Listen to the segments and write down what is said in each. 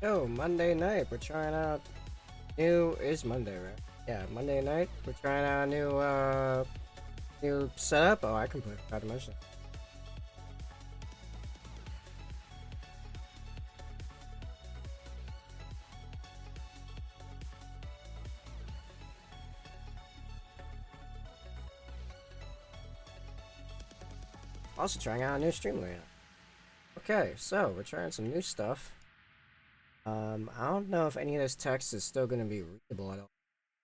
Oh, Monday night. We're trying out is Monday, right? Yeah, Monday night. We're trying out a new setup. Oh, I completely forgot to mention. Also trying out a new stream layout. Okay, so we're trying some new stuff. I don't know if any of this text is still gonna be readable. I don't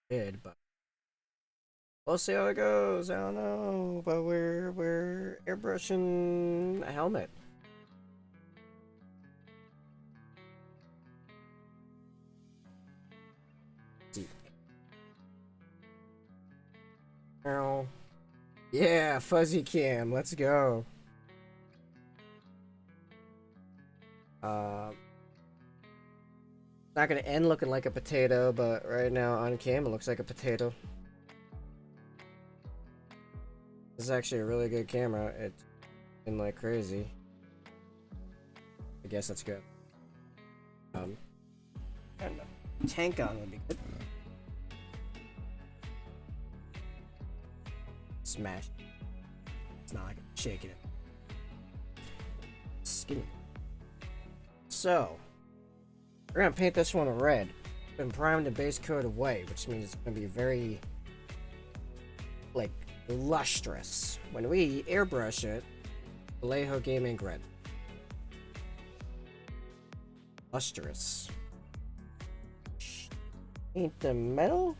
did, but we'll see how it goes. I don't know, but we're airbrushing a helmet. See. Yeah, fuzzy cam. Let's go. Not gonna end looking like a potato, but right now on cam it looks like a potato. This is actually a really good camera. It's been like crazy. I guess that's good. And a tank on would be good. Smash. It's not like I'm shaking it. Skinny. So, we're gonna paint this one red. Been primed the base coat of white, which means it's gonna be very, like, lustrous. When we airbrush it, Vallejo Gaming red. Lustrous. Paint the metal?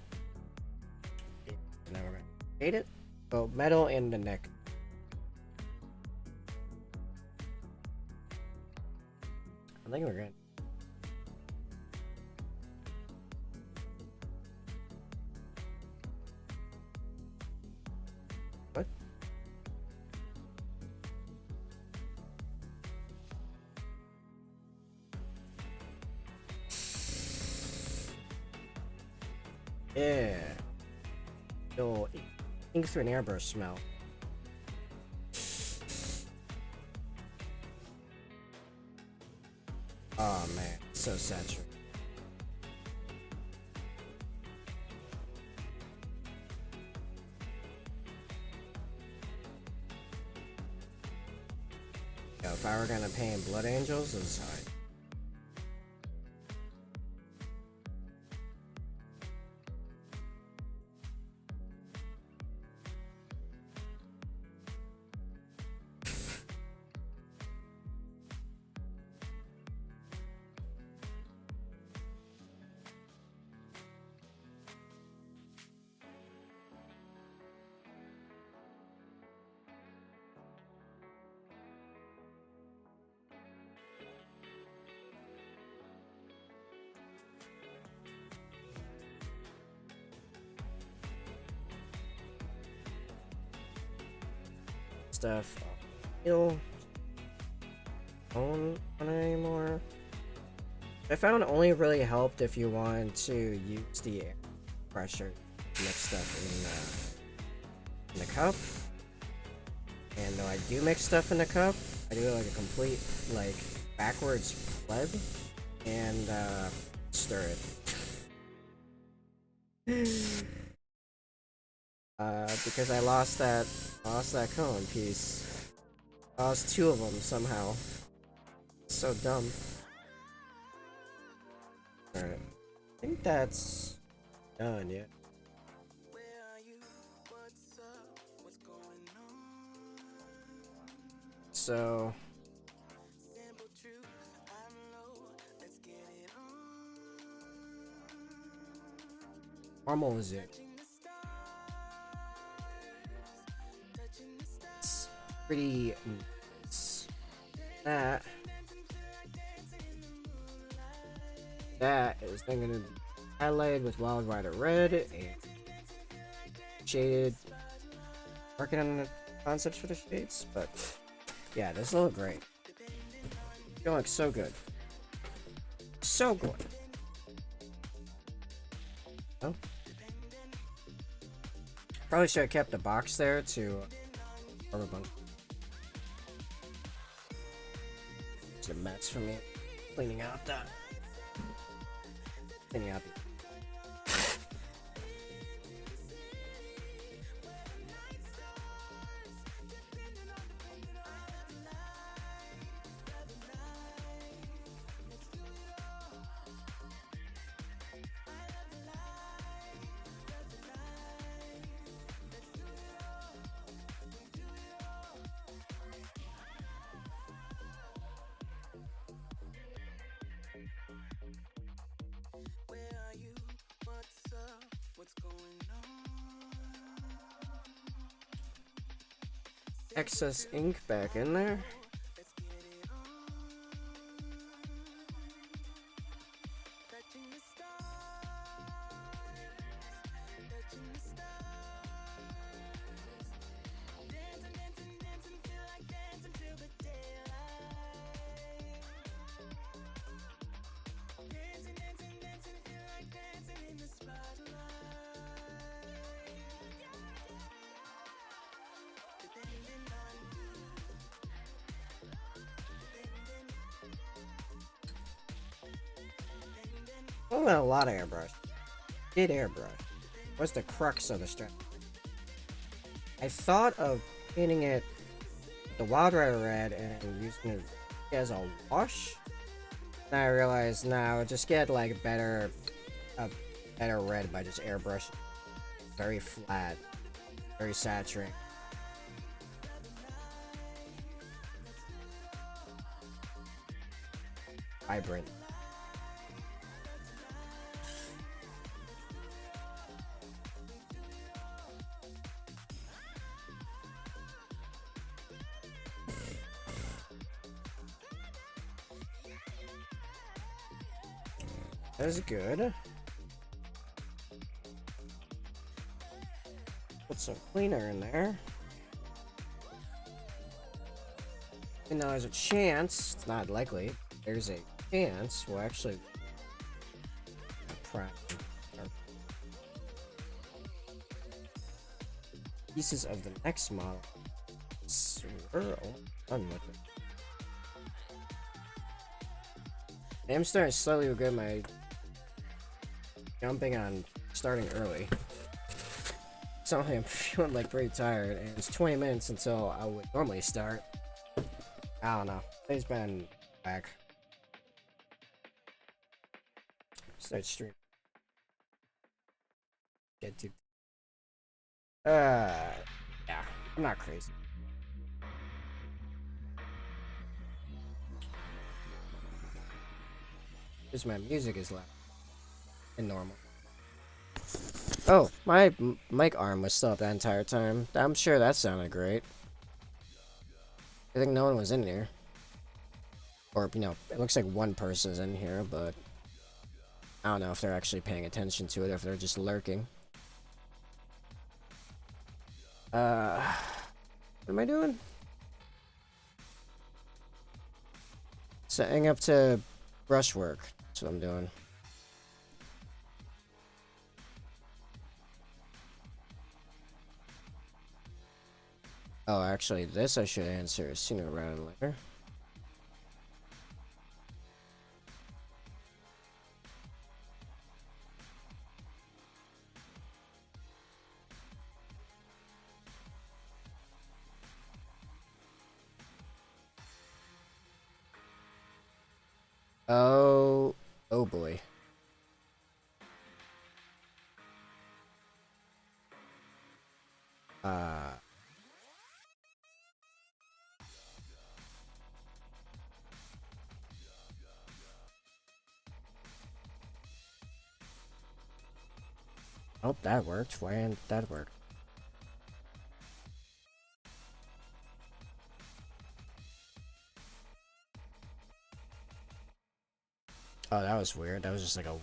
Now we're gonna paint it. Oh, metal in the neck. I think we're good. What? Yeah. So, ink through an airbrush smell. Oh man, so saturated. Yo, if I were gonna paint blood angels, this is hard. Stuff. You'll own it anymore. I found it only really helped if you wanted to use the air pressure to mix stuff in the cup. And though I do mix stuff in the cup, I do like a complete like backwards flip and stir it. Because I lost that cone piece. I lost two of them somehow. So dumb. Alright. I think that's done, yeah. So normal is it. It's pretty nice. That is then gonna be highlighted with Wild Rider Red and shaded. Working on the concepts for the shades, but yeah, this will look great. It's gonna look so good. So good. Oh. Probably should have kept the box there to cover a bunch. It's a mess for me cleaning out that. Any happy. Excess ink back in there. Oh, a lot of airbrush. Did airbrush. What's the crux of the strap? I thought of painting it with the Wild Rider red and using it as a wash. And I realized now nah, just get like a better red by just airbrushing. Very flat, very saturated. Vibrant. That's good. Put some cleaner in there. And now there's a chance, it's not likely, there's a chance we'll actually prime our pieces of the next model. So we're all done with it. I'm starting to slowly regret my jumping on starting early. Suddenly I'm feeling like pretty tired, and it's 20 minutes until I would normally start. I don't know. Today's been back. Start stream. Get to. Yeah. I'm not crazy. Just my music is loud and normal. Oh, my mic arm was still up that entire time. I'm sure that sounded great. I think no one was in here. Or, you know, it looks like one person's in here, but I don't know if they're actually paying attention to it or if they're just lurking. What am I doing? Setting up to brushwork. That's what I'm doing. Oh, actually, this I should answer sooner rather than later. Oh boy. Oh, that worked. Why didn't that work? Oh, that was weird. That was just like a...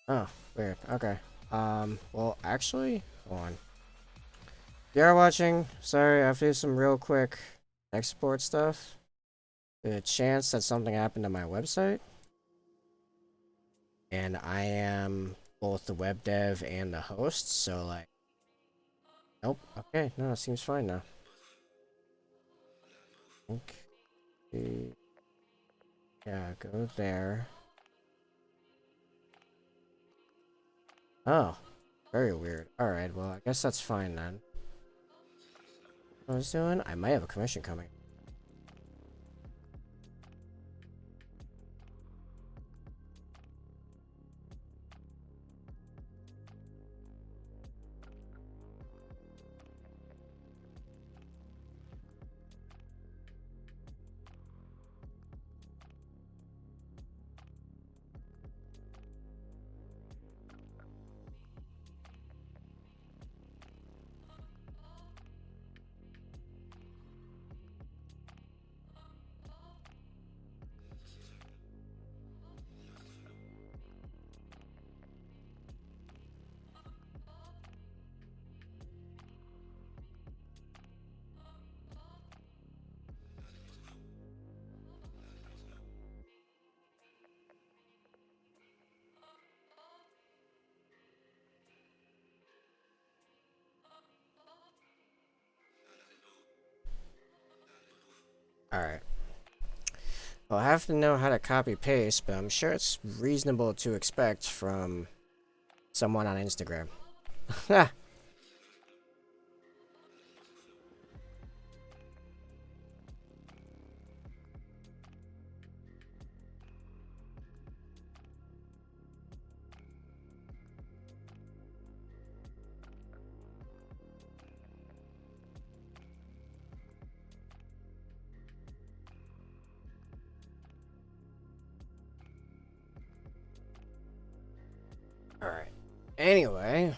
Oh, weird. Okay. Well, actually, hold on. If you are watching, sorry, I have to do some real quick export stuff. There's a chance that something happened to my website. And I am both the web dev and the host, so like... Nope. Okay, no, it seems fine now. Yeah, go there. Oh, very weird. Alright, well, I guess that's fine then. What I was doing? I might have a commission coming. Alright. Well, I have to know how to copy paste, but I'm sure it's reasonable to expect from someone on Instagram. Alright. Anyway,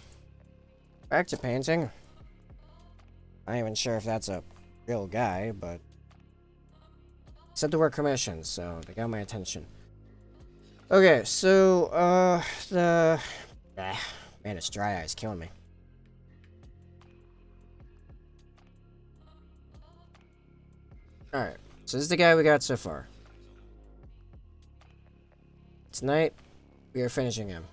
back to painting. I'm not even sure if that's a real guy, but said the word commission, so they got my attention. Okay, so, man, it's dry eyes killing me. Alright, so this is the guy we got so far. Tonight, we are finishing him.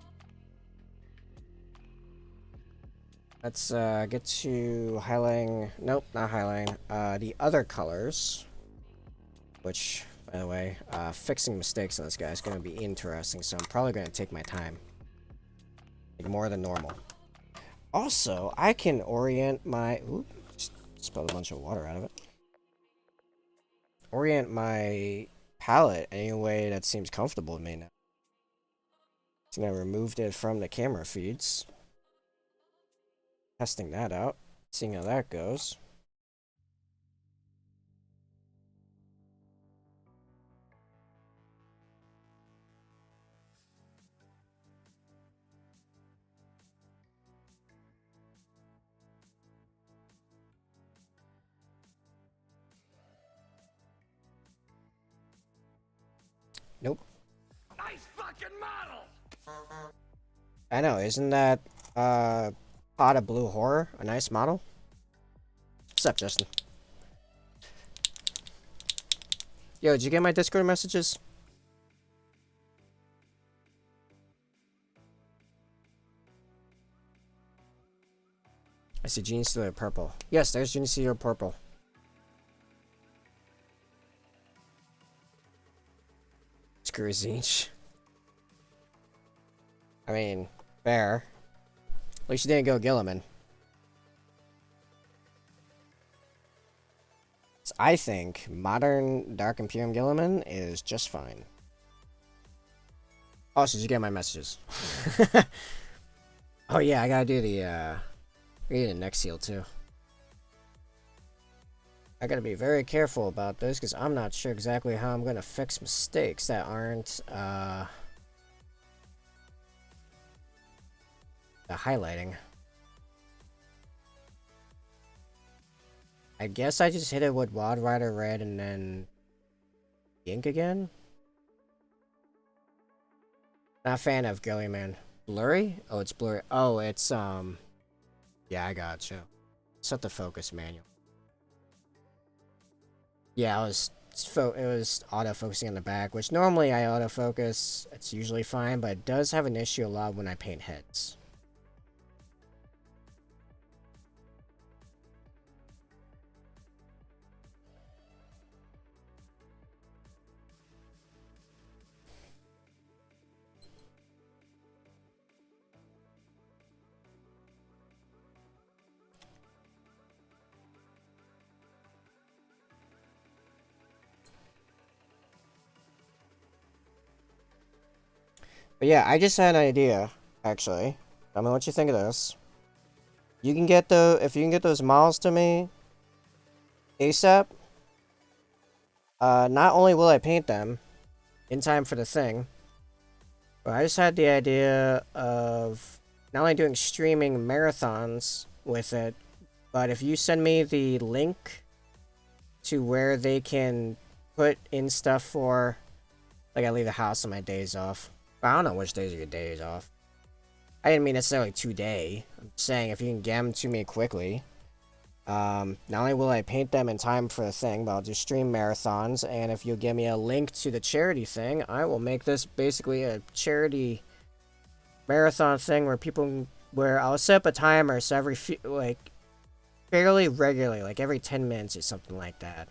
Let's get to highlighting. Nope, not highlighting. The other colors, which, by the way, fixing mistakes on this guy is going to be interesting. So I'm probably going to take my time, like more than normal. Also, I can orient my. Oop, just spilled a bunch of water out of it. Orient my palette any way that seems comfortable to me now. So I removed it from the camera feeds. Testing that out, seeing how that goes. Nope. Nice fucking model. I know, isn't that Pot of Blue Horror a nice model? What's up, Justin? Yo, did you get my Discord messages? I see Genie Stealer purple. Yes, there's Genie Stealer purple. Screw Zinch. I mean, fair. At least you didn't go Gilliman. So I think modern Dark Imperium Gilliman is just fine. Also, did you get my messages? Oh yeah, I gotta do the neck seal too. I gotta be very careful about this because I'm not sure exactly how I'm gonna fix mistakes that aren't the highlighting. I guess I just hit it with Wild Rider Red and then ink again. Not a fan of Girly Man. Blurry? Oh, it's blurry. Oh, it's yeah, I gotcha. Set the focus manual. Yeah, it was autofocusing on the back, which normally I autofocus. It's usually fine, but it does have an issue a lot when I paint heads. But yeah, I just had an idea, actually. Tell me what you think of this. You can get if you can get those models to me ASAP, not only will I paint them in time for the thing, but I just had the idea of not only doing streaming marathons with it, but if you send me the link to where they can put in stuff for, like, I leave the house on my days off. But I don't know which days are your days off. I didn't mean necessarily today. I'm saying if you can get them to me quickly. Not only will I paint them in time for the thing, but I'll do stream marathons, and if you give me a link to the charity thing, I will make this basically a charity marathon thing where I'll set up a timer so like, fairly regularly, like every 10 minutes or something like that.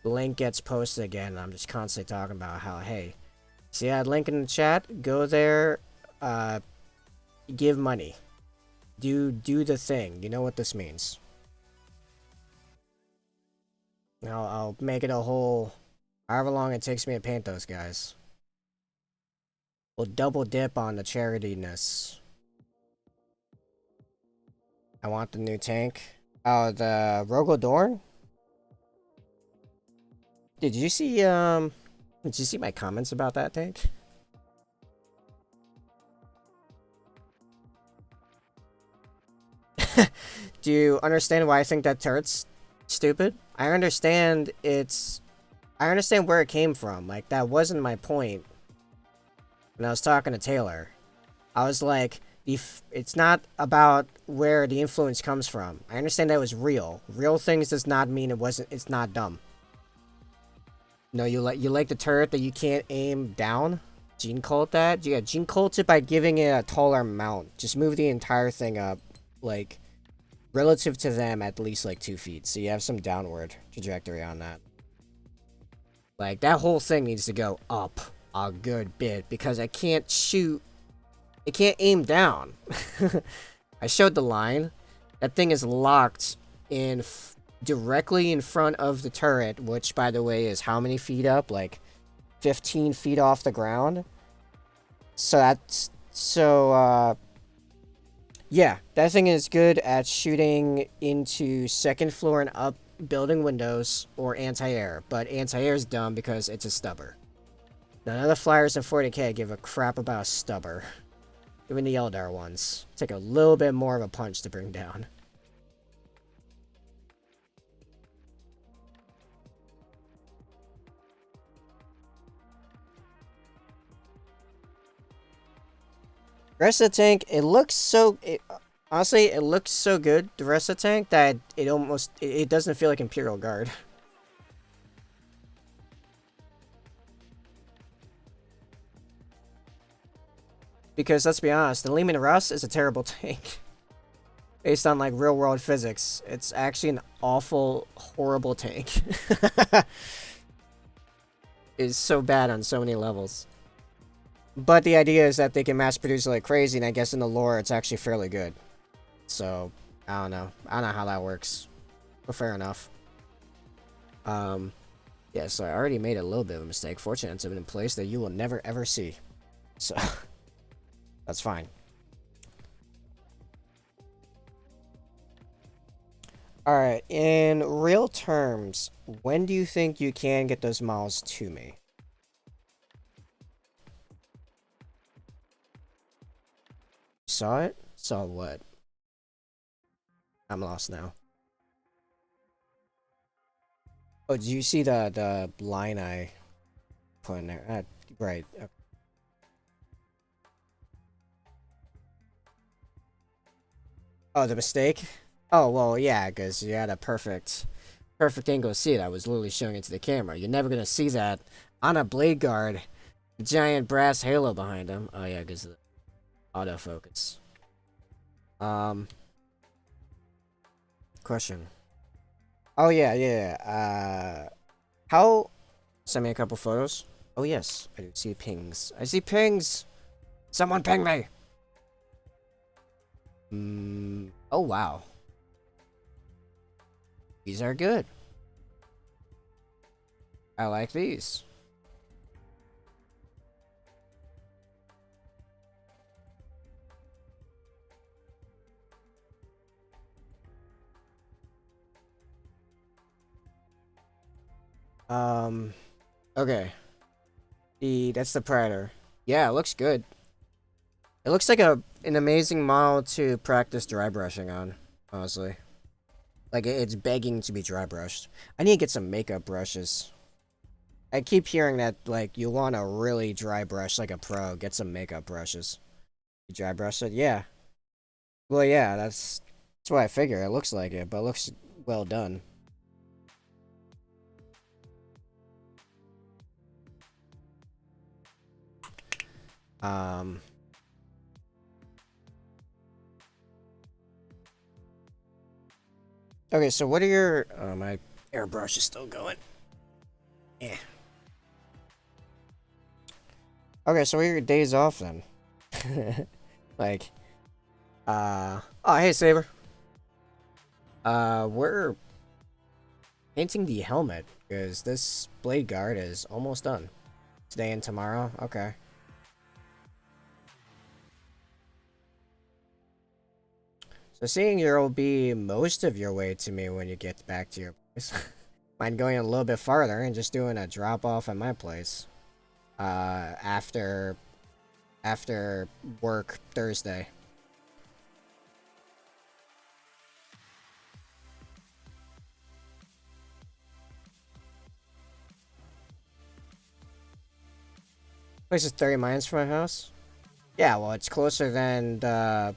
The link gets posted again, and I'm just constantly talking about how, hey, see that link in the chat? Go there, give money. Do the thing. You know what this means. I'll make it a whole, however long it takes me to paint those guys. We'll double dip on the charityness. I want the new tank. Oh, the Rogodorn? Did you see my comments about that tank? Do you understand why I think that turret's stupid? I understand where it came from. Like, that wasn't my point when I was talking to Taylor. I was like, it's not about where the influence comes from. I understand that was real. Real things does not mean it's not dumb. No, you like the turret that you can't aim down? Gene cult that? Yeah, gene cult it by giving it a taller mount. Just move the entire thing up, like, relative to them at least like 2 feet. So you have some downward trajectory on that. Like, that whole thing needs to go up a good bit because I can't shoot. It can't aim down. I showed the line. That thing is locked in directly in front of the turret, which, by the way, is how many feet up? Like 15 feet off the ground. Yeah, that thing is good at shooting into second floor and up building windows or anti-air, but anti-air is dumb because it's a stubber. None of the flyers in 40k give a crap about a stubber. Even the Eldar ones take a little bit more of a punch to bring down. The rest of the tank, honestly, it looks so good, the rest of the tank, that it doesn't feel like Imperial Guard. Because, let's be honest, the Lehman Russ is a terrible tank. Based on, like, real-world physics. It's actually an awful, horrible tank. It's so bad on so many levels. But the idea is that they can mass produce it like crazy, and I guess in the lore it's actually fairly good. So, I don't know. I don't know how that works. But fair enough. Yeah, so I already made a little bit of a mistake. Fortunately, it's in place that you will never ever see. So, that's fine. Alright, in real terms, when do you think you can get those models to me? Saw it? Saw what? I'm lost now. Oh, did you see the line I put in there? Right. Oh, the mistake? Oh, well, yeah, because you had a perfect angle to see it. I was literally showing it to the camera. You're never going to see that on a Bladeguard. Giant brass halo behind him. Oh, yeah, because of the autofocus. Question. Oh, yeah. How... Send me a couple photos. Oh, yes. I do see pings. I see pings! Someone ping me! Oh, wow. These are good. I like these. Okay. That's the Predator. Yeah, it looks good. It looks like an amazing model to practice dry brushing on, honestly. Like, it's begging to be dry brushed. I need to get some makeup brushes. I keep hearing that, like, you want to really dry brush like a pro. Get some makeup brushes. You dry brush it? Yeah. Well, yeah, that's what I figure. It looks like it, but it looks well done. Um... Okay, so what are your... Oh, my airbrush is still going. Yeah. Okay, so what are your days off then? Like, oh, hey, Saber. We're painting the helmet, because this blade guard is almost done. Today and tomorrow? Okay. So seeing you'll be most of your way to me when you get back to your place. Mind going a little bit farther and just doing a drop off at my place. After work Thursday. Place is 30 miles from my house. Yeah, well, it's closer than the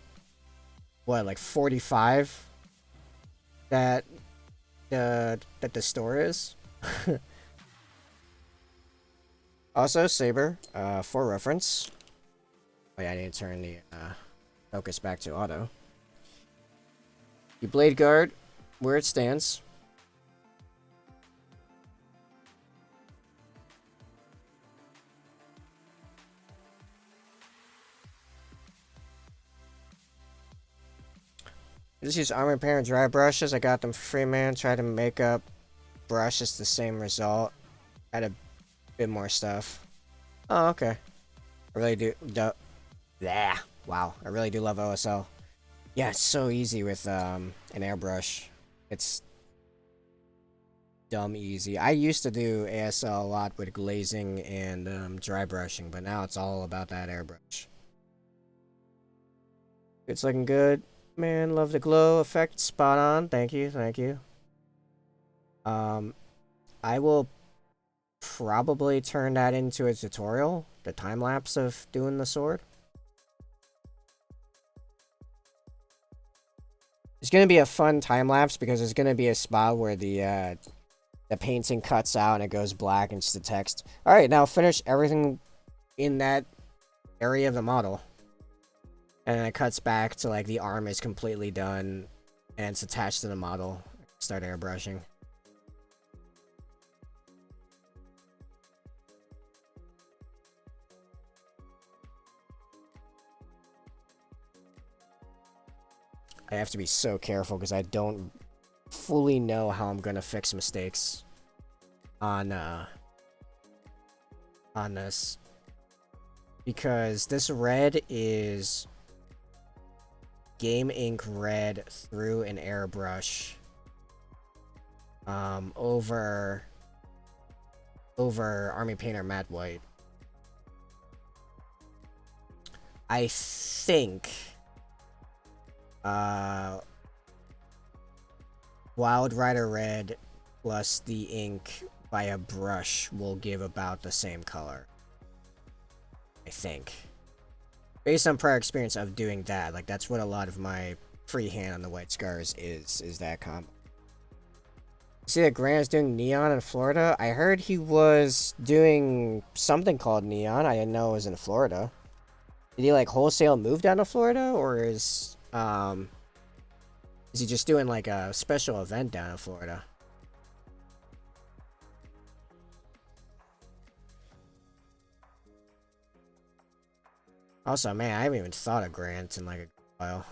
what, like 45 that the store is. Also, Saber, for reference. Oh yeah, I need to turn the focus back to auto. The blade guard, where it stands. I just use armor repair and dry brushes. I got them for free, man. Tried to make up brush, it's the same result. Add a bit more stuff. Oh, okay. I really do. Yeah. Wow. I really do love OSL. Yeah, it's so easy with an airbrush. It's dumb easy. I used to do ASL a lot with glazing and dry brushing, but now it's all about that airbrush. It's looking good. Man, love the glow effect. Spot on. Thank you. Thank you. Um, I will probably turn that into a tutorial. The time lapse of doing the sword. It's gonna be a fun time lapse because there's gonna be a spot where the painting cuts out and it goes black and it's the text. All right, now finish everything in that area of the model, and it cuts back to like the arm is completely done and it's attached to the model. Start airbrushing. I have to be so careful because I don't fully know how I'm gonna fix mistakes on this, because this red is Game Ink red through an airbrush over Army Painter matte white. I think Wild Rider red plus the ink by a brush will give about the same color. I think. Based on prior experience of doing that, like that's what a lot of my freehand on the white scars is that combo. See that Grant's doing Neon in Florida? I heard he was doing something called Neon. I didn't know it was in Florida. Did he like wholesale move down to Florida, or is he just doing like a special event down in Florida? Also, man, I haven't even thought of Grant in like a while.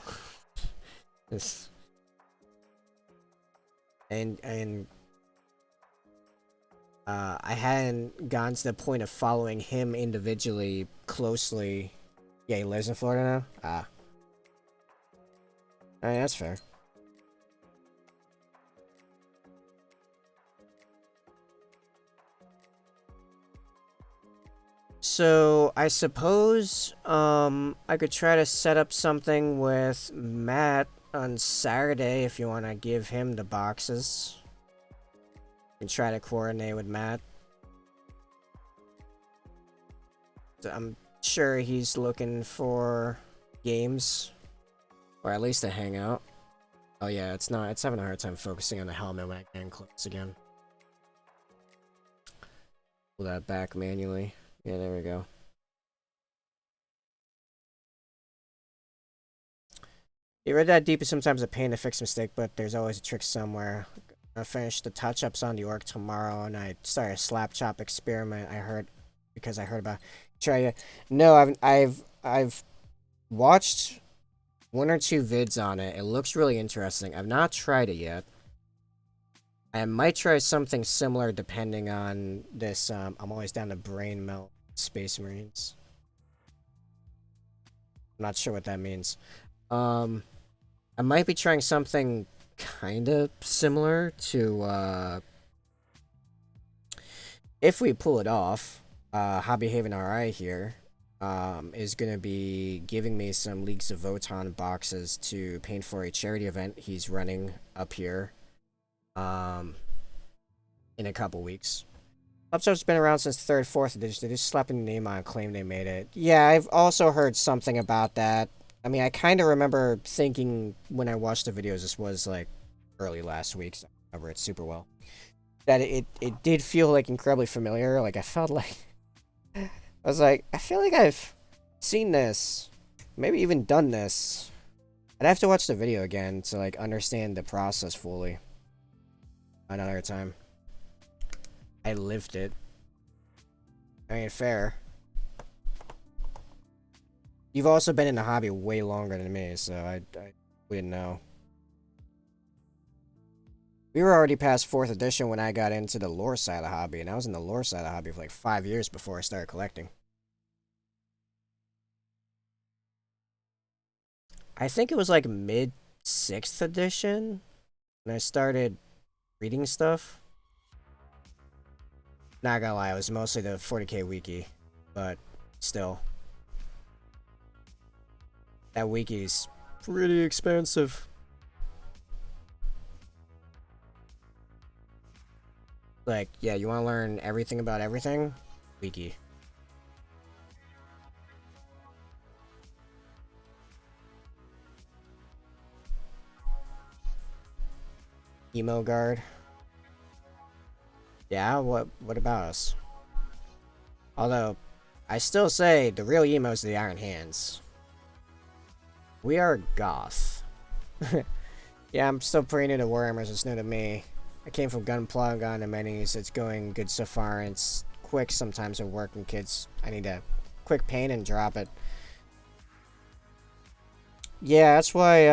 This and I hadn't gotten to the point of following him individually closely. Yeah, he lives in Florida now? Ah. I mean, that's fair. So I suppose I could try to set up something with Matt on Saturday if you want to give him the boxes. And try to coordinate with Matt. I'm sure he's looking for games, or at least a hangout. Oh yeah, it's having a hard time focusing on the helmet when I can close again. Pull that back manually. Yeah, there we go. You read that deep is sometimes a pain to fix a mistake, but there's always a trick somewhere. I finished the touch-ups on the orc tomorrow, and I started a slap chop experiment. Because I heard about. Try it. No, I've watched one or two vids on it. It looks really interesting. I've not tried it yet. I might try something similar depending on this. I'm always down to brain melt Space Marines. I'm not sure what that means. I might be trying something kind of similar to, if we pull it off, Hobby Haven RI here, is going to be giving me some Leagues of Votann boxes to paint for a charity event he's running up here, in a couple weeks. Upshot's been around since the 3rd, 4th edition. They just slapping the name on and claim they made it. Yeah, I've also heard something about that. I mean, I kind of remember thinking when I watched the videos, this was like early last week, so I remember it super well, that it did feel like incredibly familiar. Like I felt like, I was like, I feel like I've seen this, maybe even done this. I'd have to watch the video again to like understand the process fully another time. I lived it. I mean, fair. You've also been in the hobby way longer than me, so I wouldn't know. We were already past 4th edition when I got into the lore side of the hobby, and I was in the lore side of the hobby for like 5 years before I started collecting. I think it was like mid 6th edition when I started reading stuff. Not gonna lie, it was mostly the 40k wiki, but still. That wiki's pretty expensive. Like, yeah, you want to learn everything about everything? Wiki. Emo guard. Yeah, what about us? Although, I still say the real emos are the Iron Hands. We are goth. Yeah, I'm still pretty new to Warhammers, it's new to me. I came from Gunplug on the minis, it's going good so far, and it's quick sometimes with working kids. I need a quick paint and drop it. Yeah, that's why,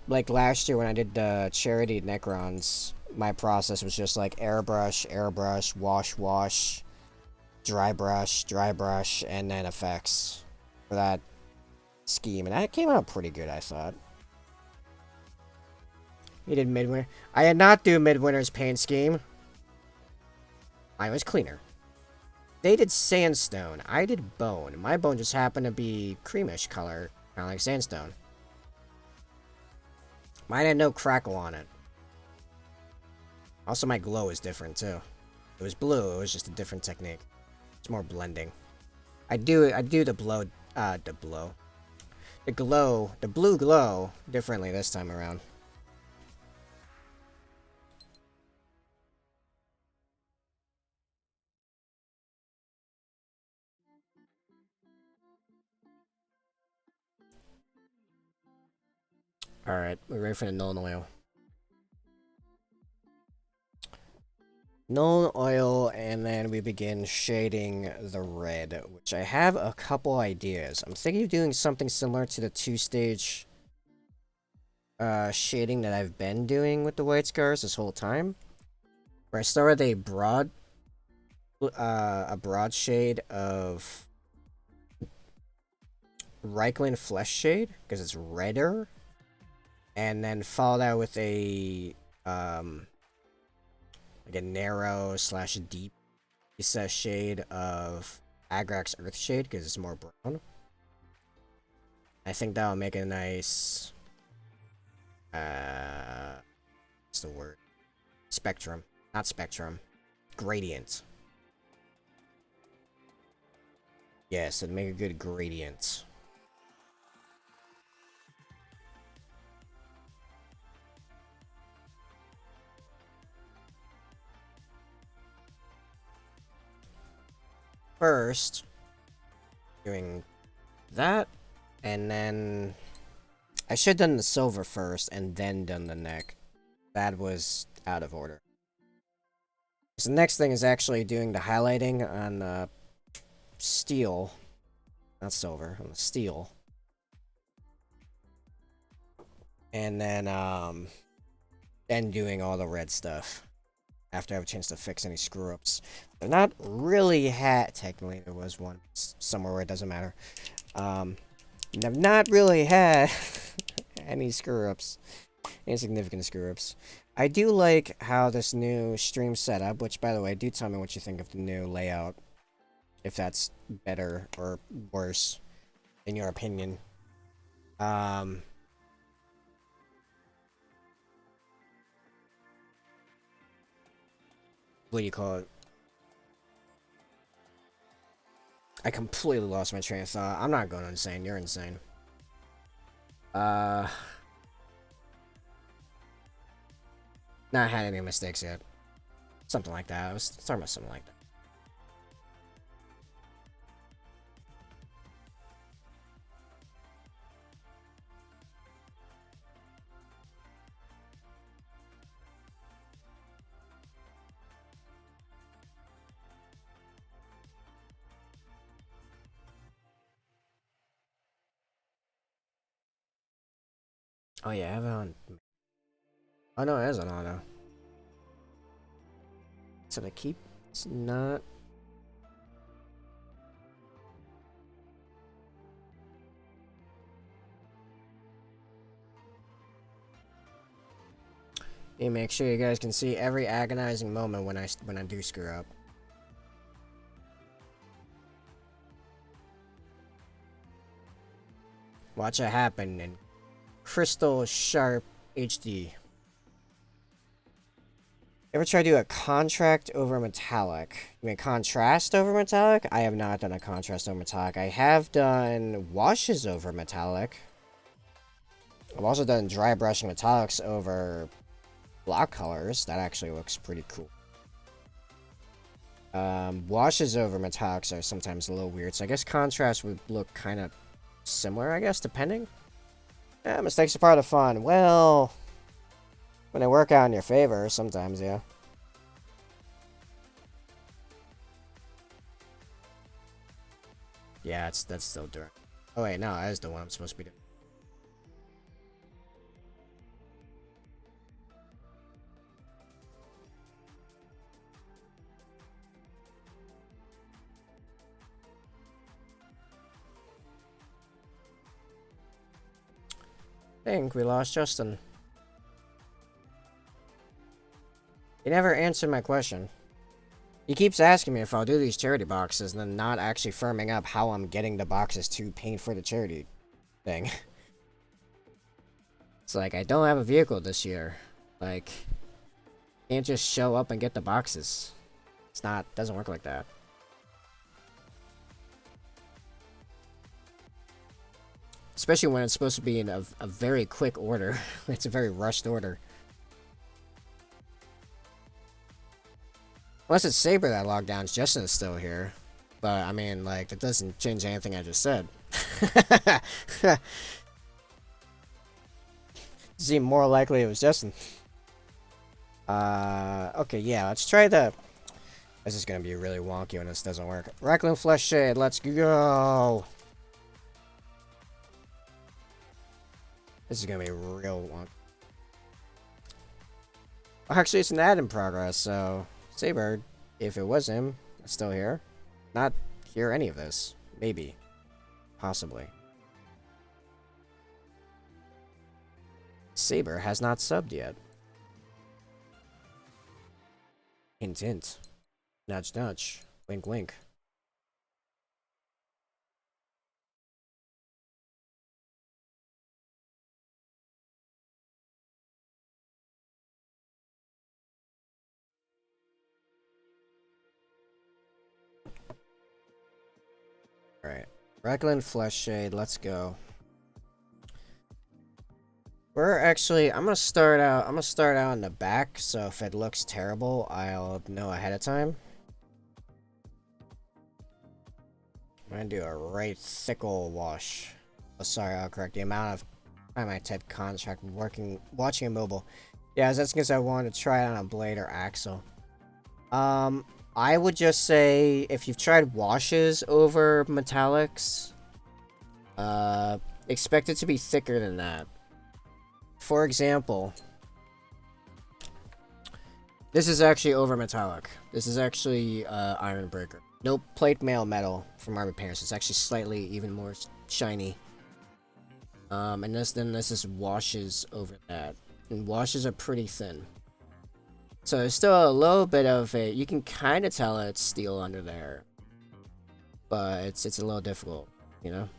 like last year when I did the charity Necrons, my process was just like airbrush, wash, dry brush, and then effects for that scheme. And that came out pretty good, I thought. He did Midwinter. I did not do Midwinter's paint scheme. Mine was cleaner. They did sandstone. I did bone. My bone just happened to be creamish color, kind of like sandstone. Mine had no crackle on it. Also, my glow is different too. It was blue. It was just a different technique. It's more blending. I do the blue glow differently this time around. Alright, we're ready for the Nuln Oil. Nuln Oil, and then we begin shading the red, which I have a couple ideas. I'm thinking of doing something similar to the 2-stage shading that I've been doing with the white scars this whole time. Where I start with a broad shade of Reikland Flesh Shade, because it's redder. And then follow that with a like a narrow / deep shade of Agrax Earthshade because it's more brown. I think that'll make a nice... what's the word? Spectrum. Not spectrum. Gradient. Yes, it'd make a good gradient. First, doing that, and then I should have done the silver first and then done the neck. That was out of order. So the next thing is actually doing the highlighting on steel, not silver, on the steel. And then doing all the red stuff after I have a chance to fix any screw-ups. They're not really technically there was one somewhere where it doesn't matter. I've not really had any screw-ups, any significant screw-ups. I do like how this new stream setup, which by the way, do tell me what you think of the new layout. If that's better or worse, in your opinion. What do you call it? I completely lost my train of thought. I'm not going insane. You're insane. Not had any mistakes yet. Something like that. I was talking about something like that. Oh yeah, I have it on. Oh no, it is on auto. So I keep. It's not. You make sure you guys can see every agonizing moment when I do screw up. Watch it happen in crystal sharp HD. Ever try to do a contract over metallic? You mean contrast over metallic? I have not done a contrast over metallic. I have done washes over metallic. I've also done dry brushing metallics over block colors. That actually looks pretty cool. Washes over metallics are sometimes a little weird, so I guess contrast would look kind of similar, I guess, depending. Yeah, mistakes are part of fun. Well, when they work out in your favor, sometimes, yeah. Yeah, that's still direct. Oh wait, no, that is the one I'm supposed to be doing. I think we lost Justin. He never answered my question. He keeps asking me if I'll do these charity boxes and then not actually firming up how I'm getting the boxes to paint for the charity thing. It's like, I don't have a vehicle this year. Like, can't just show up and get the boxes. It's not, doesn't work like that. Especially when it's supposed to be in a very quick order. It's a very rushed order. Unless it's Saber that logged down, Justin is still here. But, I mean, like, that doesn't change anything I just said. Seemed more likely it was Justin. Okay, yeah, let's try the... This is gonna be really wonky when this doesn't work. Reckling Flesh Shade, let's go! This is gonna be real wonky. Actually, it's an ad in progress, so... Saber, if it was him, still here. Not hear any of this. Maybe. Possibly. Saber has not subbed yet. Hint hint. Nudge nudge. Wink wink. Raglan Flesh Shade, let's go. We're actually, I'm gonna start out in the back, so if it looks terrible, I'll know ahead of time. I'm gonna do a right thickle wash. Oh, sorry, I'll correct the amount of time I type contract watching a mobile. Yeah, that's because I wanted to try it on a blade or axle. I would just say if you've tried washes over metallics, expect it to be thicker than that. For example, this is actually over metallic. This is actually Iron Breaker. No plate mail metal from Army Painters. It's actually slightly even more shiny. And this is washes over that. And washes are pretty thin. So there's still a little bit of it. You can kind of tell it's steel under there. But it's a little difficult, you know?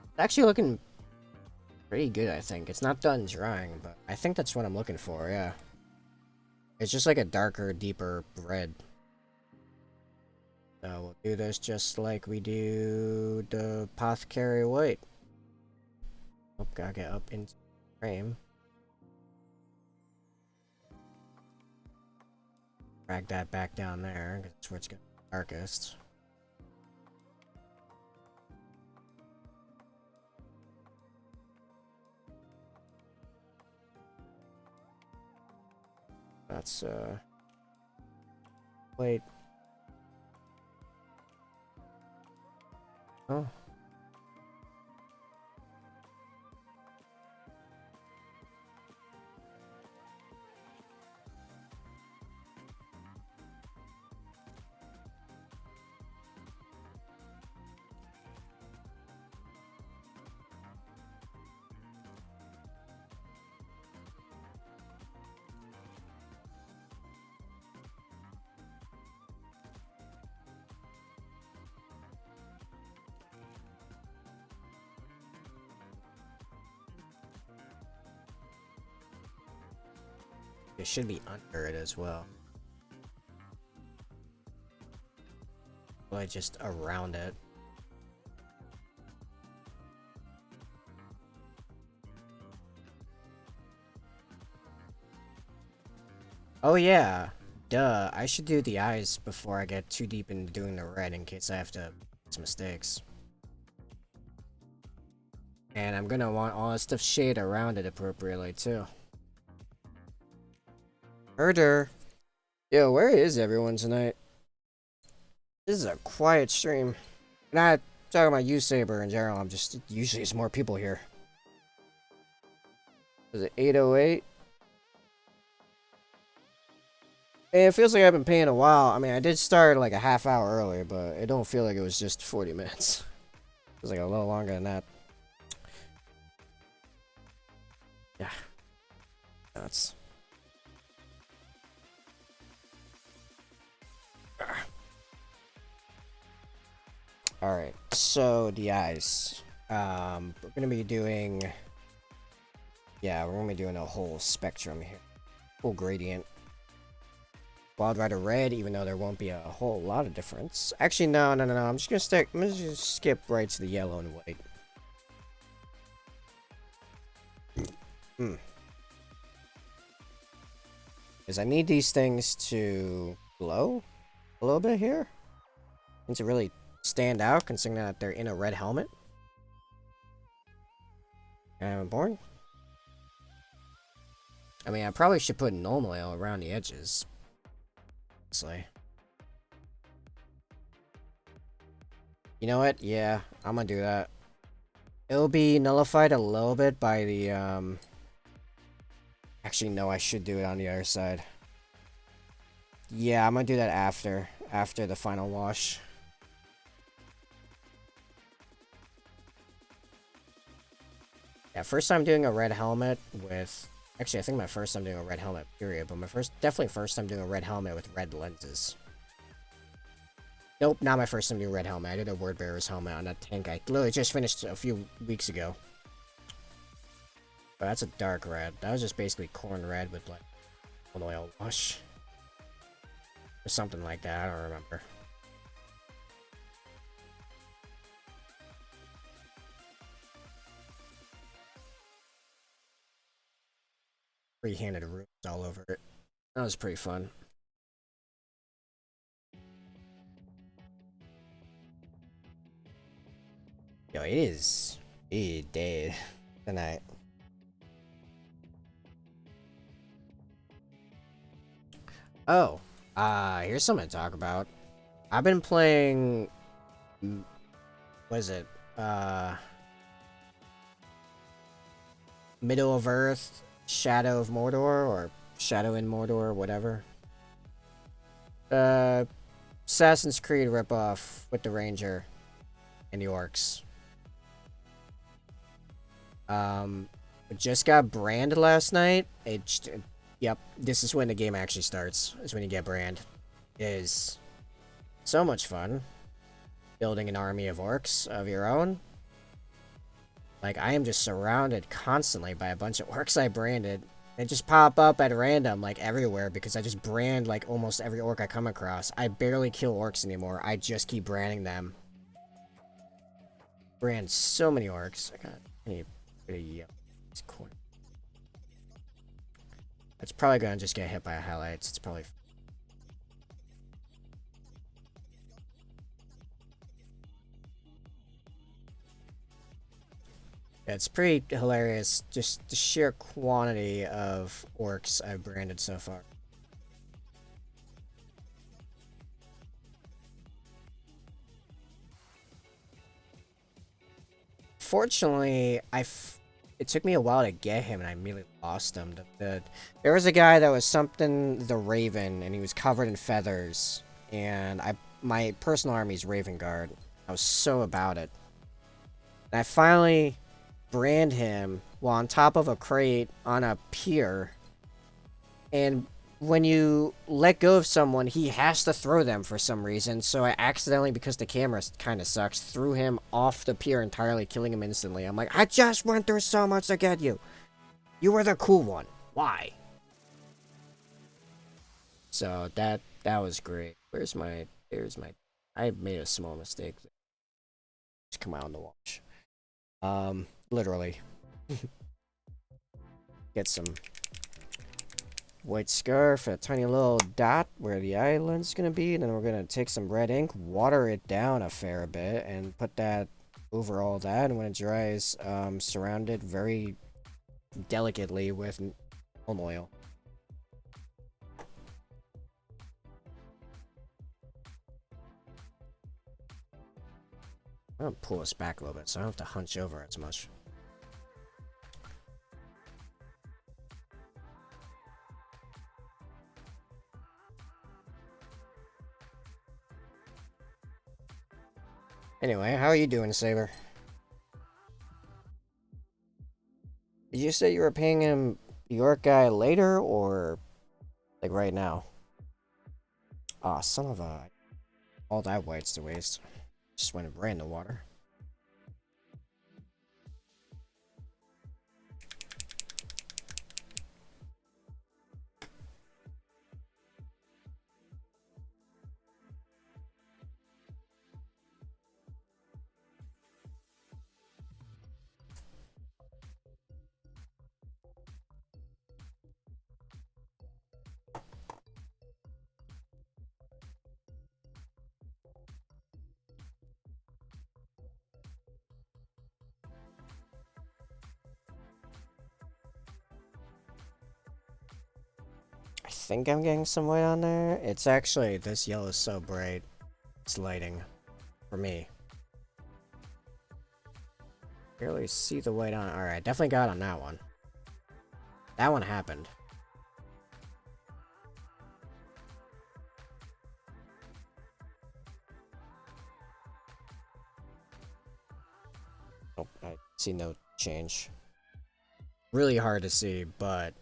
It's actually looking pretty good, I think. It's not done drying, but I think that's what I'm looking for, yeah. It's just like a darker, deeper red. So we'll do this just like we do the Apothecary White. Oh, gotta get up into the frame. Drag that back down there, because that's where it's gonna be darkest. That's, wait. Oh. It should be under it as well. Like just around it. Oh yeah, duh. I should do the eyes before I get too deep into doing the red in case I have to make some mistakes. And I'm gonna want all that stuff shade around it appropriately too. Murder. Yo, where is everyone tonight? This is a quiet stream. Not talking about you, Saber, in general. I'm just usually there's more people here. Is it 8:08? It feels like I've been paying a while. I mean, I did start like a half hour earlier, but it don't feel like it was just 40 minutes. It was like a little longer than that. Yeah. Nuts. Alright, so the eyes. We're gonna be doing... Yeah, we're gonna be doing a whole spectrum here. Full gradient. Wild Rider Red, even though there won't be a whole lot of difference. Actually, no. I'm just gonna skip right to the yellow and white. Because I need these things to glow a little bit here. And to really stand out, considering that they're in a red helmet. And born. I mean, I probably should put normal oil around the edges. You know what? Yeah, I'm gonna do that. It'll be nullified a little bit by the, Actually, no, I should do it on the other side. Yeah, I'm gonna do that after the final wash. Yeah, first time doing a red helmet with... Actually, I think my first time doing a red helmet, period. But definitely first time doing a red helmet with red lenses. Nope, not my first time doing a red helmet. I did a Word Bearer's helmet on that tank I literally just finished a few weeks ago. Oh, that's a dark red. That was just basically corn red with like an oil wash. Or something like that, I don't remember. Three-handed runes all over it. That was pretty fun. Yo, it is dead tonight. Oh, here's something to talk about. I've been playing. What is it? Middle of Earth, Shadow of Mordor, or Shadow in Mordor, whatever. Assassin's Creed ripoff with the Ranger and the Orcs. Just got brand last night. Yep, this is when the game actually starts. Is when you get brand. It is so much fun. Building an army of orcs of your own. Like, I am just surrounded constantly by a bunch of orcs I branded. They just pop up at random, like, everywhere, because I just brand, like, almost every orc I come across. I barely kill orcs anymore. I just keep branding them. Brand so many orcs. I got any pretty yellow. It's cool. It's probably gonna just get hit by highlights. It's probably... Yeah, it's pretty hilarious, just the sheer quantity of orcs I've branded so far. Fortunately, it took me a while to get him, and I immediately lost him. There was a guy that was something the Raven, and he was covered in feathers, and my personal army is Raven Guard. I was so about it. And I finally brand him while on top of a crate on a pier, and when you let go of someone, he has to throw them for some reason. So I accidentally, because the camera kind of sucks, threw him off the pier entirely, killing him instantly. I'm like, I just went through so much to get you. You were the cool one. Why? So that was great. There's my I made a small mistake. Just come out on the watch. Literally. Get some white scarf, a tiny little dot where the island's gonna be, and then we're gonna take some red ink, water it down a fair bit, and put that over all that, and when it dries, surround it very delicately with palm oil. I'm gonna pull this back a little bit so I don't have to hunch over as much. Anyway, how are you doing, Saber? Did you say you were paying him your guy later, or like right now? Aw, son of a... All that white's to waste. Just went right in the water. I think I'm getting some white on there. It's actually, this yellow is so bright. It's lighting. For me. Barely see the white on it. Alright, definitely got on that one. That one happened. Oh, I see no change. Really hard to see, but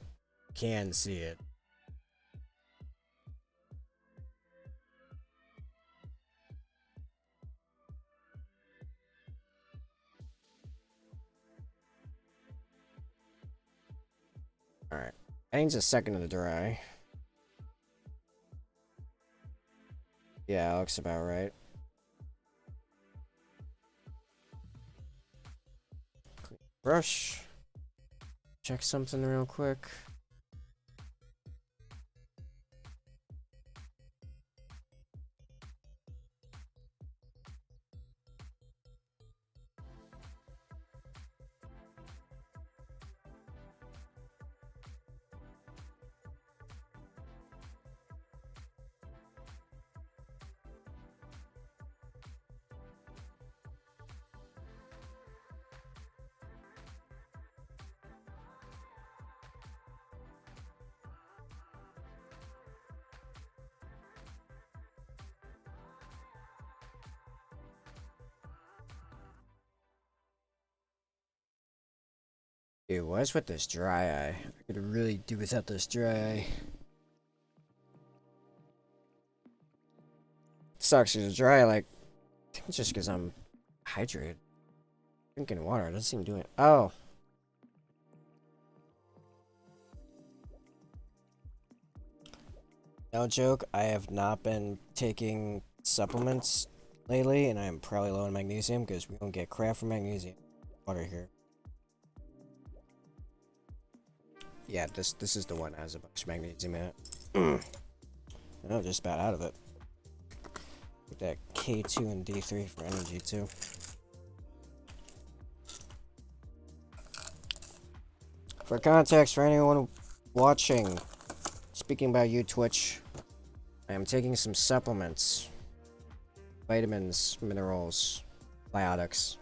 can see it. Alright. I need a second to dry. Yeah, looks about right. Brush. Check something real quick. Dude, what's with this dry eye? I could really do without this dry eye. Sucks because dry eye, like, I think it's just because I'm hydrated. Drinking water doesn't seem to do it. Oh. No joke, I have not been taking supplements lately, and I'm probably low in magnesium because we don't get crap from magnesium water here. Yeah, this is the one that has a bunch of magnesium in it. I'm just about out of it. Get that K2 and D3 for energy too. For context, for anyone watching, speaking about you, Twitch, I am taking some supplements, vitamins, minerals, biotics.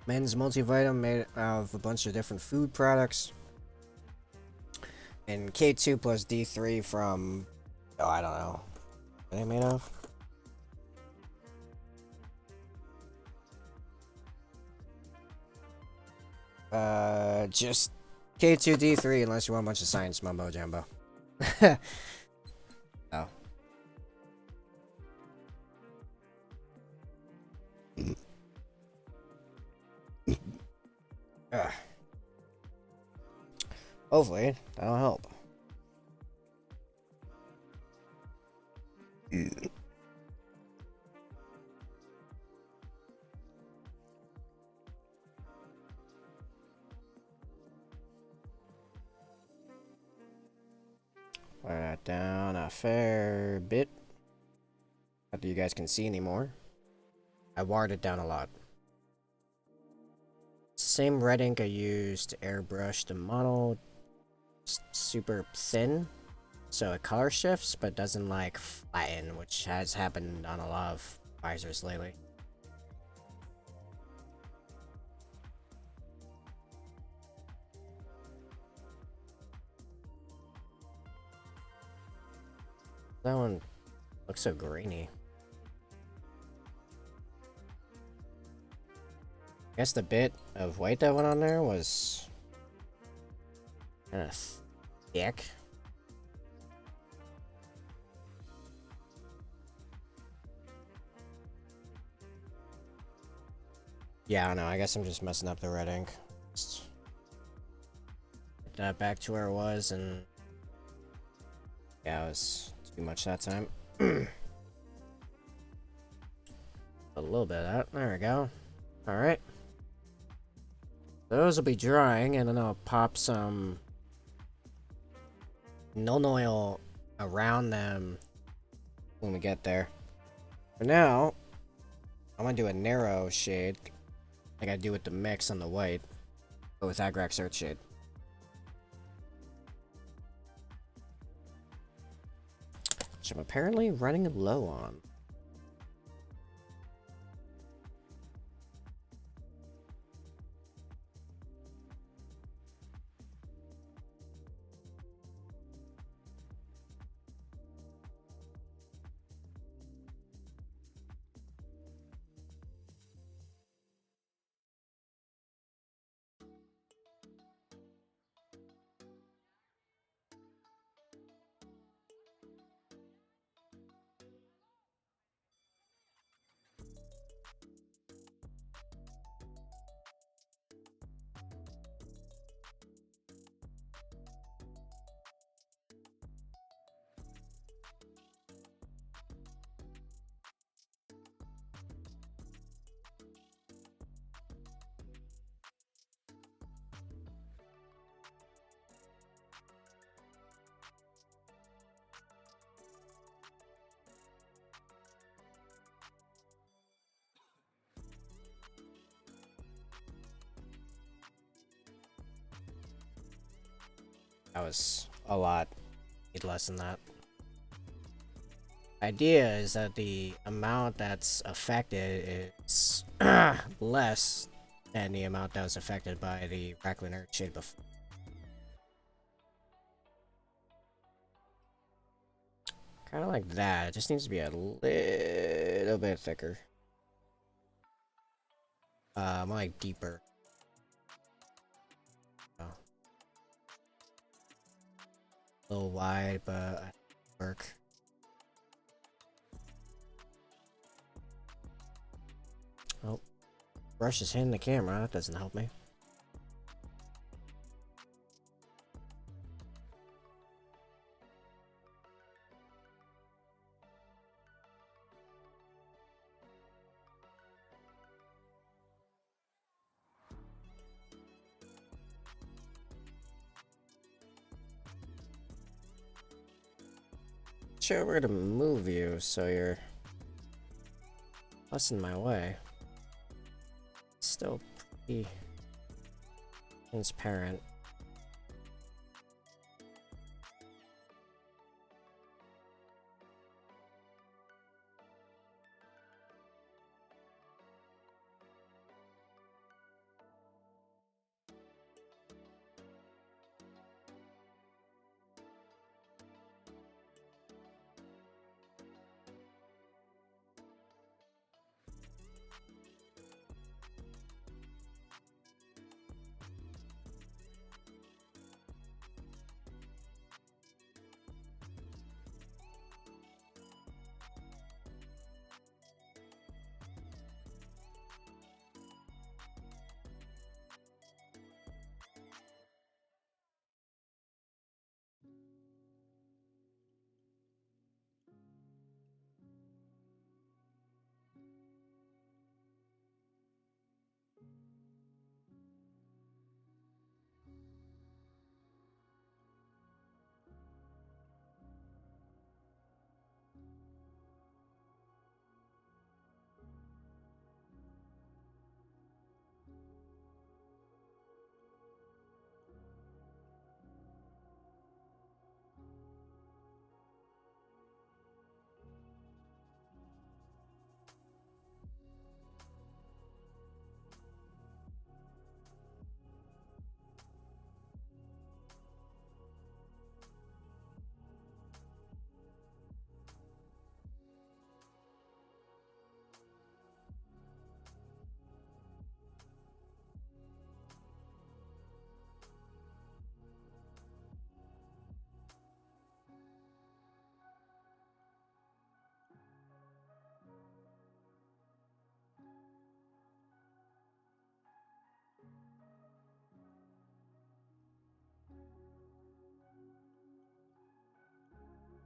Men's multivitamin made out of a bunch of different food products. And K2 plus D3 from, oh, I don't know. What are they made of? Just K2 D3 unless you want a bunch of science mumbo jumbo. Oh. Hopefully, that'll help. Wear that down a fair bit. Not that you guys can see anymore. I watered it down a lot. Same red ink I used to airbrush the model. Super thin. So it color shifts, but doesn't like flatten, which has happened on a lot of visors lately. That one looks so grainy. I guess the bit of white that went on there was kind of thick. Yeah, I don't know. I guess I'm just messing up the red ink. Just get that back to where it was, and yeah, it was too much that time. A little bit of that. There we go. All right. Those will be drying, and then I'll pop some Nuln Oil around them when we get there. For now, I'm gonna do a narrow shade, like I do with the mix on the white, but with Agrax Earthshade. Which I'm apparently running low on. That was a lot. Need less than that. Idea is that the amount that's affected is less than the amount that was affected by the Raccoon Earthshade before. Kind of like that. It just needs to be a little bit thicker. More like deeper. Oh. A little wide, but work. Oh, brush is hitting the camera. That doesn't help me. Sure, we're gonna move you so you're less in my way. Still pretty transparent.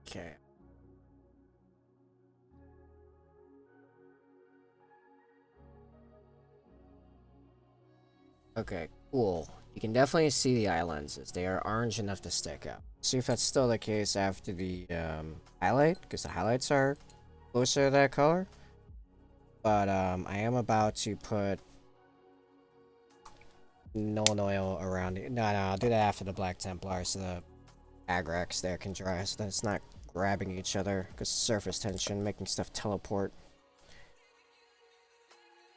Okay. Okay, cool. You can definitely see the eye lenses. They are orange enough to stick out. See if that's still the case after the highlight, because the highlights are closer to that color. But I am about to put Nolan oil around it. No, I'll do that after the Black Templar, so the Agrax there can dry, so that it's not grabbing each other, because surface tension, making stuff teleport.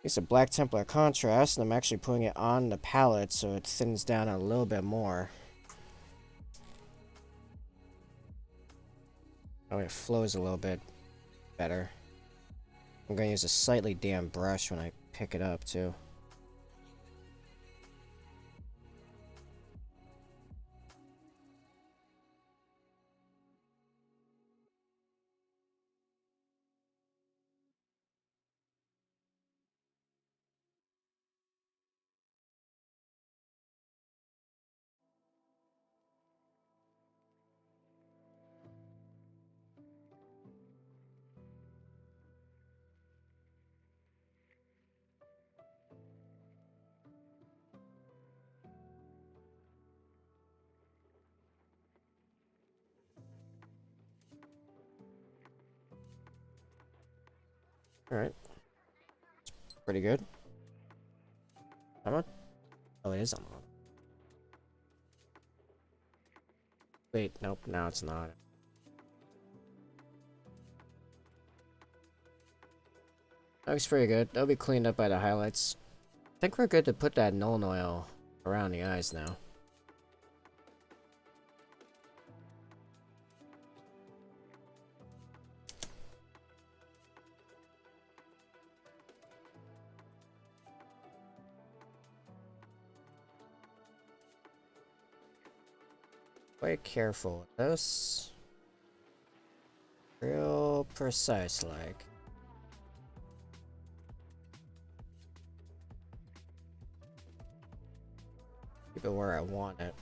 It's a Black Templar contrast, and I'm actually putting it on the palette so it thins down a little bit more. Oh, it flows a little bit better. I'm going to use a slightly damp brush when I pick it up, too. Alright. Pretty good. I'm not... Oh, it is on. Wait, nope, now it's not. Looks pretty good. That'll be cleaned up by the highlights. I think we're good to put that Nuln Oil around the eyes now. Quite careful with this. Real precise like. Keep it where I want it.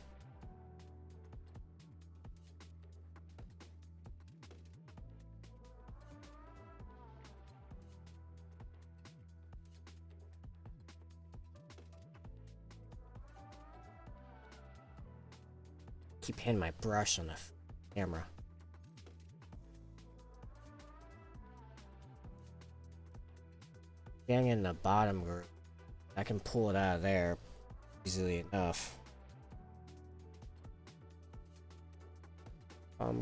Keep hitting my brush on the camera. Getting in the bottom group, I can pull it out of there easily enough.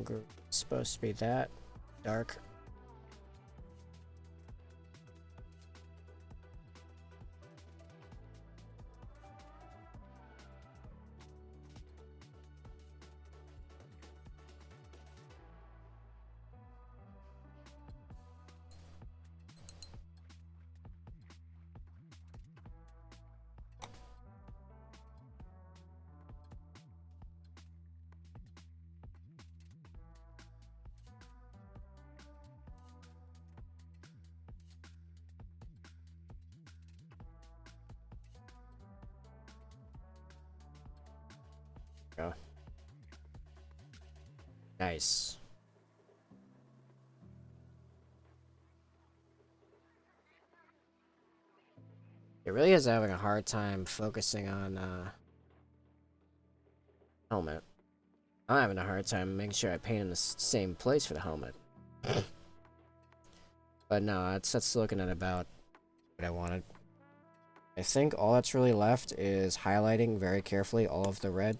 Group is supposed to be that dark. Go. Nice. It really is having a hard time focusing on helmet. I'm having a hard time making sure I paint in the same place for the helmet. But no, that's looking at about what I wanted. I think all that's really left is highlighting very carefully all of the red.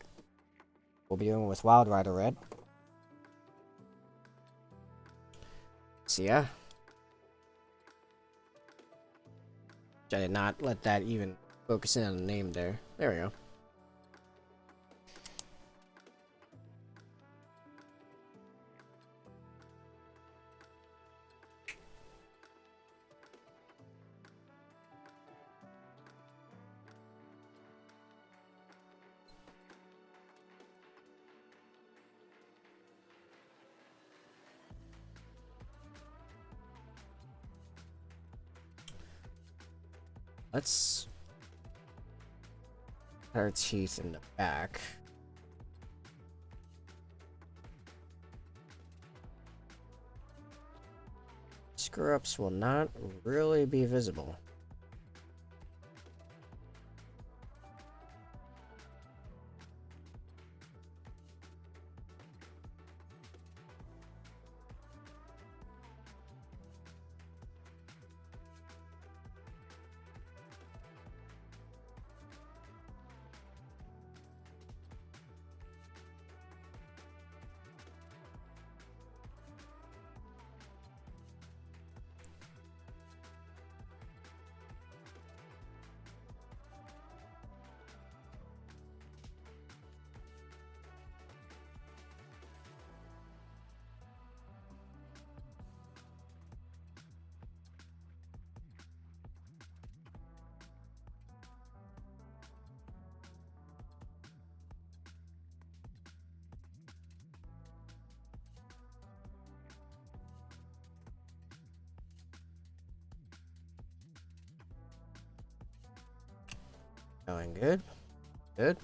We'll be doing with Wild Rider Red. So yeah. I did not let that even focus in on the name there. There we go. Let's put our teeth in the back. Screw-ups will not really be visible. Going good. Good.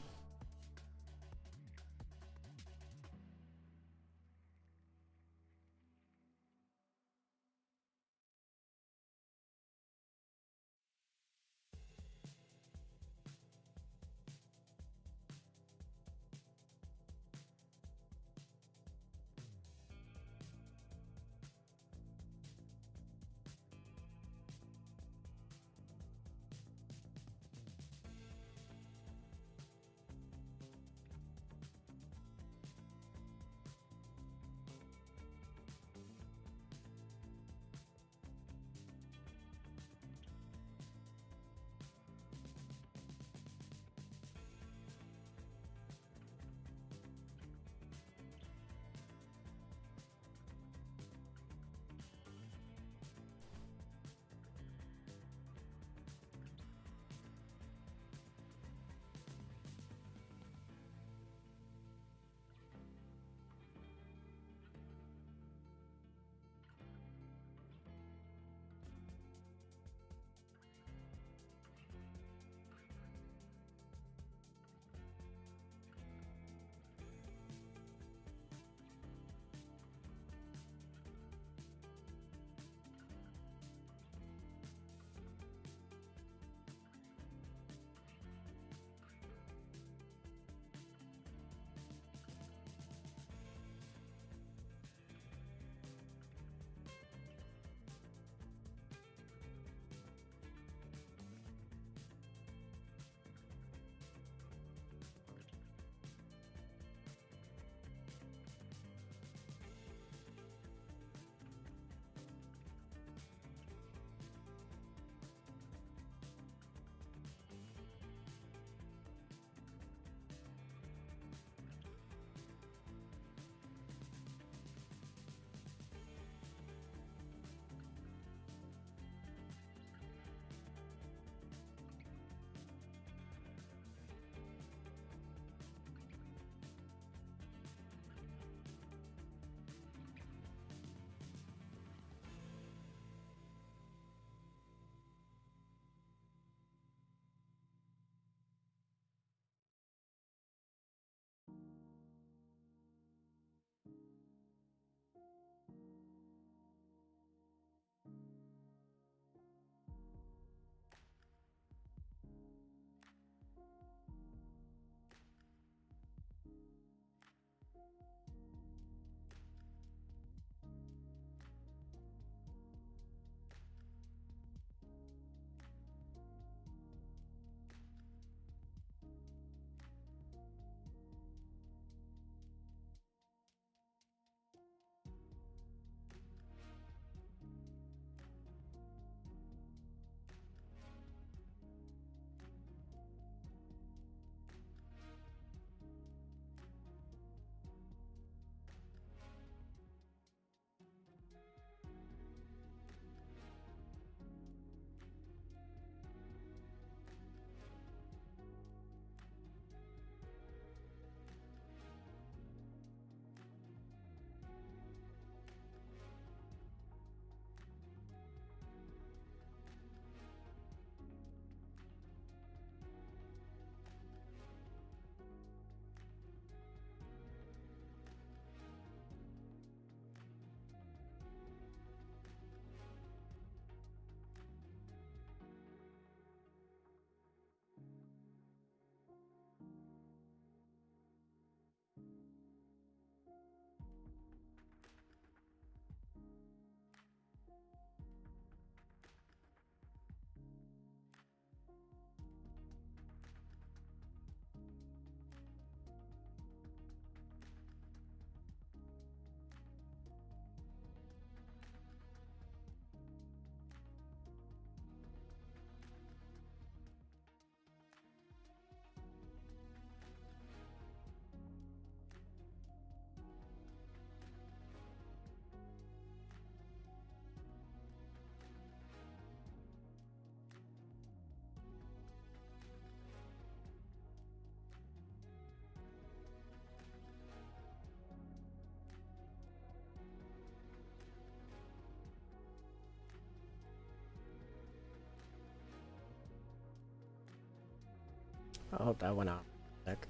Oh, that went out. Sick.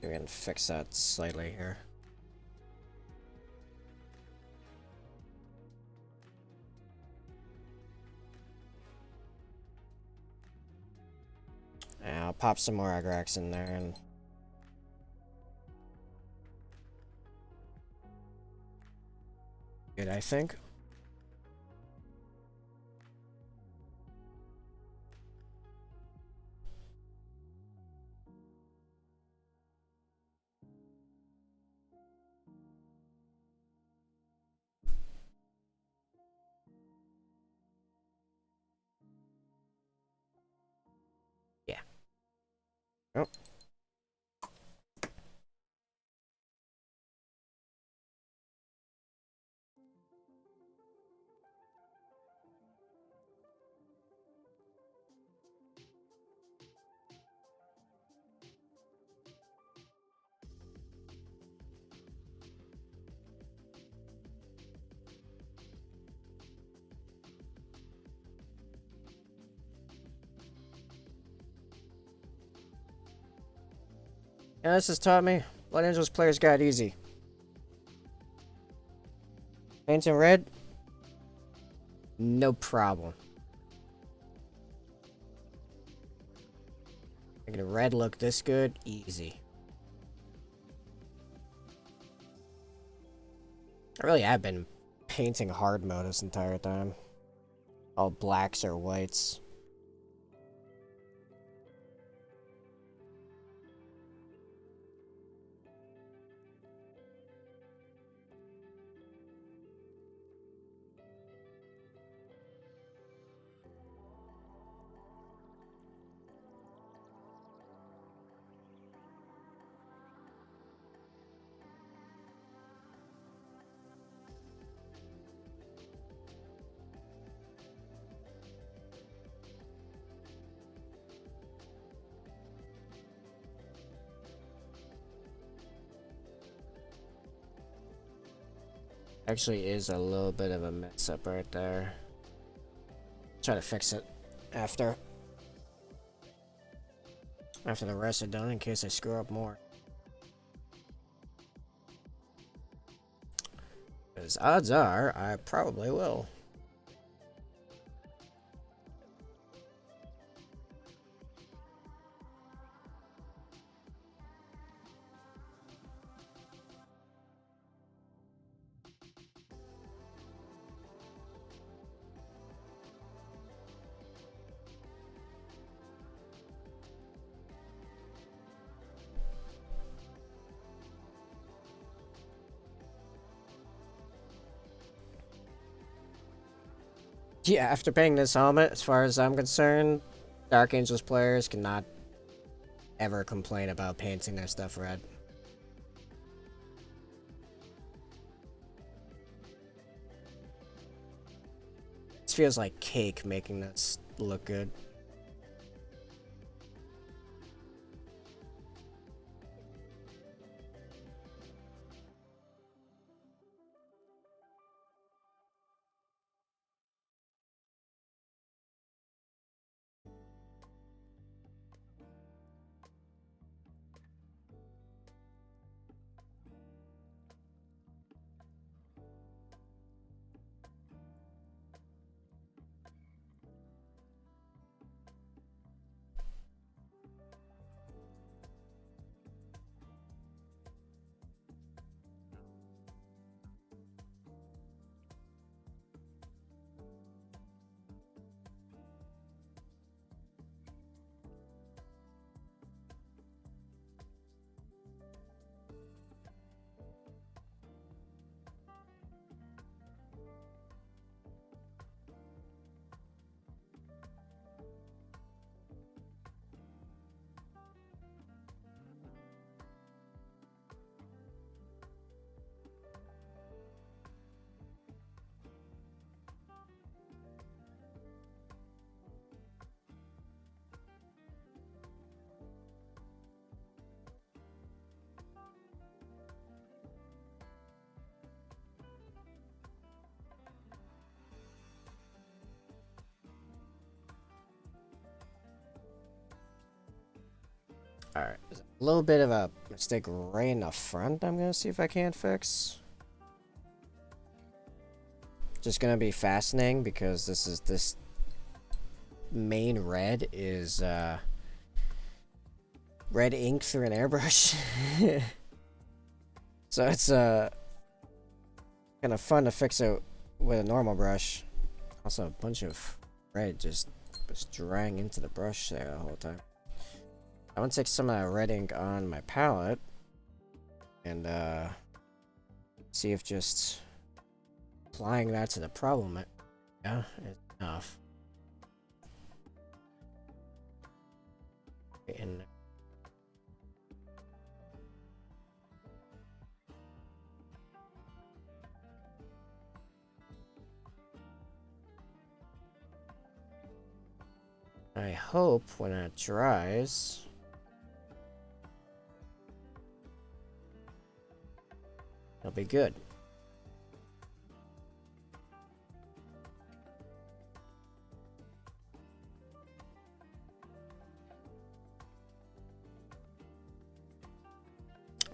We're gonna fix that slightly here. Yeah, I'll pop some more agrax in there and good, I think. Yeah. Oh. Yeah, this has taught me. Blood Angels players got easy. Painting red? No problem. Making a red look this good? Easy. I really have been painting hard mode this entire time. All blacks or whites. Actually is a little bit of a mess up right there. Try to fix it after the rest are done in case I screw up more. Because odds are I probably will. Yeah, after paying this helmet, as far as I'm concerned, Dark Angels players cannot ever complain about painting their stuff red. This feels like cake making this look good. Alright, a little bit of a mistake right in the front I'm gonna see if I can't fix. Just gonna be fascinating because this main red is red ink through an airbrush. So it's kind of fun to fix it with a normal brush. Also a bunch of red just was drying into the brush there the whole time. I want to take some of that red ink on my palette and see if just applying that to the problem is enough. And I hope when it dries, it'll be good.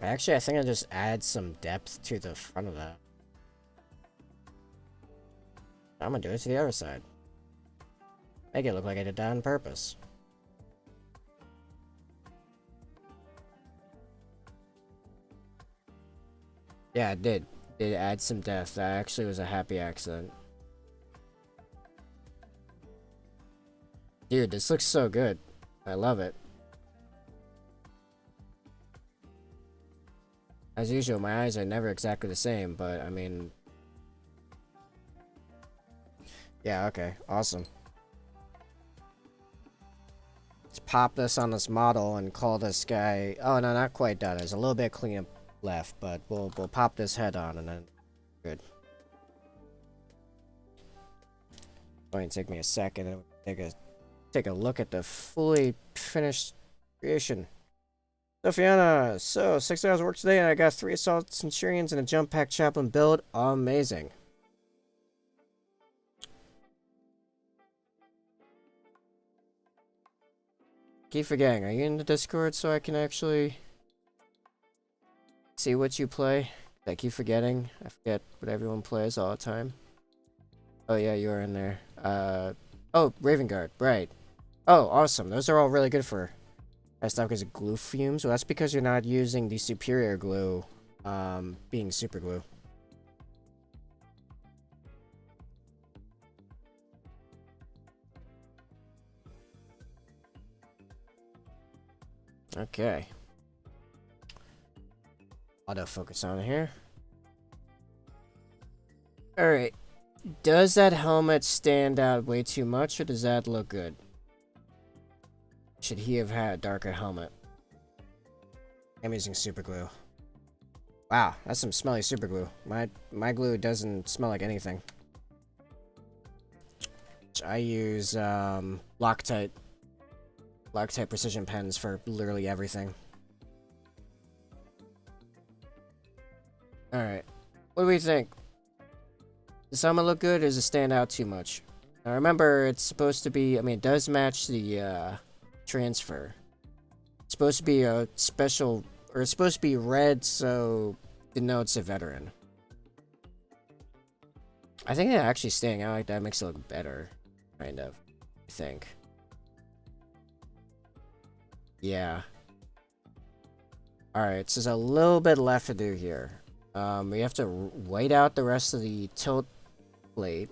Actually, I think I'll just add some depth to the front of that. I'm gonna do it to the other side. Make it look like I did that on purpose. Yeah, it did. Did add some depth. That actually was a happy accident. Dude, this looks so good. I love it. As usual, my eyes are never exactly the same, but I mean... Yeah, okay. Awesome. Let's pop this on this model and call this guy... Oh, no, not quite done. There's a little bit of cleanup left, but we'll pop this head on and then... Good. Going to take me a second and take a look at the fully finished creation. Sophiana, so 6 hours of work today and I got 3 assault centurions and a jump pack chaplain build. Amazing. Keep forgetting, are you in the Discord so I can actually see what you play? I keep forgetting. I forget what everyone plays all the time. Oh yeah, you are in there. Oh, Raven Guard, right. Oh, awesome. Those are all really good for that stuff because of glue fumes. Well, that's because you're not using the superior glue, being super glue. Okay. Autofocus on here. Alright. Does that helmet stand out way too much, or does that look good? Should he have had a darker helmet? I'm using super glue. Wow, that's some smelly super glue. My glue doesn't smell like anything. I use Loctite precision pens for literally everything. Alright. What do we think? Does helmet look good or does it stand out too much? Now remember, it's supposed to be, I mean, it does match the transfer. It's supposed to be a special, or it's supposed to be red, so it denotes a veteran. I think that actually staying out like that makes it look better, kind of, I think. Yeah. Alright, so there's a little bit left to do here. We have to white out the rest of the tilt plate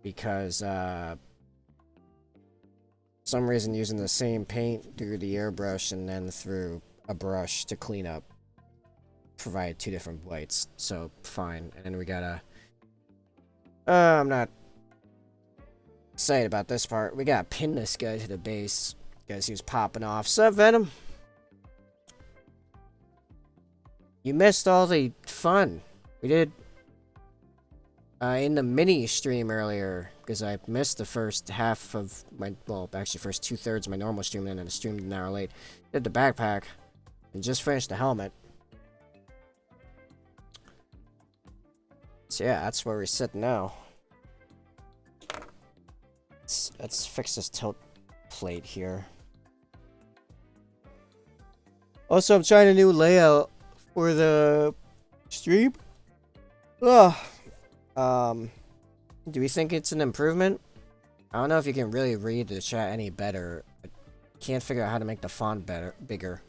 because some reason using the same paint through the airbrush and then through a brush to clean up provide 2 different whites, so fine. And then we gotta I'm not excited about this part. We gotta pin this guy to the base because he was popping off. Sup, Venom? You missed all the fun we did in the mini stream earlier because I missed the first half of my, well, actually first 2/3 of my normal stream and then I streamed an hour late. Did the backpack and just finished the helmet. So yeah, that's where we're sitting now. Let's fix this tilt plate here. Also, I'm trying a new layout for the stream. Ugh. Do we think it's an improvement? I don't know if you can really read the chat any better. I can't figure out how to make the font bigger.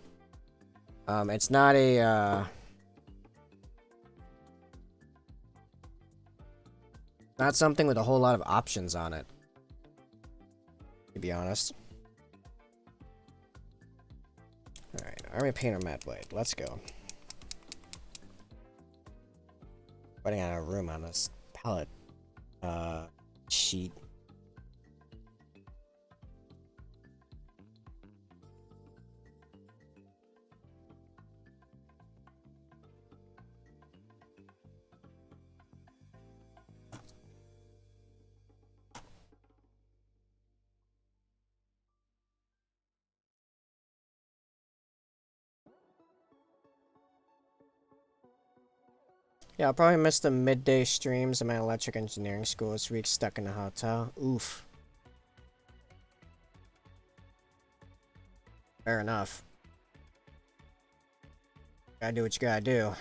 It's not a, not something with a whole lot of options on it, to be honest. Alright, Army Painter Matte Blade. Let's go. Running out of room on this palette sheet. Yeah, I'll probably miss the midday streams in my electric engineering school this week, stuck in a hotel. Oof. Fair enough. Gotta do what you gotta do.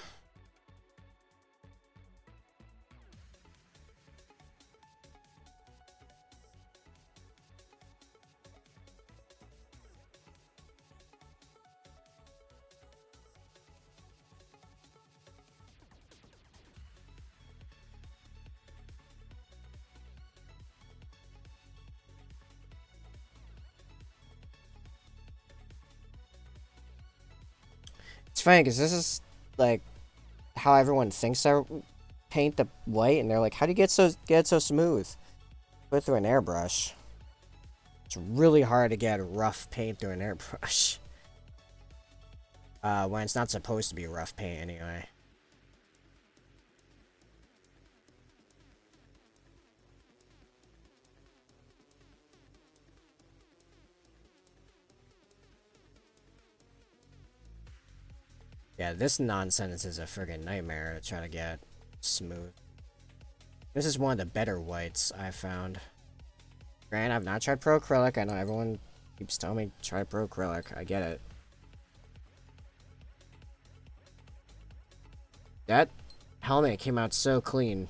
It's funny because this is like how everyone thinks they paint the white, and they're like, "How do you get it so smooth?" Put it through an airbrush. It's really hard to get rough paint through an airbrush. When it's not supposed to be rough paint anyway. Yeah, this nonsense is a friggin' nightmare to try to get smooth. This is one of the better whites I've found. Granted, I've not tried Pro Acrylic. I know everyone keeps telling me try Pro Acrylic. I get it. That helmet came out so clean.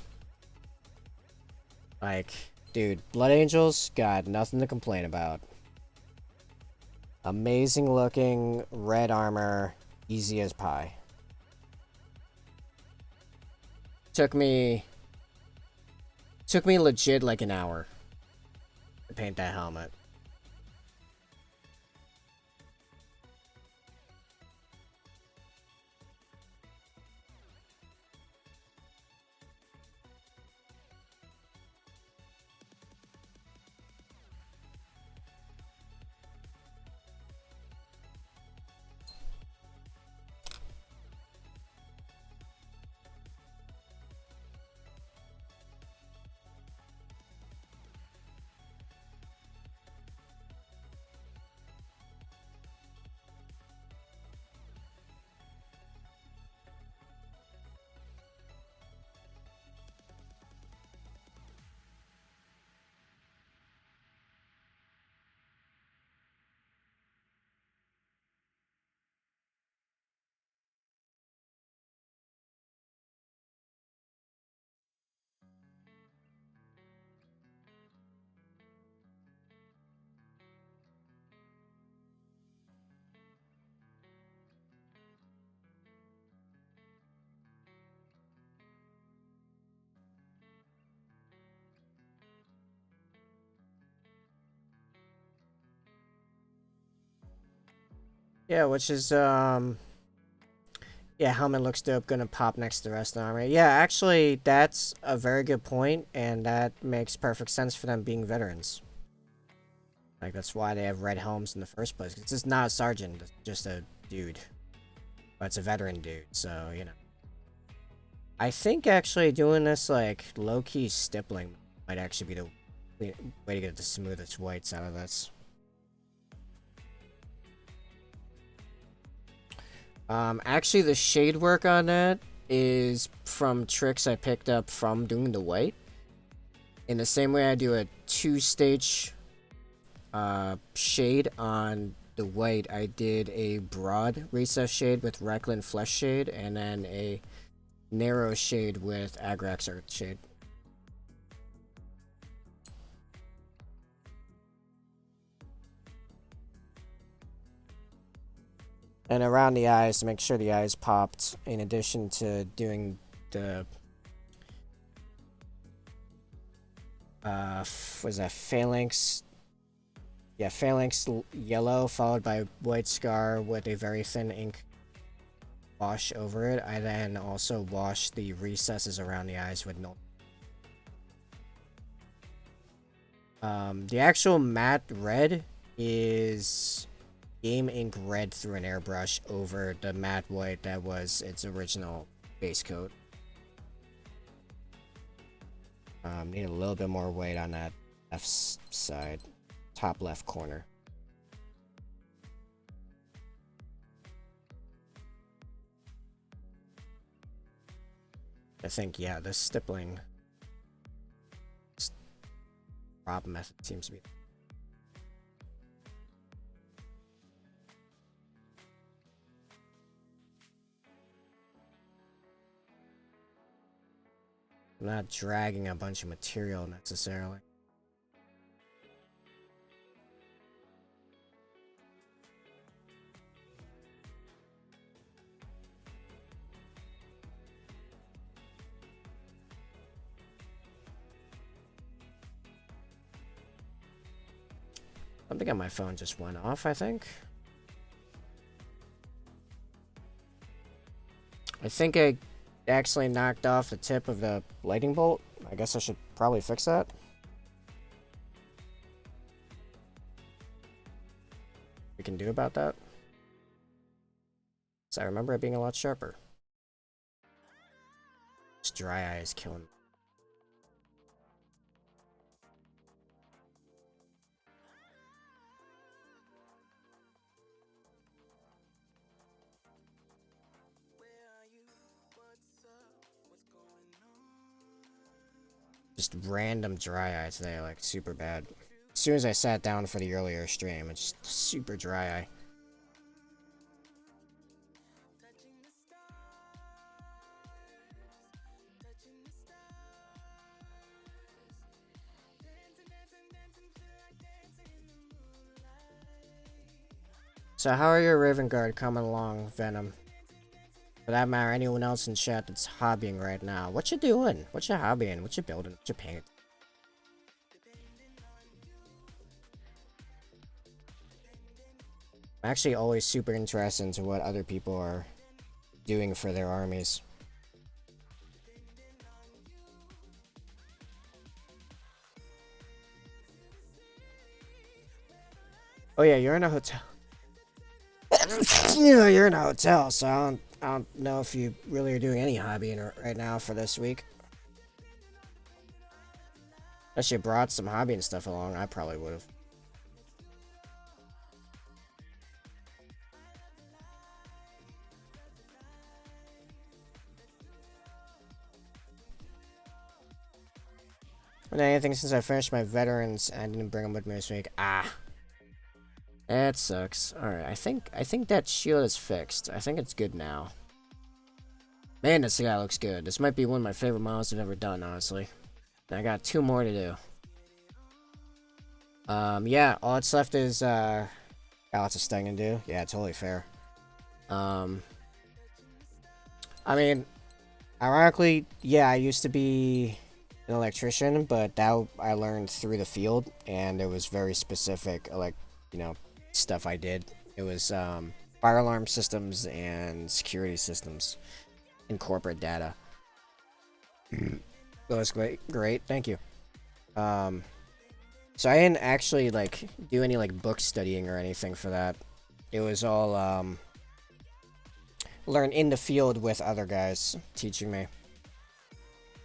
Like, dude, Blood Angels got nothing to complain about. Amazing looking red armor, easy as pie. Took me legit like an hour to paint that helmet. Yeah, which is, yeah, helmet looks dope, gonna pop next to the rest of the armor. Yeah, actually, that's a very good point, and that makes perfect sense for them being veterans. Like, that's why they have red helms in the first place. It's just not a sergeant, it's just a dude. But it's a veteran dude, so, you know. I think actually doing this, like, low-key stippling might actually be the way to get the smoothest whites out of this. Actually, the shade work on that is from tricks I picked up from doing the white. In the same way I do a 2-stage shade on the white, I did a broad recess shade with Recklin Flesh Shade, and then a narrow shade with Agrax Earth Shade. And around the eyes to make sure the eyes popped, in addition to doing the was that phalanx? Yeah, phalanx yellow followed by white scar with a very thin ink wash over it. I then also washed the recesses around the eyes with no. The actual matte red is game ink red through an airbrush over the matte white that was its original base coat. Need a little bit more weight on that left side, top left corner. I think, yeah, the stippling prop method seems to be. I'm not dragging a bunch of material necessarily. Something on my phone just went off, I think. I think I accidentally knocked off the tip of the lightning bolt. I guess I should probably fix that. We can do about that. So I remember it being a lot sharper. This dry eye is killing me. Just random dry eye today, like super bad. As soon as I sat down for the earlier stream, it's just super dry eye. So how are your Raven Guard coming along, Venom? For that matter, anyone else in chat that's hobbying right now. What you doing? What you hobbying? What you building? What you painting? I'm actually always super interested into what other people are doing for their armies. Oh yeah, you're in a hotel. Yeah, you're in a hotel, so I don't know if you really are doing any hobbying right now for this week. Unless you brought some hobbying stuff along, I probably would have. And anything since I finished my veterans and I didn't bring them with me this week. Ah. That sucks. Alright, I think that shield is fixed. I think it's good now. Man, this guy looks good. This might be one of my favorite models I've ever done, honestly. And I got 2 more to do. Yeah, all that's left is, got lots of studying to do. Yeah, totally fair. I mean, ironically, yeah, I used to be an electrician, but that I learned through the field, and it was very specific, like, you know, stuff I did. It was, fire alarm systems and security systems and corporate data. That was great, thank you. So I didn't actually, like, do any, like, book studying or anything for that. It was all, learn in the field with other guys teaching me.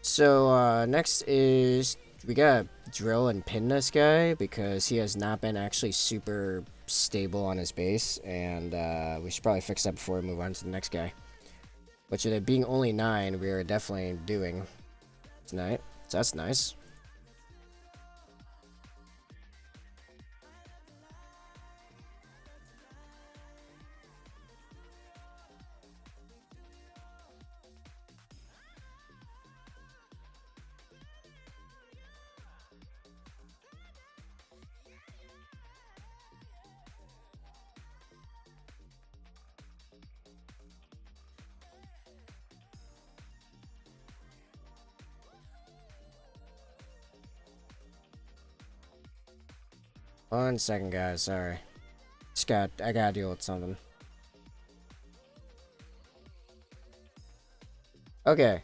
So, next is, we gotta drill and pin this guy, because he has not been actually super stable on his base, and, we should probably fix that before we move on to the next guy. Which, it being only 9, we are definitely doing tonight, so that's nice. One second, guys. Sorry. I gotta deal with something. Okay.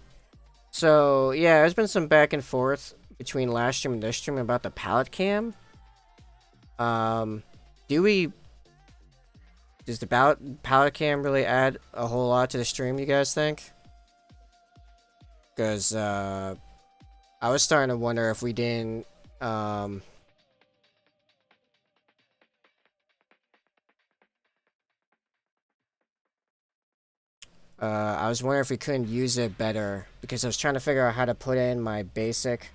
So, yeah, there's been some back and forth between last stream and this stream about the palette cam. Do we... Does the palette cam really add a whole lot to the stream, you guys think? Because, I was starting to wonder if we didn't, I was wondering if we couldn't use it better, because I was trying to figure out how to put in my basic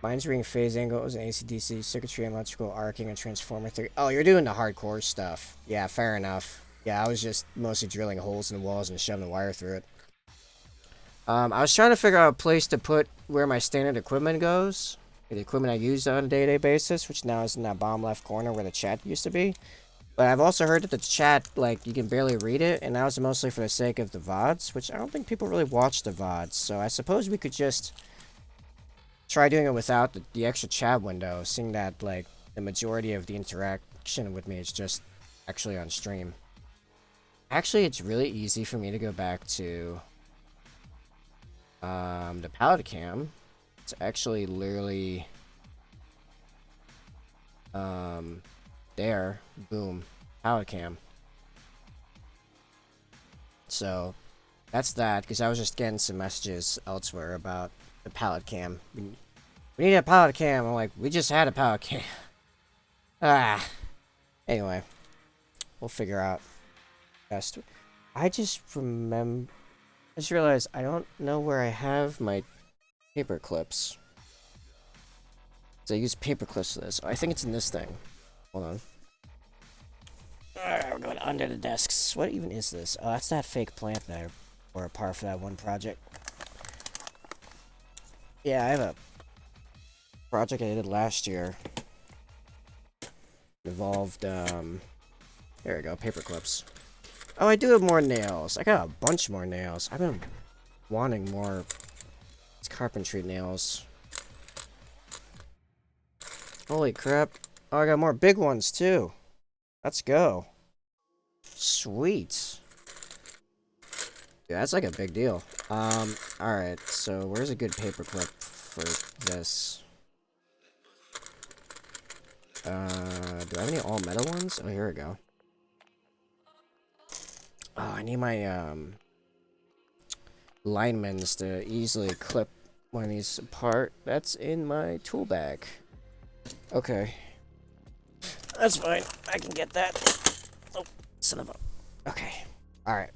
mine's reading phase angles and ACDC, circuitry, and electrical arcing, and transformer theory. Oh, you're doing the hardcore stuff. Yeah, fair enough. Yeah, I was just mostly drilling holes in the walls and shoving the wire through it. I was trying to figure out a place to put where my standard equipment goes. The equipment I use on a day-to-day basis, which now is in that bottom left corner where the chat used to be. But I've also heard that the chat, like, you can barely read it, and that was mostly for the sake of the VODs, which I don't think people really watch the VODs, so I suppose we could just try doing it without the extra chat window, seeing that, like, the majority of the interaction with me is just actually on stream. Actually, it's really easy for me to go back to the palette cam. It's actually literally there. Boom. Palette cam. So that's that, because I was just getting some messages elsewhere about the palette cam. We need a palette cam. I'm like, we just had a palette cam. Anyway, we'll figure out best. I just realized I don't know where I have my paper clips. So I use paper clips for this. I think it's in this thing. Hold on. Alright, we're going under the desks. What even is this? Oh, that's that fake plant that I wore apart for that one project. Yeah, I have a project I did last year. It involved, there we go, paper clips. Oh, I do have more nails. I got a bunch more nails. I've been wanting more carpentry nails. Holy crap. Oh, I got more big ones, too. Let's go. Sweet. Yeah, that's like a big deal. Alright, so where's a good paperclip for this? Do I have any all metal ones? Oh, here we go. Oh, I need my, linemans to easily clip one of these apart. That's in my tool bag. Okay. That's fine. I can get that. Oh, son of a... Okay. Alright.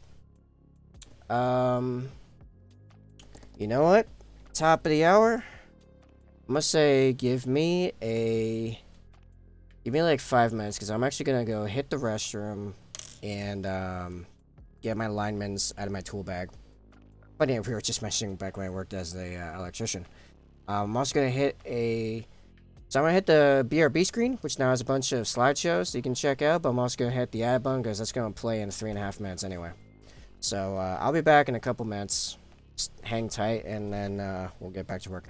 You know what? Top of the hour? I must say, give me like 5 minutes, because I'm actually gonna go hit the restroom and get my linemans out of my tool bag. Funny if we were just mentioning back when I worked as a electrician. I'm also gonna hit so I'm gonna hit the BRB screen, which now has a bunch of slideshows that you can check out, but I'm also gonna hit the ad button because that's gonna play in 3.5 minutes anyway. So I'll be back in a couple minutes. Just hang tight, and then we'll get back to work.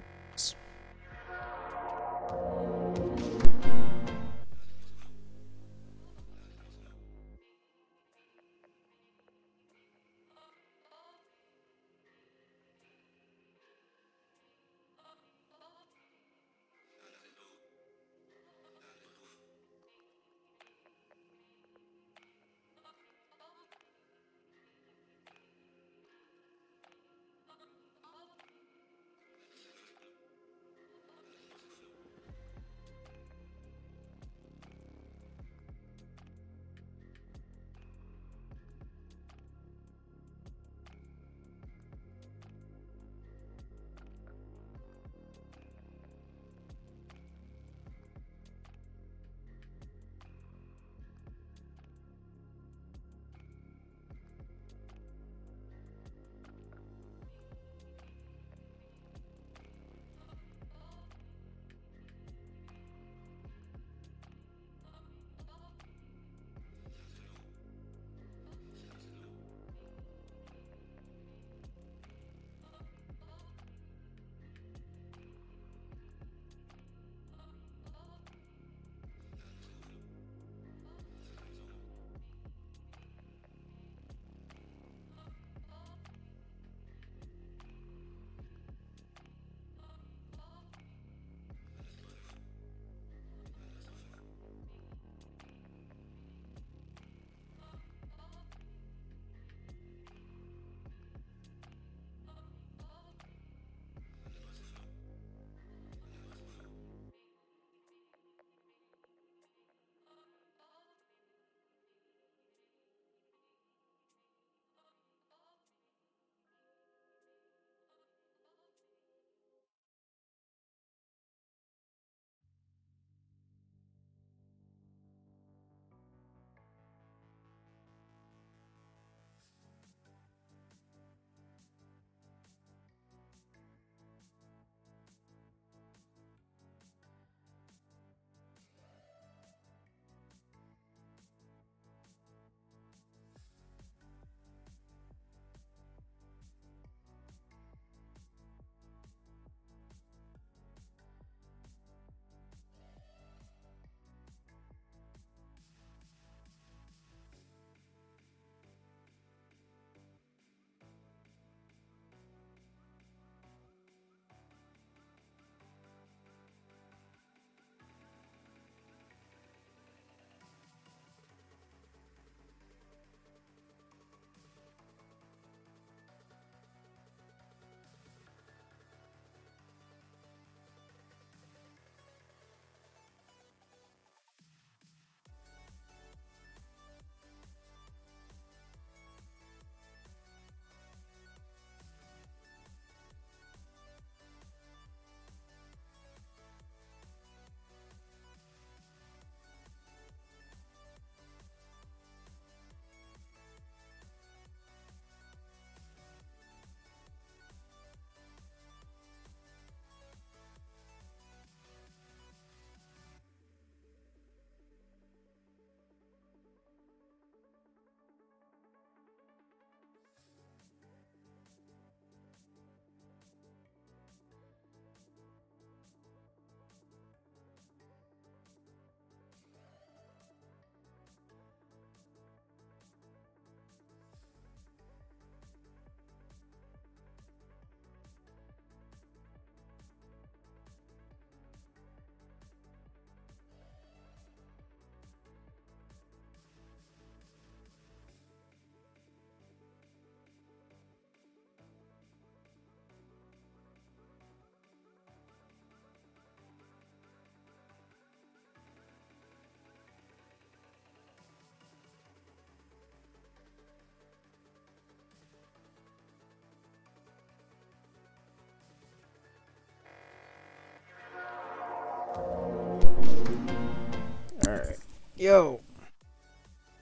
Alright. Yo!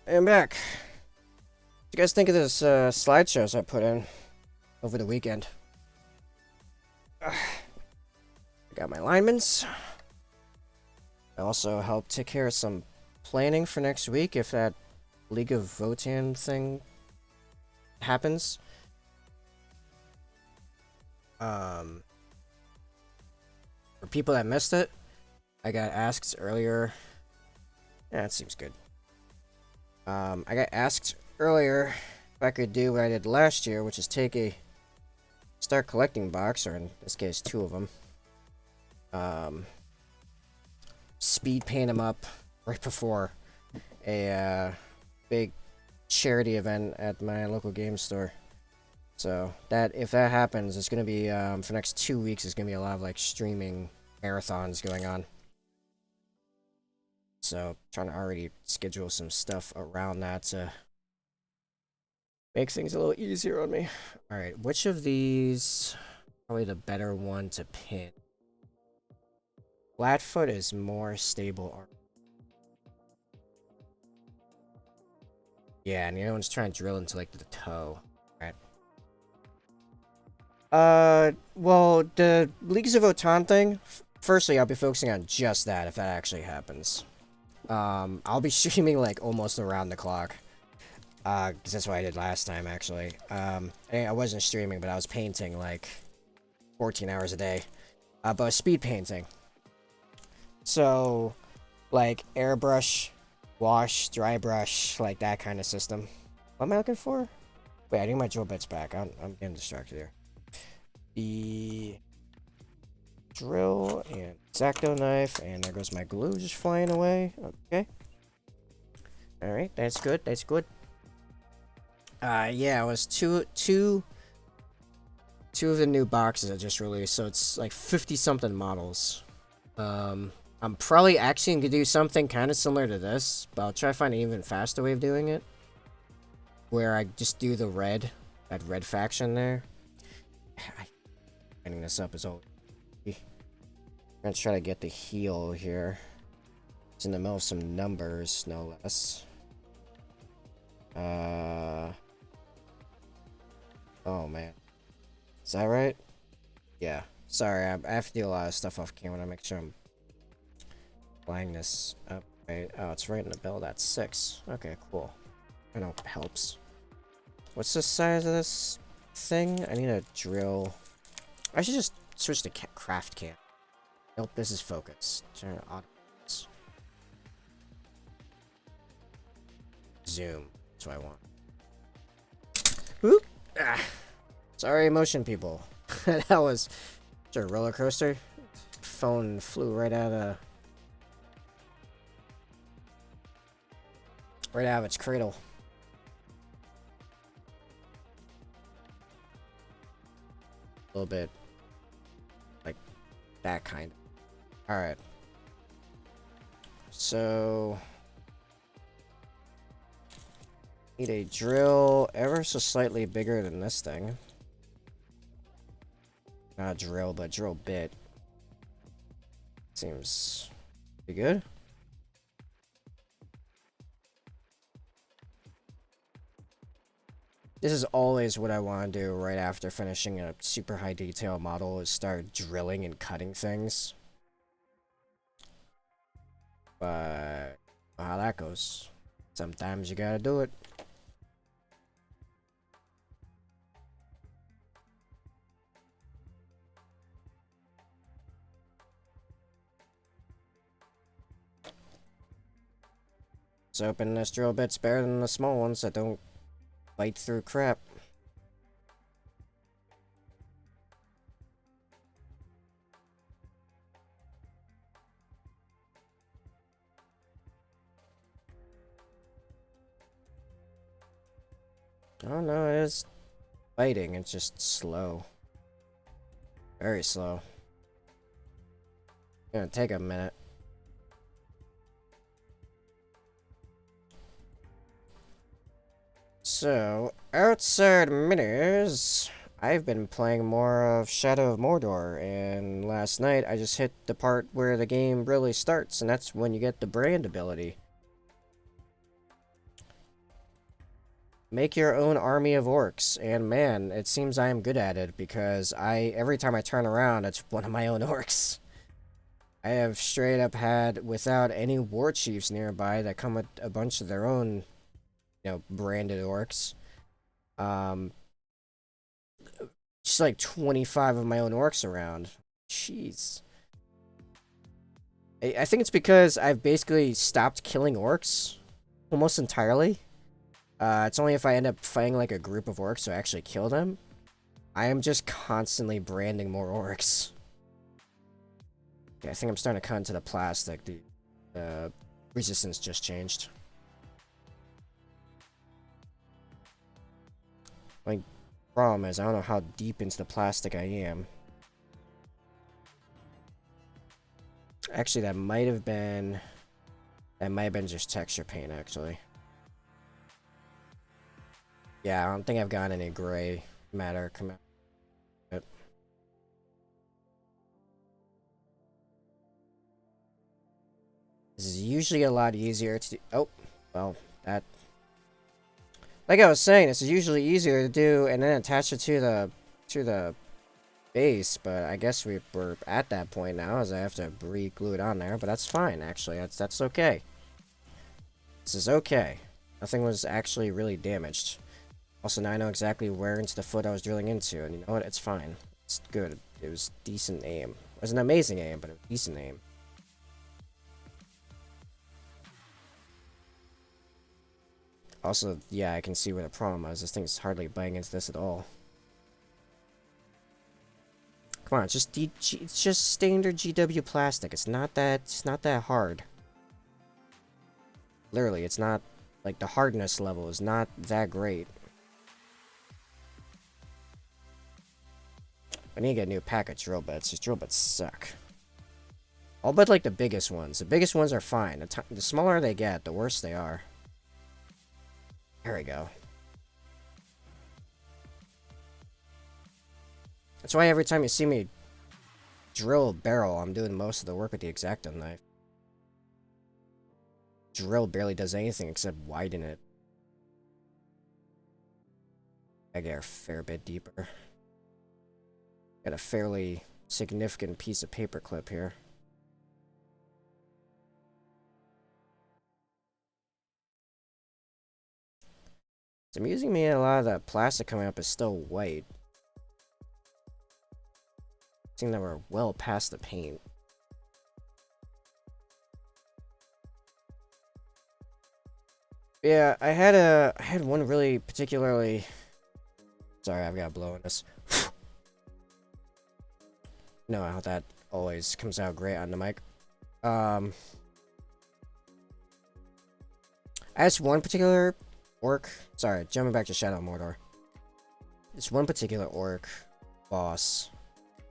I'm back. What do you guys think of this slideshows I put in over the weekend? I got my alignments. I also helped take care of some planning for next week if that League of Votan thing happens. For people that missed it, I got asked earlier. Yeah, it seems good. I got asked earlier if I could do what I did last year, which is take a start collecting box, or in this case, 2 of them. Speed paint them up right before a big charity event at my local game store. So that if that happens, it's gonna be for the next 2 weeks. It's gonna be a lot of like streaming marathons going on. So trying to already schedule some stuff around that to make things a little easier on me. All right, which of these probably the better one to pin? Flatfoot is more stable. Yeah, and the other one's trying to drill into like the toe. Well, the Leagues of Votan thing, firstly, I'll be focusing on just that if that actually happens. I'll be streaming like almost around the clock. Because that's what I did last time, actually. I wasn't streaming, but I was painting like 14 hours a day. But I was speed painting. So, like, airbrush, wash, dry brush, like that kind of system. What am I looking for? Wait, I need my drill bits back. I'm getting distracted here. The drill and X-Acto knife, and there goes my glue just flying away. Okay. Alright, that's good, that's good. Yeah, it was two of the new boxes I just released, so it's like 50-something models. I'm probably actually gonna do something kind of similar to this, but I'll try to find an even faster way of doing it. Where I just do the red, that red faction there. Lining this up is all. I'm gonna try to get the heel here. It's in the middle of some numbers, no less. Oh man, is that right? Yeah. Sorry, I have to do a lot of stuff off camera to make sure I'm lining this up right. Oh, it's right in the middle. That's 6. Okay, cool. I know it helps. What's the size of this thing? I need a drill. I should just switch to craft cam. Nope, this is focus. Turn auto. Zoom. That's what I want. Whoop! Ah. Sorry, motion people. That was a roller coaster. Phone flew right out of its cradle. A little bit like that kind. All right. So need a drill ever so slightly bigger than this thing. Not a drill, but drill bit. Seems pretty good. This is always what I want to do right after finishing a super high detail model, is start drilling and cutting things. But how that goes. Sometimes you gotta do it. Let's open this drill bit's better than the small ones that don't bite through crap. Oh no, it is biting, it's just slow. Very slow. It's gonna take a minute. So, outside minis, I've been playing more of Shadow of Mordor, and last night I just hit the part where the game really starts, and that's when you get the brand ability. Make your own army of orcs, and man, it seems I am good at it, because every time I turn around, it's one of my own orcs. I have straight up had, without any war chiefs nearby that come with a bunch of their own, branded orcs. Just like 25 of my own orcs around. Jeez. I think it's because I've basically stopped killing orcs almost entirely. It's only if I end up fighting like a group of orcs to actually kill them. I am just constantly branding more orcs. Okay, I think I'm starting to cut into the plastic. The resistance just changed. My problem is I don't know how deep into the plastic I am. Actually, that might have been just texture paint, actually. Yeah, I don't think I've got any gray matter come out. This is usually a lot easier to do. Oh, well, that... Like I was saying, this is usually easier to do and then attach it to the base, but I guess we're at that point now, as I have to re-glue it on there, but that's fine, actually. That's okay. This is okay. Nothing was actually really damaged. Also, now I know exactly where into the foot I was drilling into, and you know what? It's fine. It's good. It was decent aim. It was an amazing aim, but it was decent aim. Also, yeah, I can see where the problem is. This thing's hardly biting into this at all. Come on, it's just standard GW plastic. It's not that hard. Literally, it's not, like, the hardness level is not that great. I need to get a new pack of drill bits. These drill bits suck. All but, like, the biggest ones. The biggest ones are fine. The smaller they get, the worse they are. There we go. That's why every time you see me drill a barrel, I'm doing most of the work with the X-Acto knife. Drill barely does anything except widen it. I get a fair bit deeper. Got a fairly significant piece of paper clip here. It's amusing me a lot of the plastic coming up is still white. Seeing that we're well past the paint. Yeah, I had one really particularly... Sorry, I've got to blow on this. No, how that always comes out great on the mic. I had one particular orc. Sorry, jumping back to Shadow of Mordor. This one particular orc boss.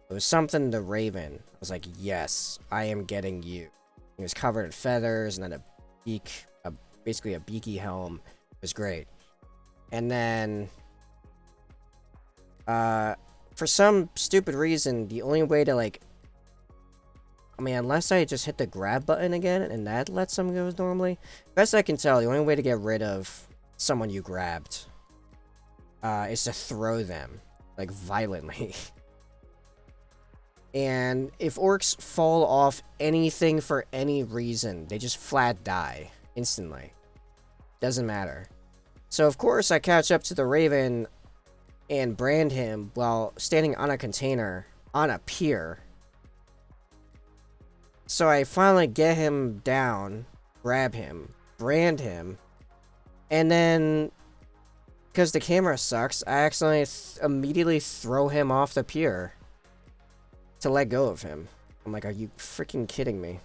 It was something the Raven. I was like, yes, I am getting you. He was covered in feathers and then a beak, basically a beaky helm. It was great. And then, for some stupid reason, the only way to, like, I mean, unless I just hit the grab button again and that lets them go normally. Best I can tell, the only way to get rid of someone you grabbed is to throw them, like, violently. And if orcs fall off anything for any reason, they just flat die instantly. Doesn't matter. So, of course, I catch up to the Raven and brand him while standing on a container on a pier. So I finally get him down, grab him, brand him, and then, because the camera sucks, I accidentally immediately throw him off the pier to let go of him. I'm like, are you freaking kidding me?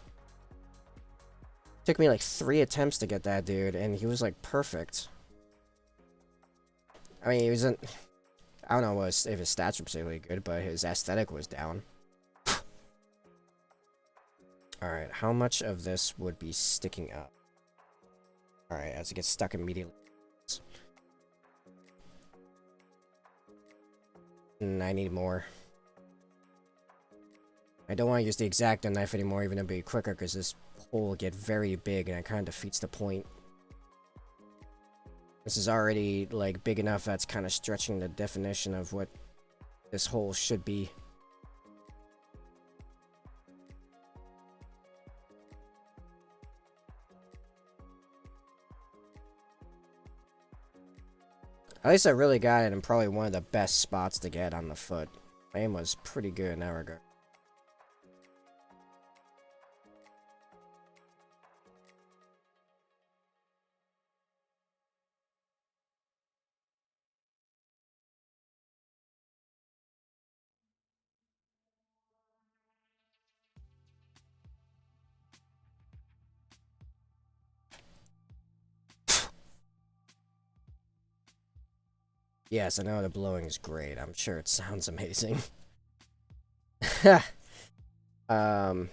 Took me like 3 attempts to get that dude, and he was like perfect. I mean, he wasn't... I don't know if his stats were particularly good, but his aesthetic was down. Alright, how much of this would be sticking up? Alright, as it gets stuck immediately. I need more. I don't want to use the X-Acto knife anymore, even though it'd be quicker, because this hole will get very big, and it kind of defeats the point. This is already, like, big enough that's kind of stretching the definition of what this hole should be. At least I really got it in probably one of the best spots to get on the foot. My aim was pretty good in that regard. Yes, I know the blowing is great. I'm sure it sounds amazing. um...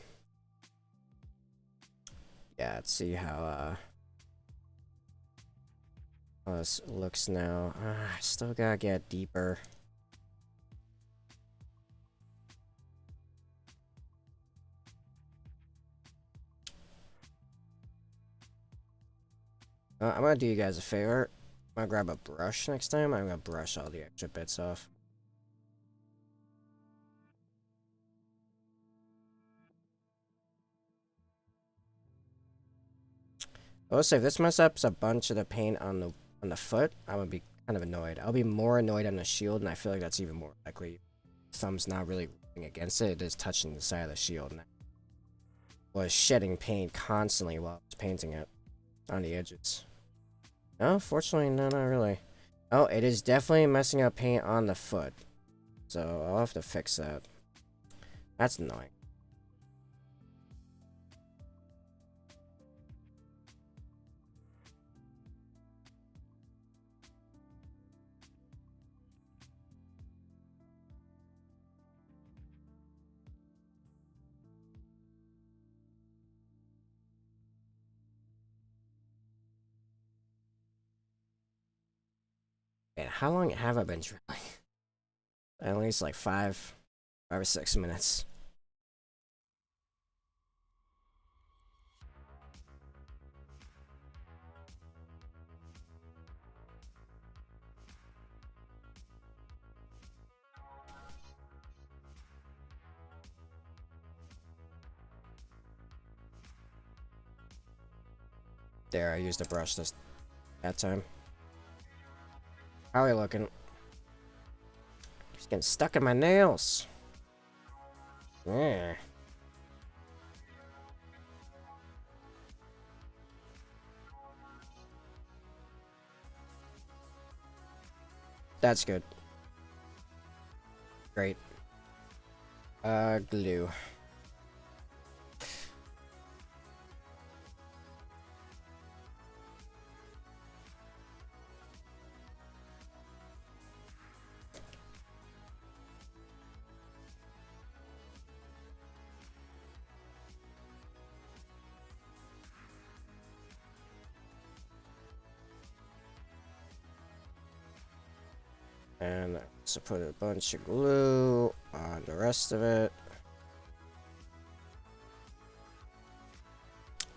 Yeah, let's see how this looks now. I still gotta get deeper. I'm gonna do you guys a favor. I'm gonna grab a brush next time. I'm gonna brush all the extra bits off. Also, if this messes up a bunch of the paint on the foot, I'm gonna be kind of annoyed. I'll be more annoyed on the shield, and I feel like that's even more likely. Thumb's not really rubbing against it; it is touching the side of the shield. And I was shedding paint constantly while I was painting it on the edges. No, fortunately, no, not really. Oh, it is definitely messing up paint on the foot, so I'll have to fix that. That's annoying. Man, how long have I been drilling? At least like 5 or 6 minutes. There, I used a brush that time. How are we looking? Just getting stuck in my nails. Yeah. That's good. Great. Glue. And so put a bunch of glue on the rest of it.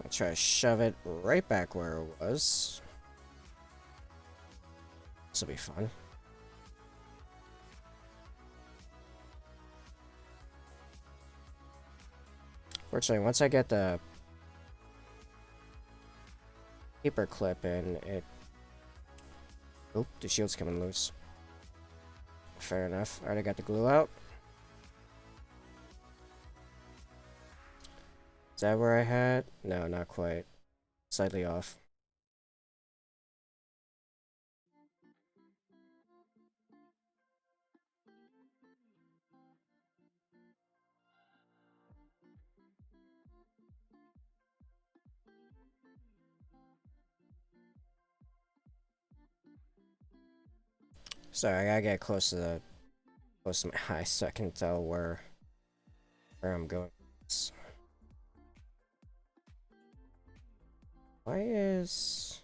I'll try to shove it right back where it was. This will be fun. Fortunately, once I get the paper clip in, it... Oh, the shield's coming loose. Fair enough. Already got the glue out. Is that where I had? No, not quite. Slightly off. Sorry, I gotta get close to my eyes so I can tell where I'm going. Why is...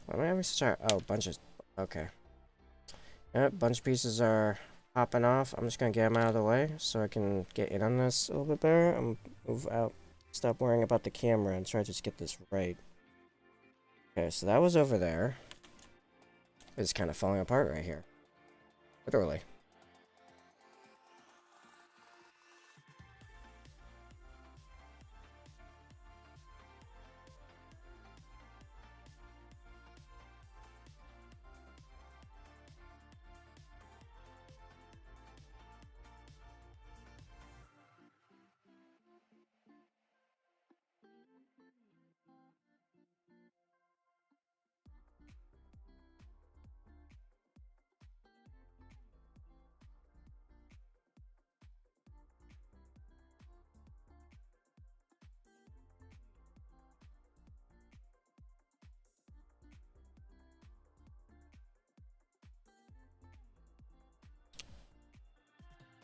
I'm having such a bunch of. Okay. Yep, bunch of pieces are popping off. I'm just gonna get them out of the way so I can get in on this a little bit better. I'm move out. Stop worrying about the camera and try to just get this right. Okay, so that was over there. It's kind of falling apart right here. Literally.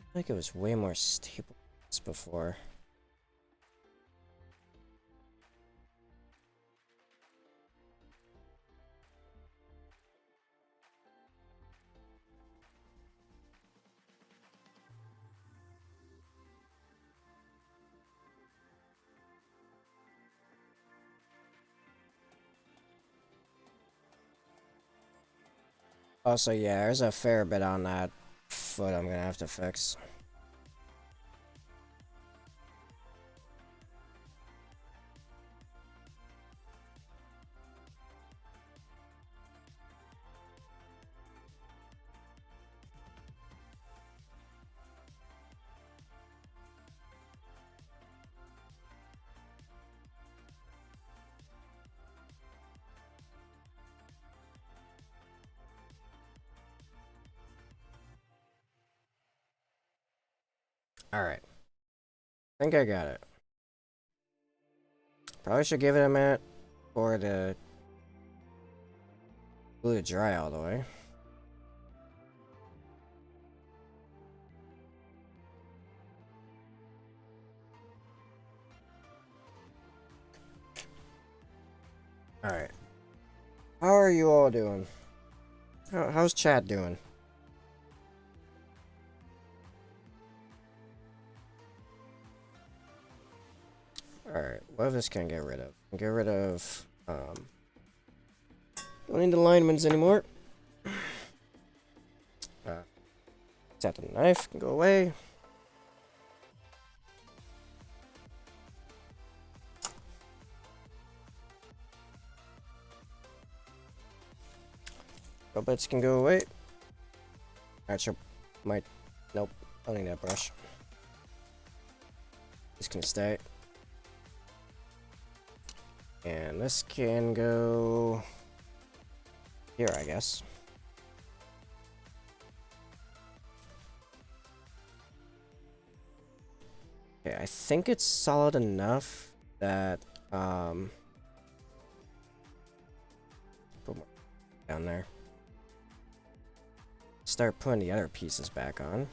I think it was way more stable than this before. Also, yeah, there's a fair bit on that foot I'm gonna have to fix. Alright. I think I got it. Probably should give it a minute for the glue to dry all the way. Alright. How are you all doing? How's chat doing? Alright, what if this can get rid of? Get rid of, don't need the linemen's anymore. Set the knife, can go away. Bits can go away. Actually, might. Nope. I don't need that brush. This can stay. And this can go here, I guess. Okay, I think it's solid enough that put more down there. Start putting the other pieces back on.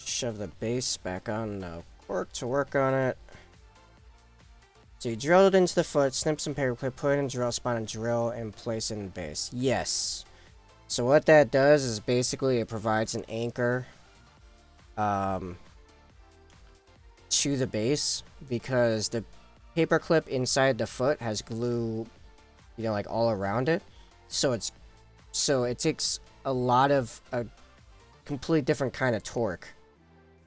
Shove the base back on the cork to work on it. So you drill it into the foot, snip some paperclip, put it in drill spot, and drill and place it in the base. Yes. So what that does is basically it provides an anchor to the base, because the paperclip inside the foot has glue, you know, like all around it. So it takes a lot of a completely different kind of torque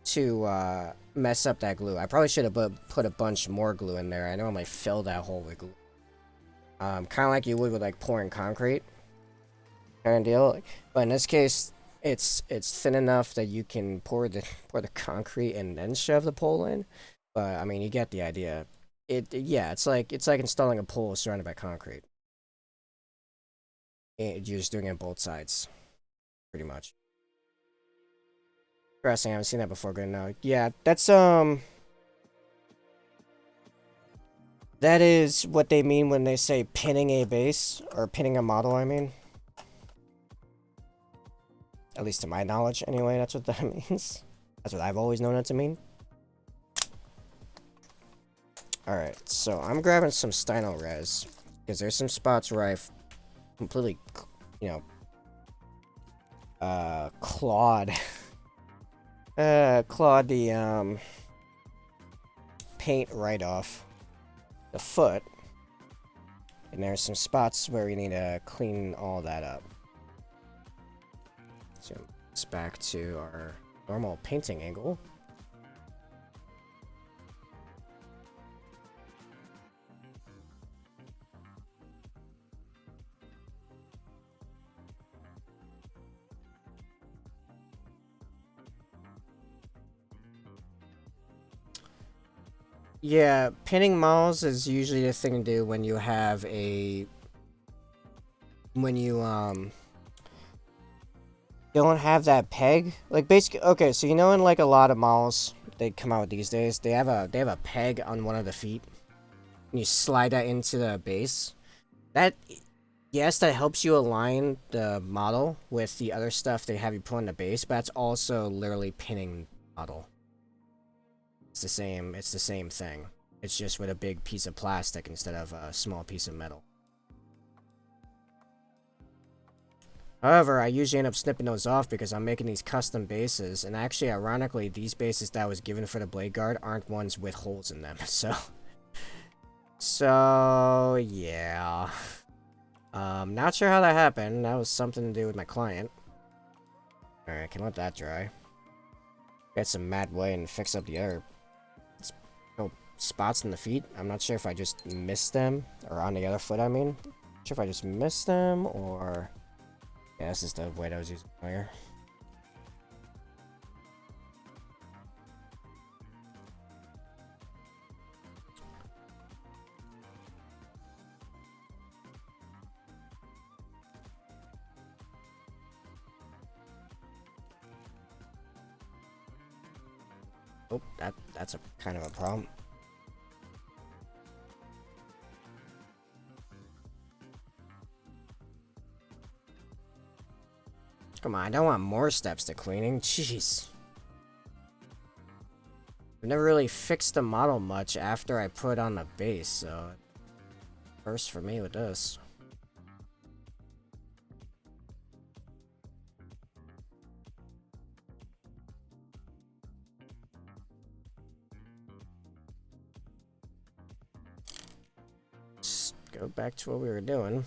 to mess up that glue. I probably should have put a bunch more glue in there. I normally fill that hole with glue. Kind of like you would with like pouring concrete kind of deal. But in this case, It's thin enough that you can pour the concrete and then shove the pole in. But I mean, you get the idea. Yeah, it's like installing a pole surrounded by concrete. You're just doing it on both sides, pretty much. Interesting. I haven't seen that before. Good to know. Yeah, that is what they mean when they say pinning a base or pinning a model. I mean, at least to my knowledge, anyway. That's what that means. That's what I've always known it to mean. Alright, so I'm grabbing some Steino res, because there's some spots where I've completely, you know, clawed, clawed the, paint right off the foot, and there's some spots where we need to clean all that up. So, it's back to our normal painting angle. Yeah, pinning models is usually the thing to do when you have a... when you, don't have that peg. Like, basically, okay, so you know in, like, a lot of models they come out these days, they have a peg on one of the feet. And you slide that into the base. That... yes, that helps you align the model with the other stuff they have you put on the base, but that's also literally pinning the model. It's the same thing. It's just with a big piece of plastic instead of a small piece of metal. However, I usually end up snipping those off because I'm making these custom bases, and actually, ironically, these bases that I was given for the Bladeguard aren't ones with holes in them, so... so, yeah. Not sure how that happened. That was something to do with my client. Alright, can let that dry. Get some matte white and fix up the other spots in the feet. I'm not sure if I just missed them, or on the other foot, I mean. Not sure if I just missed them, or... yeah, this is the weight I was using earlier. Oh, that's a kind of a problem. Come on, I don't want more steps to cleaning. Jeez. I've never really fixed the model much after I put on the base, so... first for me with this. Let's go back to what we were doing.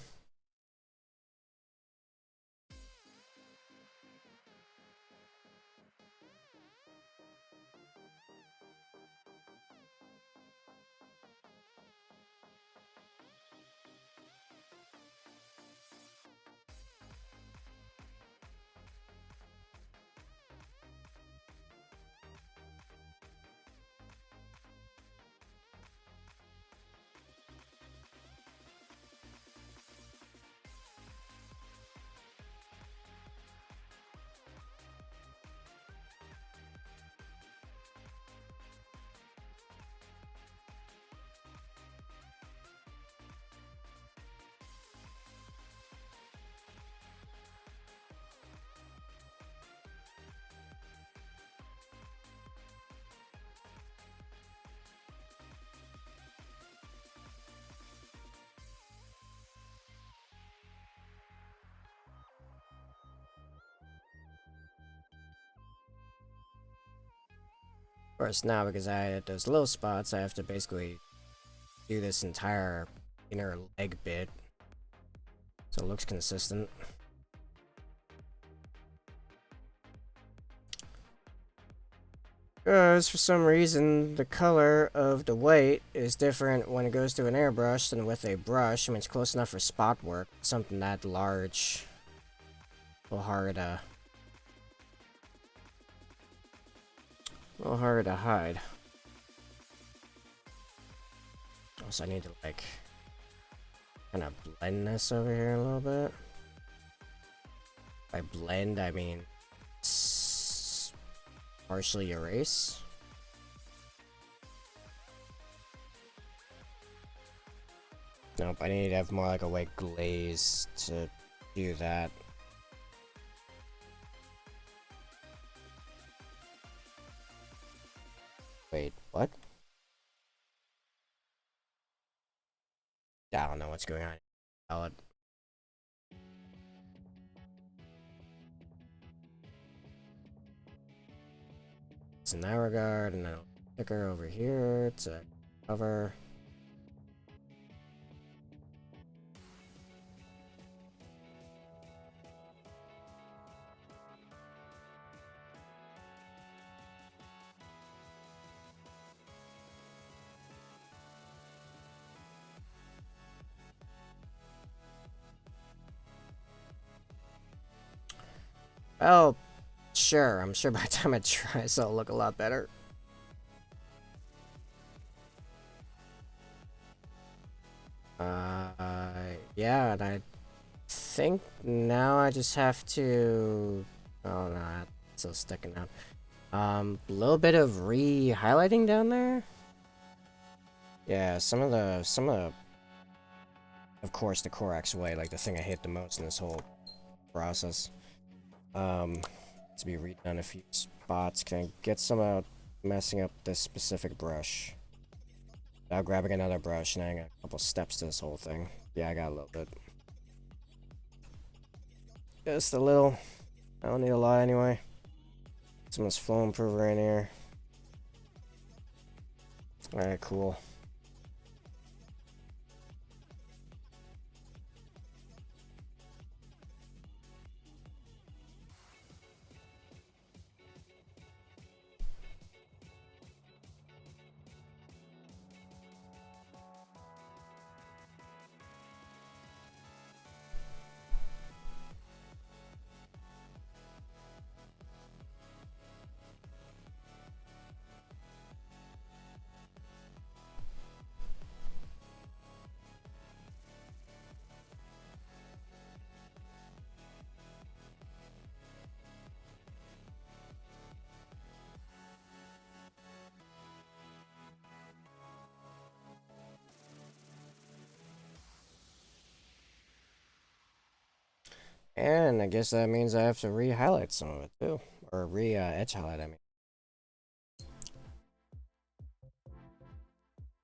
Of course, now because I had those little spots, I have to basically do this entire inner leg bit so it looks consistent. Because for some reason, the color of the white is different when it goes through an airbrush than with a brush. I mean, it's close enough for spot work. Something that large, a little hard A little harder to hide. Also, I need to, like, kind of blend this over here a little bit. By blend, I mean partially erase. Nope, I need to have more like a white glaze to do that. Wait, what? I don't know what's going on. Palette. It's in that regard, and then I'll sticker over here to cover. Oh, sure. I'm sure by the time I try this, it'll look a lot better. Yeah, and I think now I just have to... Oh, no, that's still sticking out. A little bit of re-highlighting down there. Yeah, some of the... Of course, the Korax way, like the thing I hate the most in this whole process. To be redone a few spots. Can I get some out messing up this specific brush? Now grabbing another brush, and I got a couple steps to this whole thing. Yeah, I got a little bit. Just a little. I don't need a lot anyway. Some of this flow improver in here. Alright, cool. And I guess that means I have to re-highlight some of it too. Or re-edge highlight, I mean.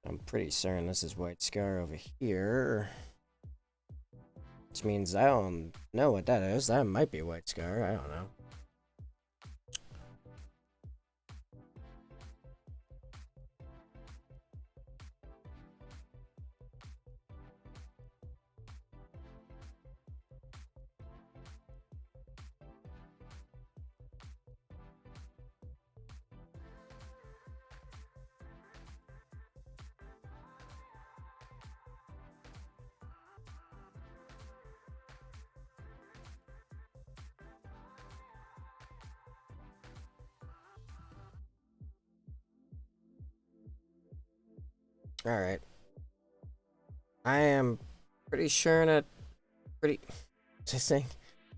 I'm pretty certain this is white scar over here. Which means I don't know what that is. That might be white scar, I don't know. Alright. I am pretty sure not pretty this thing.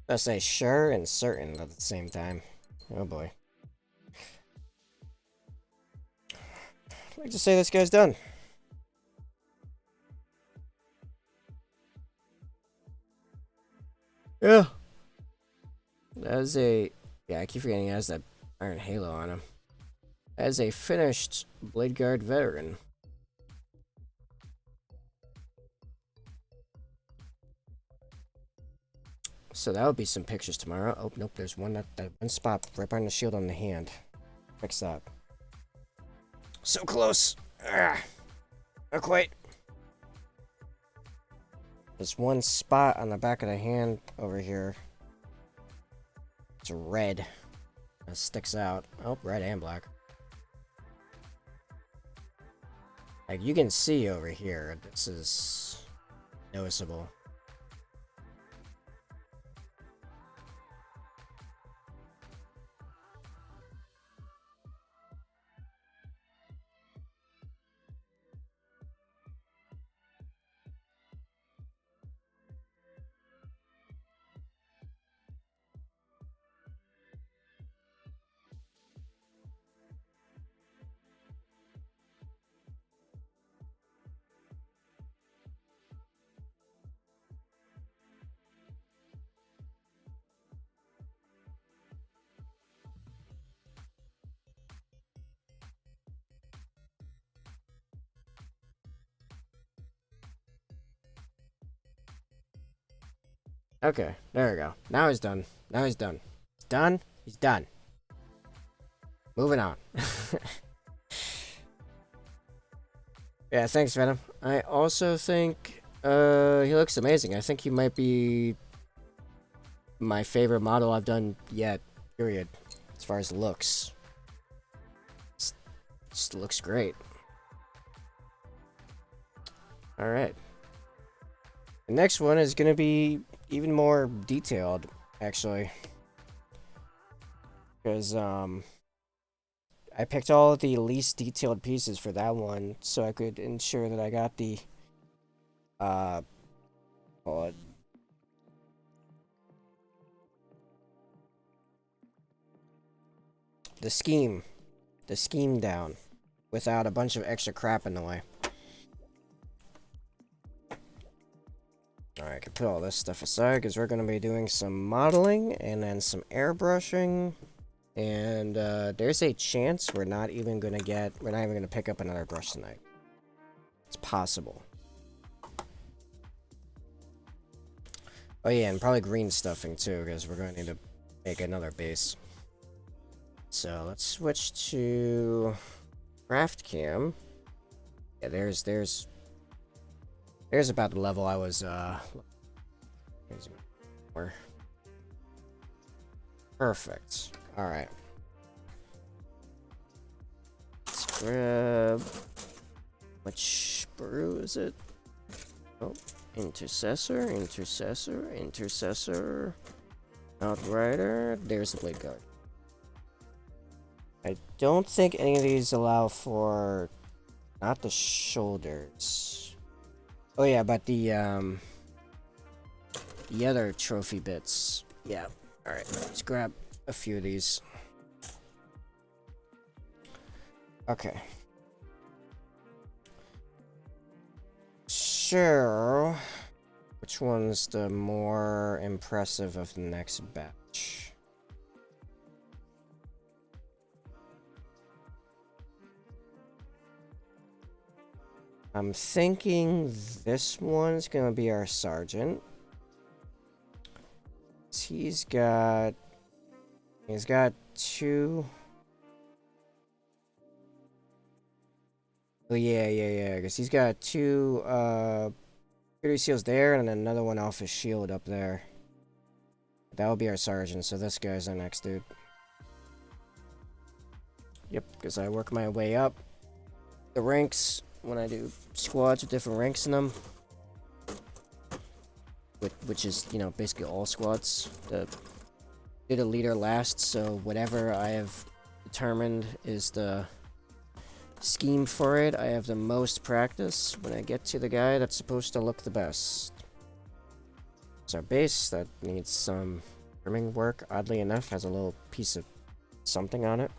I say sure and certain at the same time. Oh boy. I'd like to say this guy's done. Yeah. That is a... Yeah, I keep forgetting he has that iron halo on him. As a finished Bladeguard veteran. So that would be some pictures tomorrow. Oh, nope, there's one that one spot right behind the shield on the hand. Fix that. So close! Not quite. There's one spot on the back of the hand over here. It's red. It sticks out. Oh, red and black. Like, you can see over here, this is noticeable. Okay, there we go. Now he's done. Now he's done. He's done. He's done. Moving on. Yeah, thanks, Venom. I also think he looks amazing. I think he might be my favorite model I've done yet, period. As far as looks. Just looks great. Alright. The next one is gonna be even more detailed, actually. Because, I picked all the least detailed pieces for that one, so I could ensure that I got the, call it, the scheme down, without a bunch of extra crap in the way. Alright, I can put all this stuff aside, because we're going to be doing some modeling, and then some airbrushing, and, there's a chance we're not even going to pick up another brush tonight. It's possible. Oh yeah, and probably green stuffing too, because we're going to need to make another base. So let's switch to craft cam. Yeah, there's about the level I was here's more. Perfect. Alright. Let's grab, which brew is it? Oh, intercessor. Outrider. There's the Bladeguard. I don't think any of these allow for, not the shoulders. Oh yeah, but the other trophy bits. Yeah. Alright, let's grab a few of these. Okay. Sure. Which one's the more impressive of the next batch? I'm thinking this one's gonna be our sergeant. He's got two. Oh yeah, because he's got two security seals there and then another one off his shield up there. That will be our sergeant, so this guy's our next dude. Yep, because I work my way up the ranks when I do squads with different ranks in them. Which is, you know, basically all squads. Do the leader last, so whatever I have determined is the scheme for it, I have the most practice when I get to the guy that's supposed to look the best. It's our base that needs some trimming work. Oddly enough, has a little piece of something on it.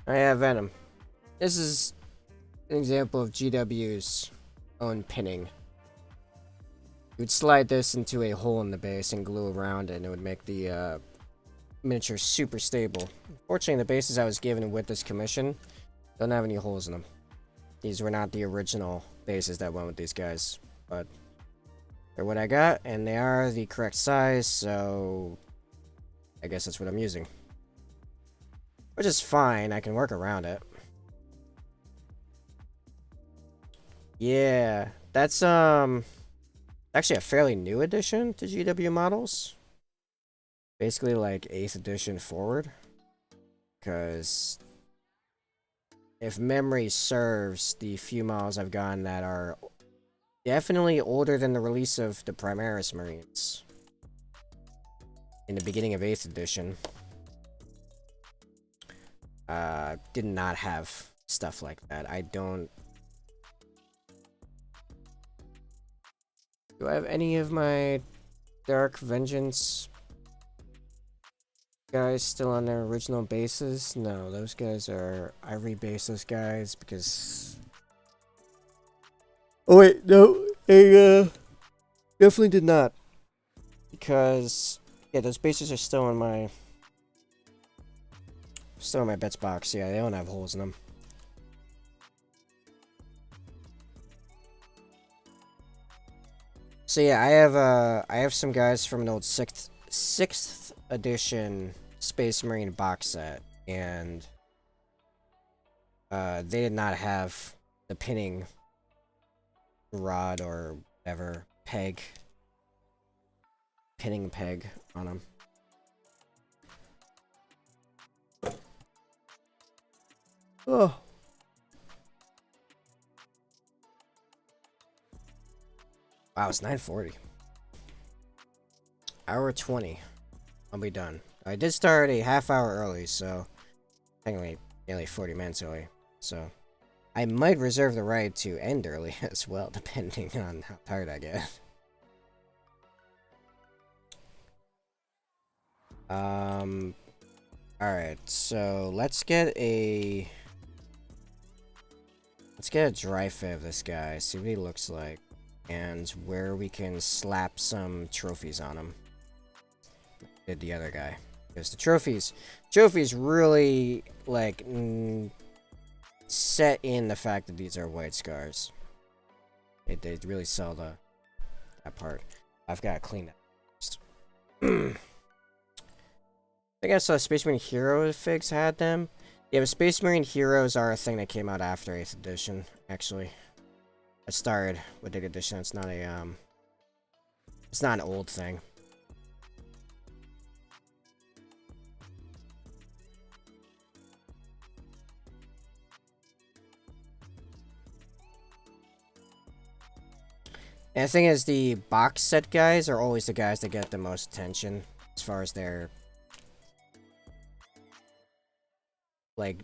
I have Venom. This is an example of GW's own pinning. You would slide this into a hole in the base and glue around it, and it would make the miniature super stable. Unfortunately, the bases I was given with this commission don't have any holes in them. These were not the original bases that went with these guys, but they're what I got, and they are the correct size, so I guess that's what I'm using. Which is fine, I can work around it. Yeah, that's actually a fairly new addition to GW models. Basically like 8th edition forward. Because if memory serves, the few models I've gotten that are definitely older than the release of the Primaris Marines in the beginning of 8th edition did not have stuff like that. Do I have any of my Dark Vengeance guys still on their original bases? No, those guys are... I rebased those guys because... Oh wait, no. I definitely did not. Because... Yeah, those bases are still in my... Still in my bets box. Yeah, they don't have holes in them. So yeah, I have some guys from an old sixth edition Space Marine box set, and they did not have the pinning rod or whatever pinning peg on them. Oh. Wow, it's 9:40. Hour 20. I'll be done. I did start a half hour early, so technically nearly 40 minutes early. So I might reserve the right to end early as well, depending on how tired I get. Alright, so let's get a dry fit of this guy, see what he looks like, and where we can slap some trophies on him. Did the other guy. Because the trophies really, like, set in the fact that these are white scars. They really sell that part. I've got to clean that first. I guess Space Marine Hero figs had them. Yeah, but Space Marine Heroes are a thing that came out after 8th edition, actually. It started with 8th edition. It's not a, it's not an old thing. And the thing is, the box set guys are always the guys that get the most attention as far as their, like,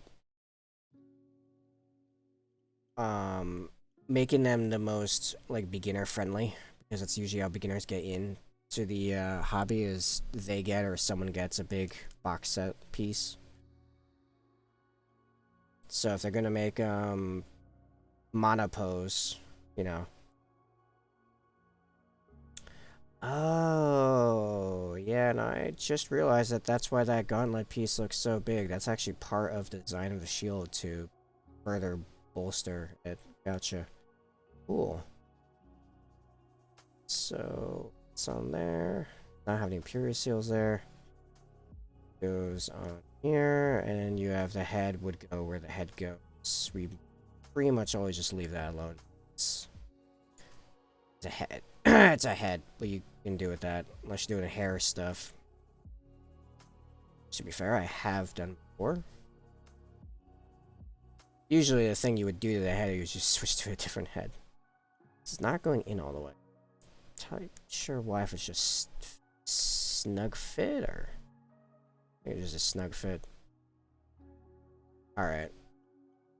making them the most, like, beginner friendly, because that's usually how beginners get in to the hobby, is they get or someone gets a big box set piece. So if they're gonna make monopose, you know. Oh, yeah, and I just realized that that's why that gauntlet piece looks so big. That's actually part of the design of the shield to further bolster it. Gotcha. Cool. So, it's on there. Not have any Imperial Seals there. Goes on here, and you have the head would go where the head goes. We pretty much always just leave that alone. It's a head. It's a head, but you can do with that, unless you're doing hair stuff. To be fair, I have done before. Usually the thing you would do to the head is just switch to a different head. It's not going in all the way. Not sure why, if it's just snug fit, or maybe it's just a snug fit. Alright.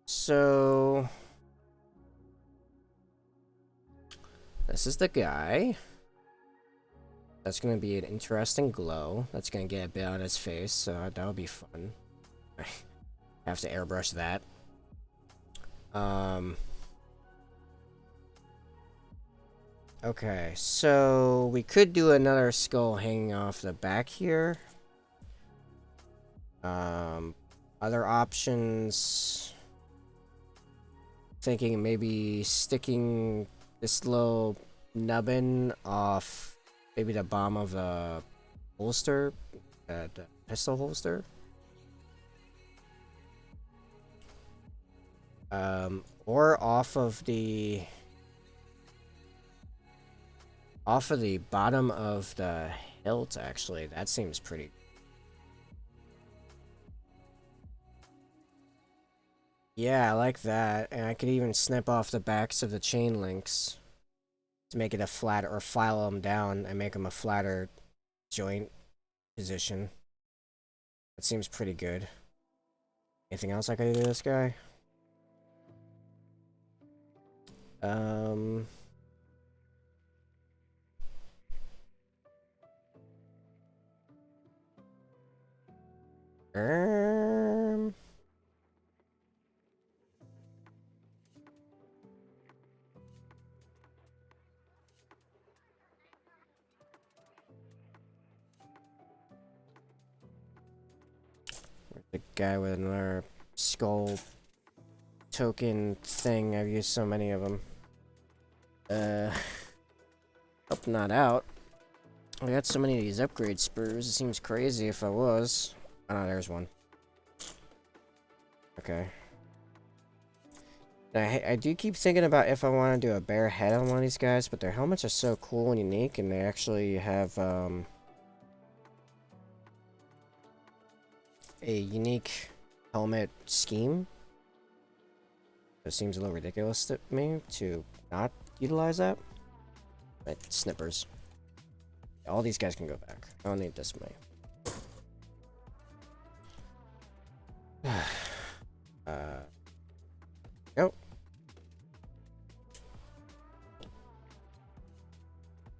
So this is the guy. That's gonna be an interesting glow. That's gonna get a bit on his face, so that'll be fun. I have to airbrush that. Okay, so we could do another skull hanging off the back here. Other options. Thinking maybe sticking this little nubbin off maybe the bottom of the holster, the pistol holster. Or off of the bottom of the hilt, actually. That seems pretty. Yeah, I like that. And I could even snip off the backs of the chain links to make it a flat, or file them down and make them a flatter joint position. That seems pretty good. Anything else I could do to this guy? Um. The guy with another skull token thing. I've used so many of them. Hope not out. I got so many of these upgrade spurs. It seems crazy if I was. Oh no, there's one. Okay. I do keep thinking about if I want to do a bare head on one of these guys, but their helmets are so cool and unique, and they actually have a unique helmet scheme. It seems a little ridiculous to me to not utilize that. But snippers. All these guys can go back. I don't need this many. Go.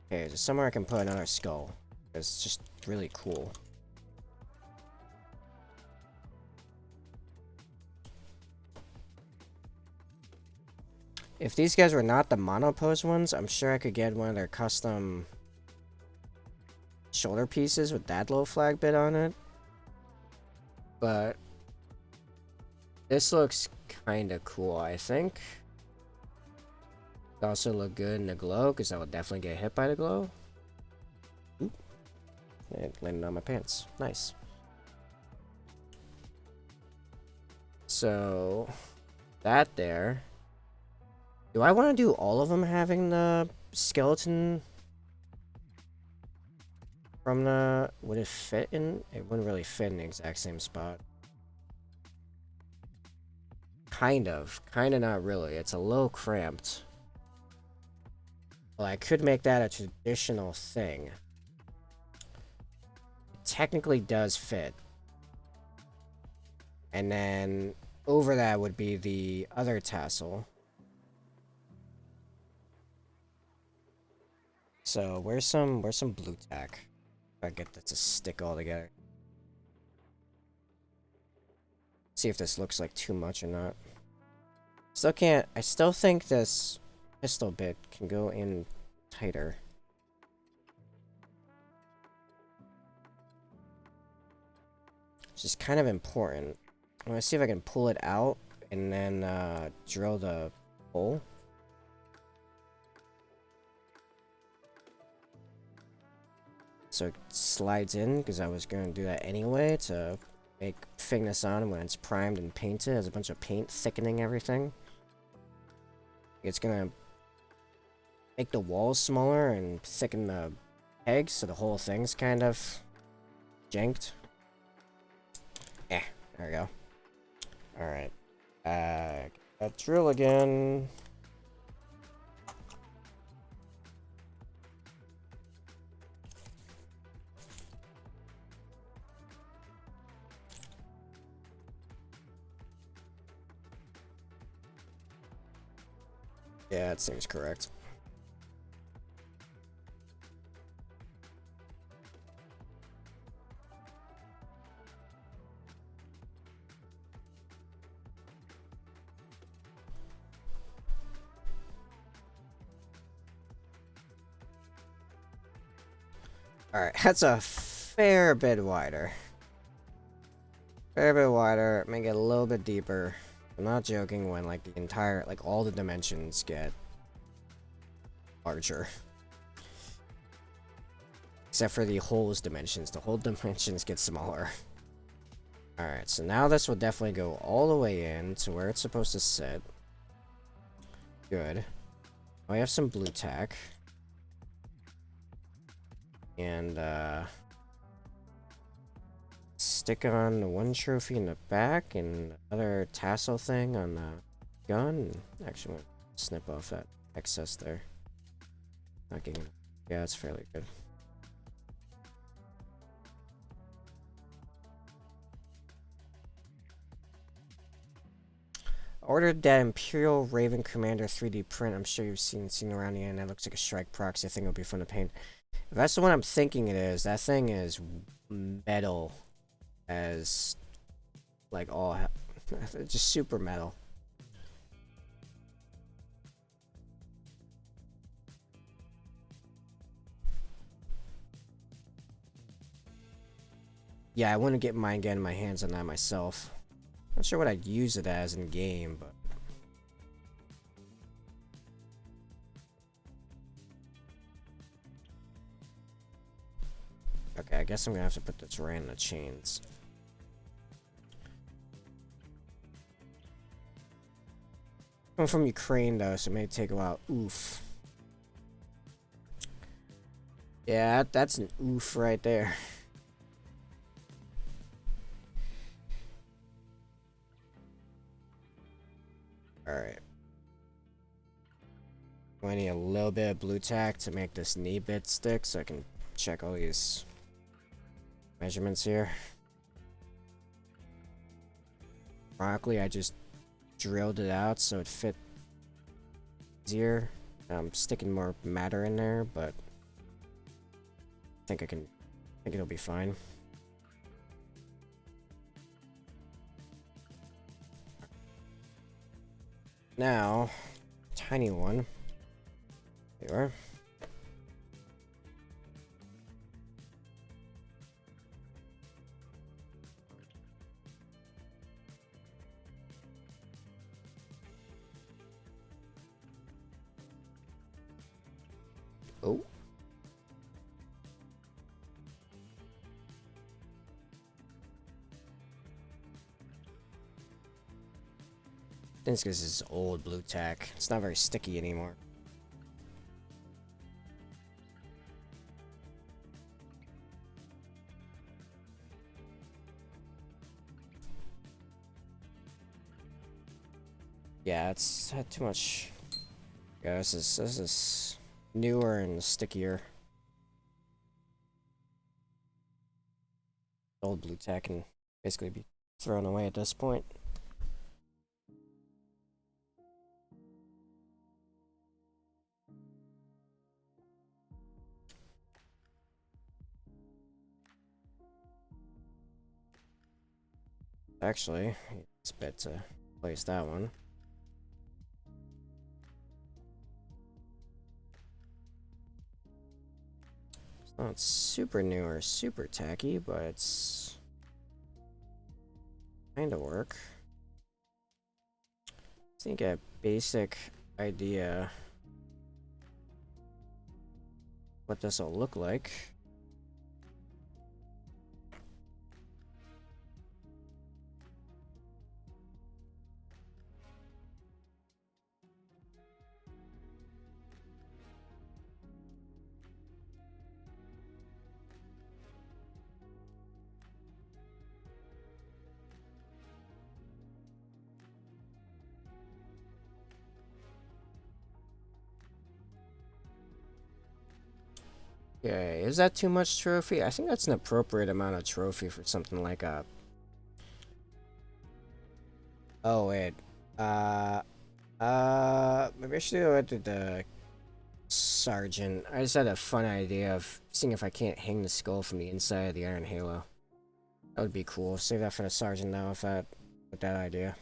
Okay, there's somewhere I can put another skull. It's just really cool. If these guys were not the monopose ones, I'm sure I could get one of their custom shoulder pieces with that little flag bit on it. But this looks kind of cool, I think. It also look good in the glow, because I will definitely get hit by the glow. Oop. It landed on my pants. Nice. So, that there. Do I want to do all of them having the skeleton from the... Would it fit in? It wouldn't really fit in the exact same spot. Kind of. Kind of not really. It's a little cramped. Well, I could make that a traditional thing. It technically does fit. And then over that would be the other tassel. So where's some blue tack? If I get that to stick all together. See if this looks like too much or not. Still can't. I still think this pistol bit can go in tighter. Which is kind of important. I'm gonna see if I can pull it out and then drill the hole. So it slides in, because I was going to do that anyway to make fitting this on when it's primed and painted. There's a bunch of paint thickening everything. It's going to make the walls smaller and thicken the pegs, so the whole thing's kind of janked. There we go. Alright. That drill again. Yeah, it seems correct. Alright, that's a fair bit wider. Fair bit wider, make it a little bit deeper. I'm not joking when, like, the entire, like, all the dimensions get larger. Except for the hole's dimensions. The hole dimensions get smaller. Alright, so now this will definitely go all the way in to where it's supposed to sit. Good. I have some blue tack. And, stick on the one trophy in the back and another tassel thing on the gun. Actually, I'm gonna snip off that excess there. Not getting... Yeah, it's fairly good. Ordered that Imperial Raven Commander 3D print. I'm sure you've seen around the end. That looks like a strike proxy. I think it'll be fun to paint. If that's the one I'm thinking it is, that thing is metal as like all just super metal. Yeah, I want to get mine, getting my hands on that myself. Not sure what I'd use it as in game, but okay, I guess I'm gonna have to put this right in the chains. I'm from Ukraine though, so it may take a while. Oof. Yeah, that's an oof right there. Alright. I need a little bit of blue tack to make this knee bit stick so I can check all these measurements here. Ironically, I just drilled it out so it fit easier. I'm sticking more matter in there, but I think it'll be fine. Now, tiny one. There you are. Oh. I think this is old blue tack. It's not very sticky anymore. Yeah, it's had too much. Yeah, this is newer and stickier. Old blue tack can basically be thrown away at this point. Actually, it's better to place that one. It's not super new or super tacky, but it's kind of work. I think a basic idea what this will look like. Okay, is that too much trophy? I think that's an appropriate amount of trophy for something like a... Oh, wait. Maybe I should go to the sergeant. I just had a fun idea of seeing if I can't hang the skull from the inside of the Iron Halo. That would be cool. Save that for the sergeant now with that idea.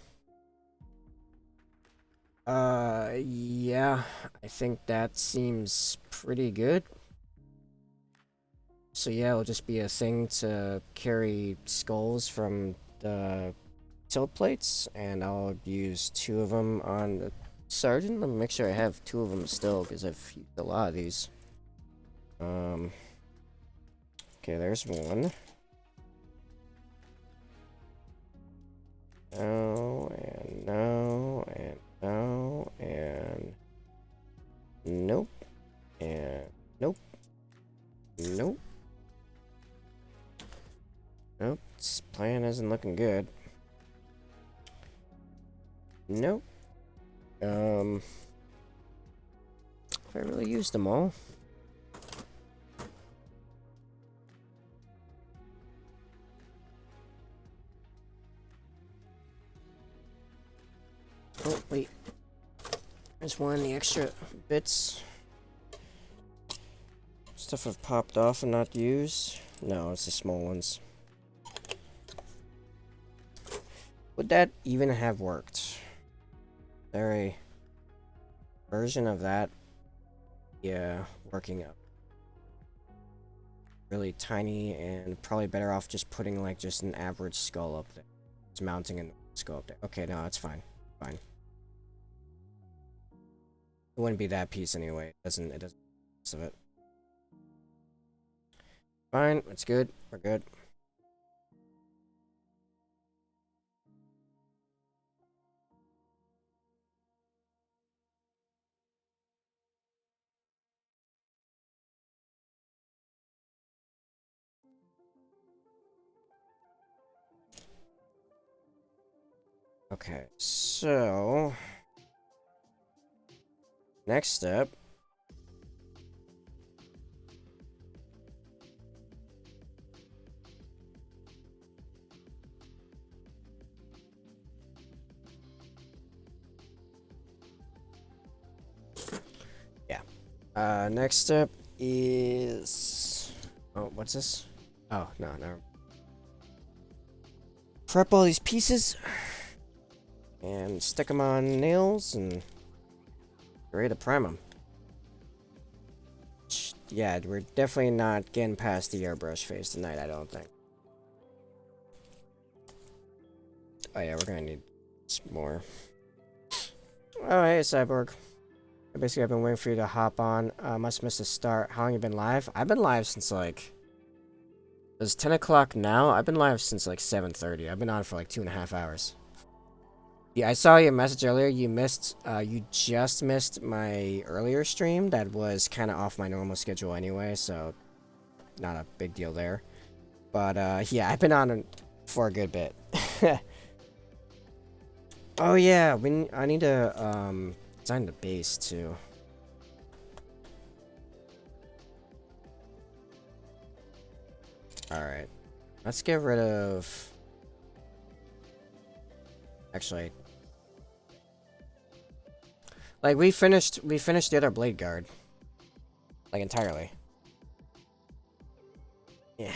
Yeah, I think that seems pretty good. So yeah, it'll just be a thing to carry skulls from the tilt plates, and I'll use 2 of them on the sergeant. Let me make sure I have 2 of them still, because I've used a lot of these. Okay, there's one. No, and no, and no, and nope, and nope, nope. Nope, this plan isn't looking good. Nope. Have I really used them all? Oh, wait. There's one of the extra bits. Stuff I've popped off and not used. No, it's the small ones. Would that even have worked? There a version of that? Yeah, working up. Really tiny and probably better off just putting like just an average skull up there. Just mounting a skull up there. Okay, no, it's fine. Fine. It wouldn't be that piece anyway. It doesn't of it. Fine, it's good. We're good. Okay, so next step. Yeah. Next step is what's this? Oh, no. Prep all these pieces and stick them on nails and get ready to prime them. Yeah, we're definitely not getting past the airbrush phase tonight, I don't think. Oh yeah, we're gonna need some more. Oh hey, Cyborg. Basically, I've been waiting for you to hop on. Must miss the start. How long you been live? I've been live since like... It's 10 o'clock now. I've been live since like 7:30. I've been on for like 2.5 hours. Yeah, I saw your message earlier. You just missed my earlier stream. That was kind of off my normal schedule anyway, so not a big deal there. But yeah, I've been on for a good bit. Oh yeah, I need to design the base too. All right, let's get rid of. Actually, like we finished the other Bladeguard, like entirely. Yeah.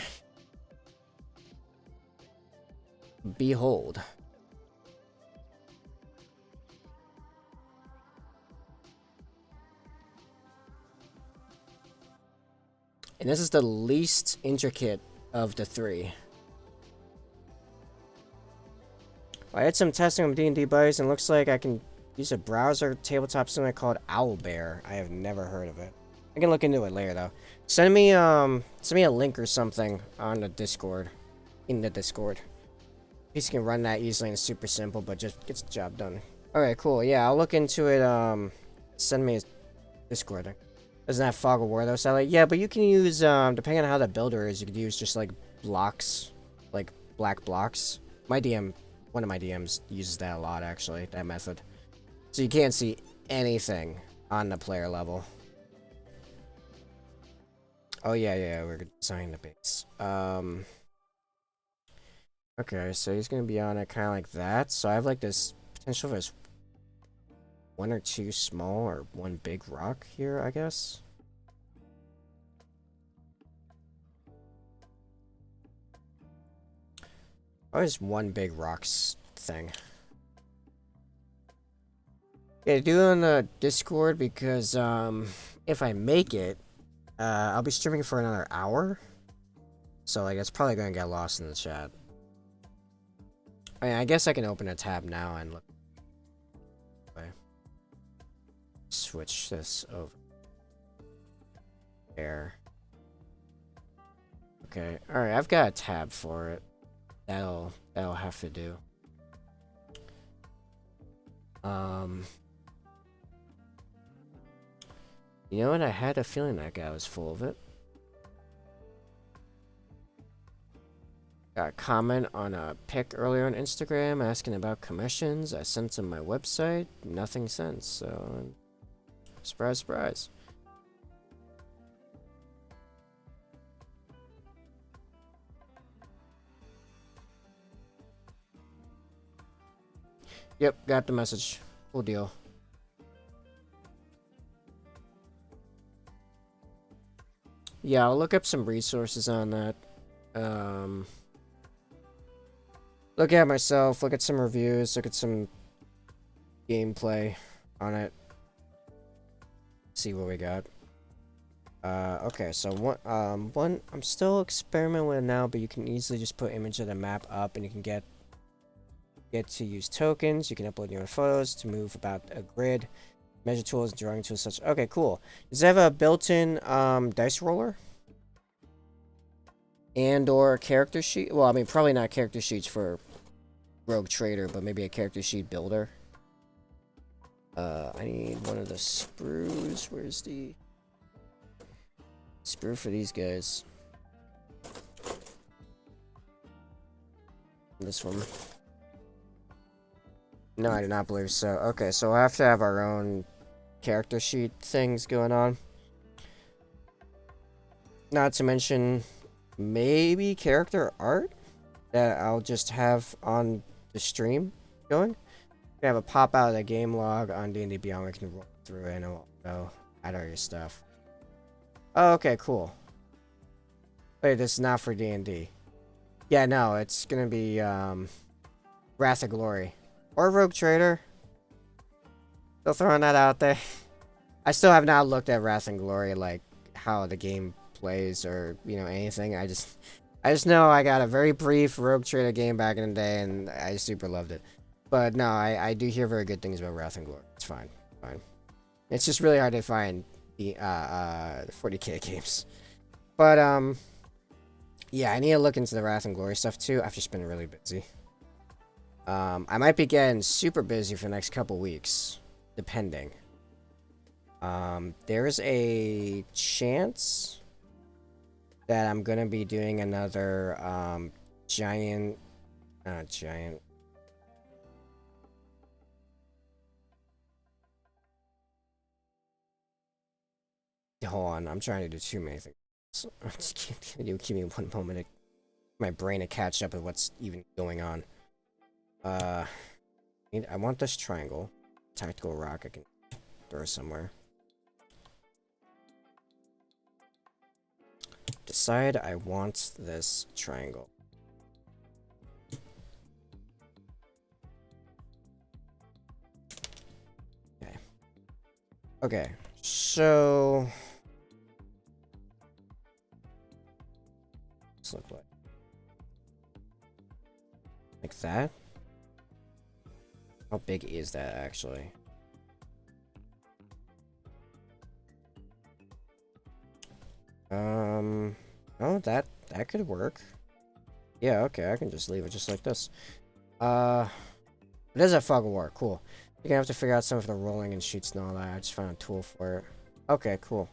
Behold. And this is the least intricate of the three. I had some testing with D&D buddies, and looks like I can use a browser tabletop simulator called Owlbear. I have never heard of it. I can look into it later, though. Send me a link or something on the Discord. In the Discord. Piece can run that easily and it's super simple, but just gets the job done. Alright, cool. Yeah, I'll look into it. Send me a Discord. Doesn't have fog of war though, so like, yeah, but you can use depending on how the builder is, you could use just like blocks, like black blocks. One of my DMs uses that a lot actually, that method. So you can't see anything on the player level. Oh yeah, we're designing the base. Okay, so he's gonna be on it kind of like that. So I have like this potential for this one or two small or one big rock here, I guess. Oh, just one big rocks thing. Yeah, do it on the Discord because if I make it, I'll be streaming for another hour. So like it's probably gonna get lost in the chat. I mean, I guess I can open a tab now and look. Okay. Switch this over there. Okay, alright, I've got a tab for it. That'll have to do. You know what? I had a feeling that guy was full of it. Got a comment on a pic earlier on Instagram asking about commissions. I sent him my website. Nothing since, so... Surprise, surprise. Yep, got the message. Cool deal. Yeah, I'll look up some resources on that. look at myself, look at some reviews, look at some gameplay on it. See what we got. Okay, so one I'm still experimenting with it now, but you can easily just put image of the map up, and you can get to use tokens. You can upload your own photos to move about a grid, measure tools, drawing tools, such. Okay, cool. Does it have a built-in dice roller and or character sheet? Well, I mean, probably not character sheets for Rogue Trader, but maybe a character sheet builder. I need one of the sprues. Where's the sprue for these guys? This one. No, I do not believe so. Okay, so we'll have to have our own character sheet things going on. Not to mention, maybe character art that I'll just have on the stream going. We have a pop out of the game log on D&D Beyond. We can roll through it and it'll add all your stuff. Oh, okay, cool. Wait, this is not for D&D. Yeah, no, it's gonna be Wrath of Glory or Rogue Trader. Still throwing that out there. I still have not looked at Wrath and Glory, like how the game plays or anything. I just know I got a very brief Rogue Trader game back in the day, and I super loved it. But no, I do hear very good things about Wrath and Glory. It's fine. It's just really hard to find the 40k games. But yeah, I need to look into the Wrath and Glory stuff too. I've just been really busy. I might be getting super busy for the next couple weeks, depending. There's a chance that I'm gonna be doing another giant. Hold on, I'm trying to do too many things. Just give me one moment to my brain to catch up with what's even going on. I want this triangle. Tactical rock I can throw somewhere. Decide I want this triangle. Okay. Okay, so let's look like that. How big is that actually? Oh, that could work. Yeah, okay, I can just leave it just like this. It doesn't fucking work. Cool. You're gonna have to figure out some of the rolling and sheets and all that. I just found a tool for it. Okay, cool.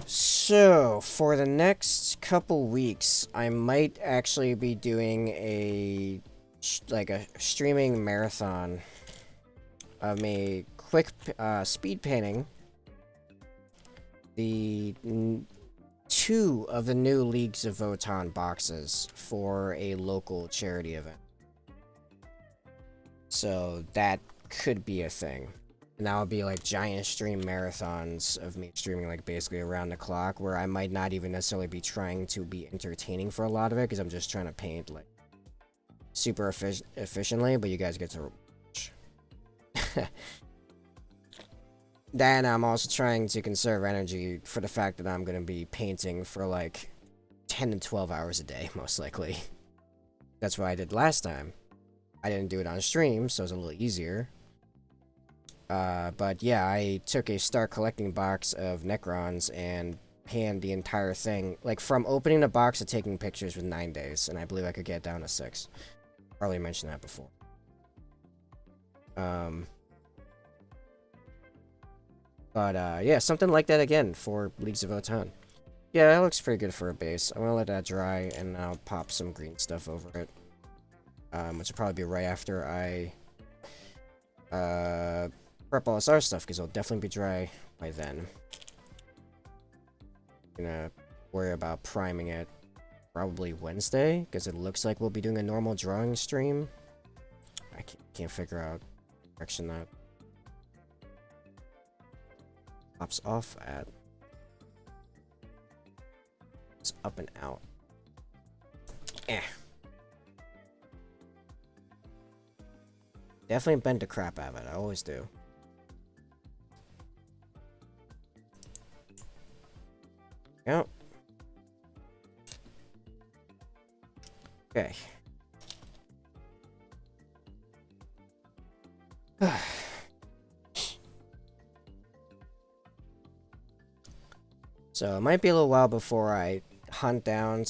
So, for the next couple weeks, I might actually be doing a streaming marathon of me quick speed painting the 2 of the new Leagues of Votann boxes for a local charity event. So that could be a thing. And that would be like giant stream marathons of me streaming like basically around the clock, where I might not even necessarily be trying to be entertaining for a lot of it, because I'm just trying to paint like super efficiently, but you guys get to watch. Then I'm also trying to conserve energy for the fact that I'm going to be painting for like 10 to 12 hours a day, most likely. That's what I did last time. I didn't do it on stream, so it's a little easier. But yeah, I took a start collecting box of Necrons and panned the entire thing. Like, from opening the box to taking pictures with 9 days, and I believe I could get down to 6. Probably mentioned that before. But yeah, something like that again for Leagues of Votann. Yeah, that looks pretty good for a base. I'm gonna let that dry, and I'll pop some green stuff over it. Which will probably be right after I prep all this other stuff, because it'll definitely be dry by then. Gonna worry about priming it probably Wednesday, because it looks like we'll be doing a normal drawing stream. I can't figure out the direction that pops off at. It's up and out. Eh. Definitely bent the crap out of it. I always do. Yep. Okay. So it might be a little while before I hunt down.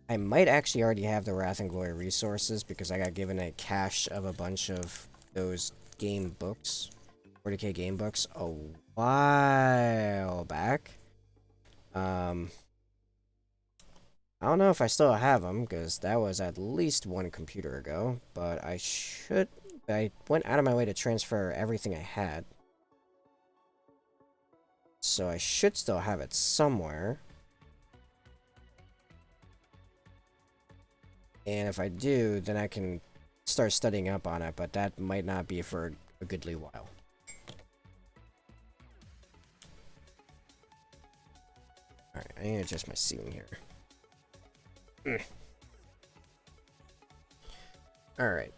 I might actually already have the Wrath and Glory resources because I got given a cache of a bunch of those game books, 40k game books, a while back. I don't know if I still have them because that was at least one computer ago, but I went out of my way to transfer everything I had. So I should still have it somewhere. And if I do, then I can start studying up on it, but that might not be for a goodly while. Alright, I need to adjust my ceiling here. Alright.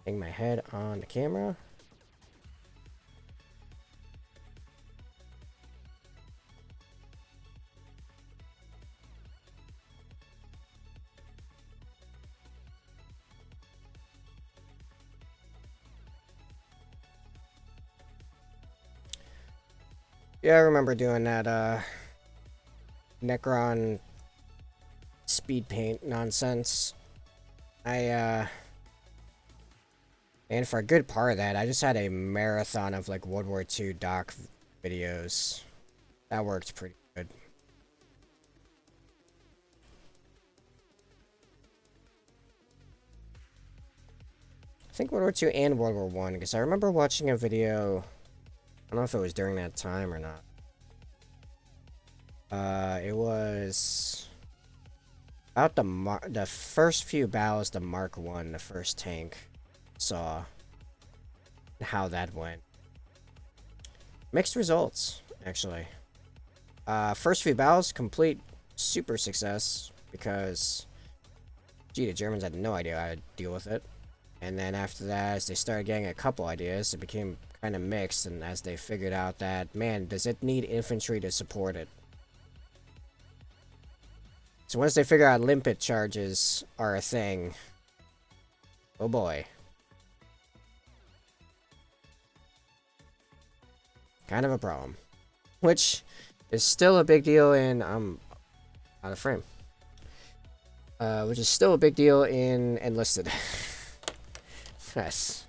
Hang my head on the camera. Yeah, I remember doing that, Necron speed paint nonsense. And for a good part of that, I just had a marathon of, like, World War II doc videos. That worked pretty good. I think World War II and World War I, because I remember watching a video... I don't know if it was during that time or not. It was about the first few battles, the Mark I, the first tank, saw how that went. Mixed results, actually. First few battles, complete super success, because, gee, the Germans had no idea how to deal with it. And then after that, as they started getting a couple ideas, it became kind of mixed, and as they figured out that, man, does it need infantry to support it? So once they figure out limpet charges are a thing, oh boy. Kind of a problem. Which is still a big deal in, out of frame. Which is still a big deal in Enlisted. Yes.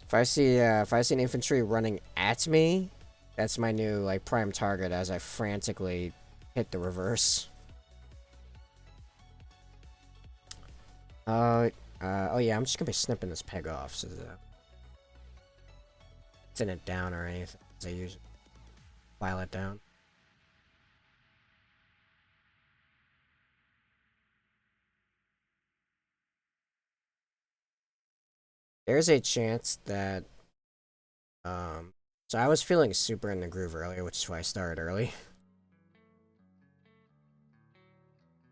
If I see an infantry running at me, that's my new, like, prime target as I frantically hit the reverse. Oh yeah, I'm just gonna be snipping this peg off so that thin it down or anything. As I usually file it down. There's a chance that so I was feeling super in the groove earlier, which is why I started early.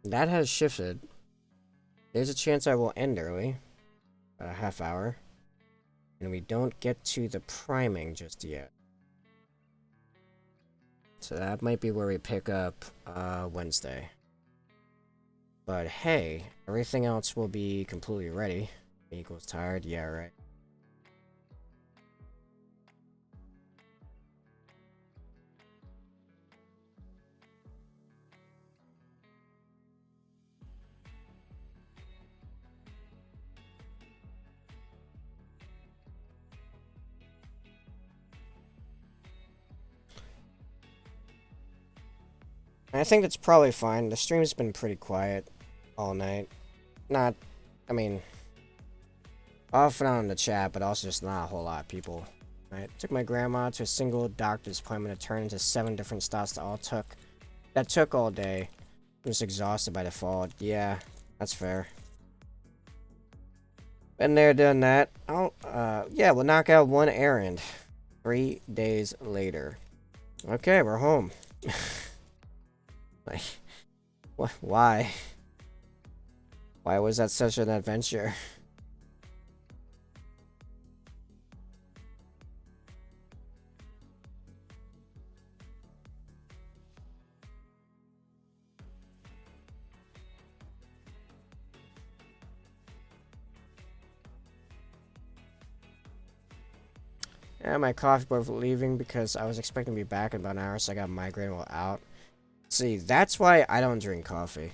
That has shifted. There's a chance I will end early, about a half hour, and we don't get to the priming just yet. So that might be where we pick up Wednesday. But hey, everything else will be completely ready. Equals tired, yeah, right. I think that's probably fine. The stream's been pretty quiet all night. Not, I mean, off and on in the chat, but also just not a whole lot of people. Right? Took my grandma to a single doctor's appointment to turn into 7 different stops that took all day. I'm just exhausted by default. Yeah, that's fair. Been there, done that. Yeah, we'll knock out one errand. 3 days later. Okay, we're home. Like, why? Why was that such an adventure? Yeah, my coffee boy leaving because I was expecting to be back in about an hour, so I got migraine while out. See, that's why I don't drink coffee.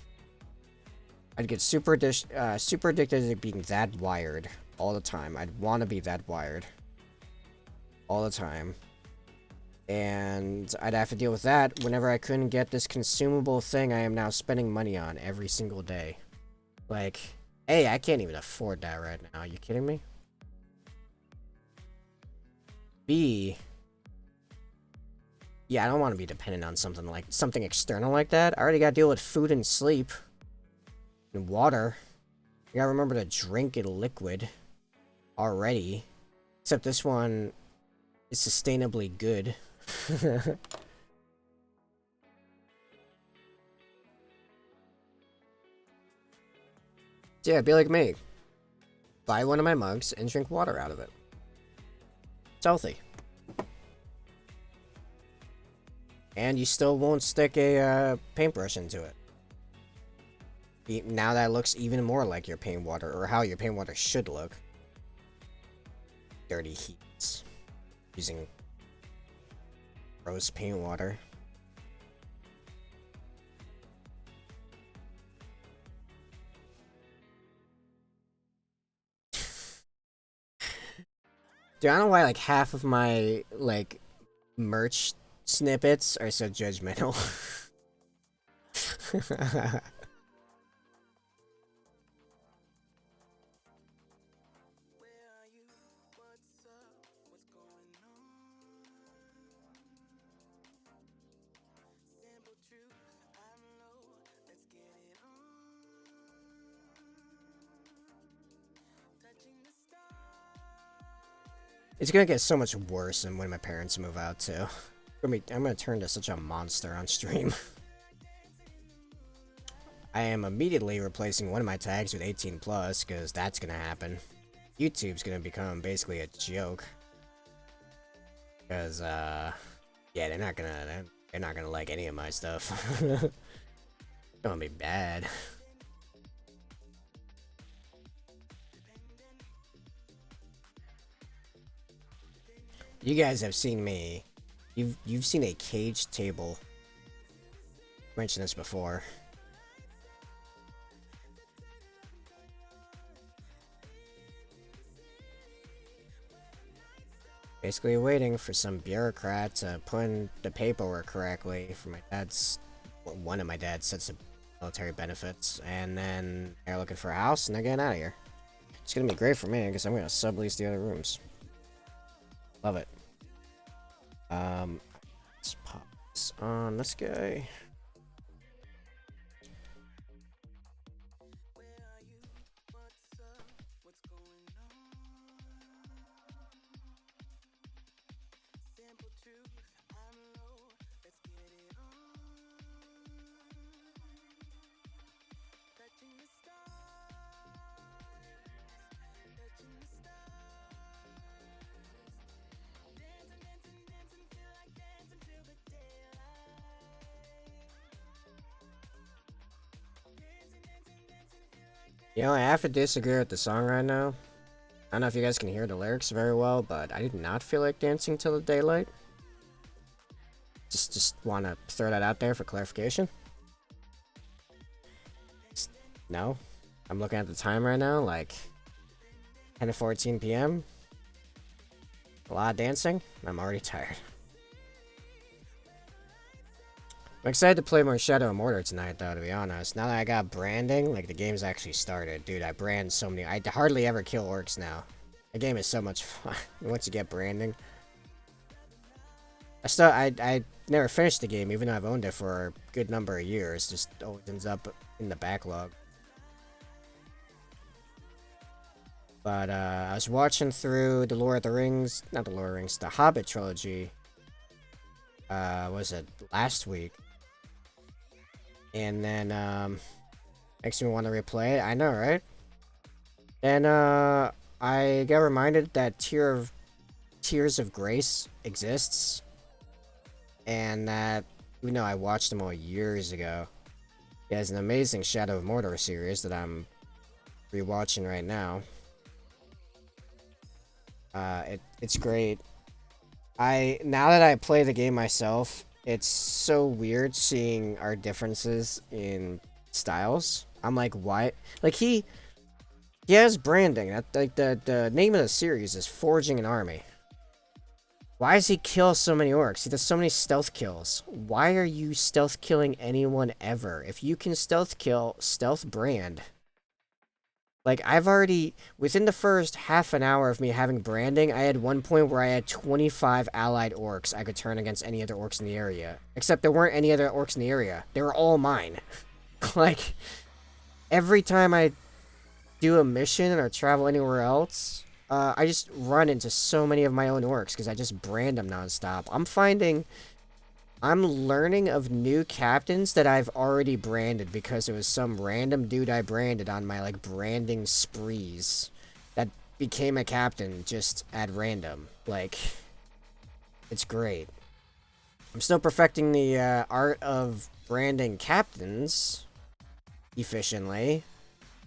I'd get super addicted to being that wired all the time. I'd want to be that wired all the time. And I'd have to deal with that whenever I couldn't get this consumable thing I am now spending money on every single day. Like, A, I can't even afford that right now. Are you kidding me? B, yeah, I don't want to be dependent on something external like that. I already got to deal with food and sleep and water. You gotta remember to drink a liquid already. Except this one is sustainably good. Yeah, be like me. Buy one of my mugs and drink water out of it. It's healthy. And you still won't stick a paintbrush into it. Now that looks even more like your paint water, or how your paint water should look. Dirty heats. Using gross paint water. Dude, I don't know why like half of my like merch snippets are so judgmental. It's gonna get so much worse than when my parents move out too. I'm gonna turn to such a monster on stream. I am immediately replacing one of my tags with 18 plus, because that's gonna happen. YouTube's gonna become basically a joke. Because, yeah, they're not gonna like any of my stuff. It's gonna be bad. You guys have seen me. You've seen a caged table. I mentioned this before. Basically waiting for some bureaucrat to put in the paperwork correctly for one of my dad's sets of military benefits, and then they're looking for a house and they're getting out of here. It's gonna be great for me because I'm gonna sublease the other rooms. Love it. Let's pop this on this guy. You know, I have to disagree with the song right now. I don't know if you guys can hear the lyrics very well, but I did not feel like dancing till the daylight. Just want to throw that out there for clarification. No. I'm looking at the time right now, like 10 to 14 p.m. A lot of dancing. I'm already tired. I'm excited to play more Shadow of Mordor tonight, though, to be honest. Now that I got branding, like, the game's actually started. Dude, I brand so many. I hardly ever kill orcs now. The game is so much fun once you get branding. I never finished the game, even though I've owned it for a good number of years. Just always ends up in the backlog. But, I was watching through the Lord of the Rings, not the Lord of the Rings, the Hobbit trilogy. Was it last week? And then, makes me want to replay it. I know, right? And, I got reminded that Tears of Grace exists. And that, even though I watched them all years ago, he has an amazing Shadow of Mordor series that I'm rewatching right now. It's great. Now that I play the game myself, it's so weird seeing our differences in styles. I'm like, why? Like he has branding. That like the name of the series is Forging an Army. Why does he kill so many orcs? He does so many stealth kills. Why are you stealth killing anyone ever? If you can stealth kill, stealth brand. Like, I've already, within the first half an hour of me having branding, I had one point where I had 25 allied orcs I could turn against any other orcs in the area. Except there weren't any other orcs in the area. They were all mine. Like, every time I do a mission or travel anywhere else, I just run into so many of my own orcs because I just brand them nonstop. I'm learning of new captains that I've already branded because it was some random dude I branded on my, like, branding sprees that became a captain just at random. Like, it's great. I'm still perfecting the art of branding captains efficiently.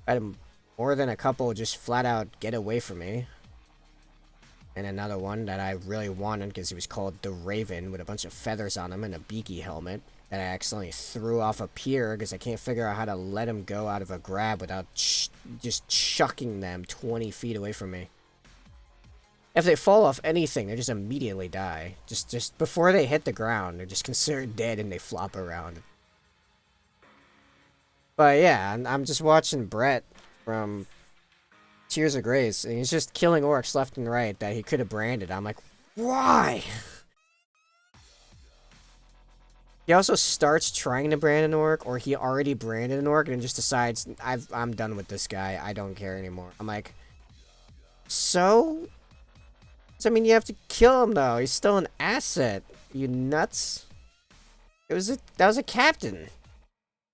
I had more than a couple just flat out get away from me. And another one that I really wanted because he was called the Raven with a bunch of feathers on him and a beaky helmet that I accidentally threw off a pier because I can't figure out how to let him go out of a grab without just chucking them 20 feet away from me. If they fall off anything, they just immediately die. Just before they hit the ground, they're just considered dead and they flop around. But yeah, I'm just watching Brett from Tears of Grace, and he's just killing orcs left and right that he could have branded. I'm like, why? He also starts trying to brand an orc, or he already branded an orc and just decides, I'm done with this guy. I don't care anymore. I'm like, so? I mean, you have to kill him, though. He's still an asset. You nuts? That was a captain.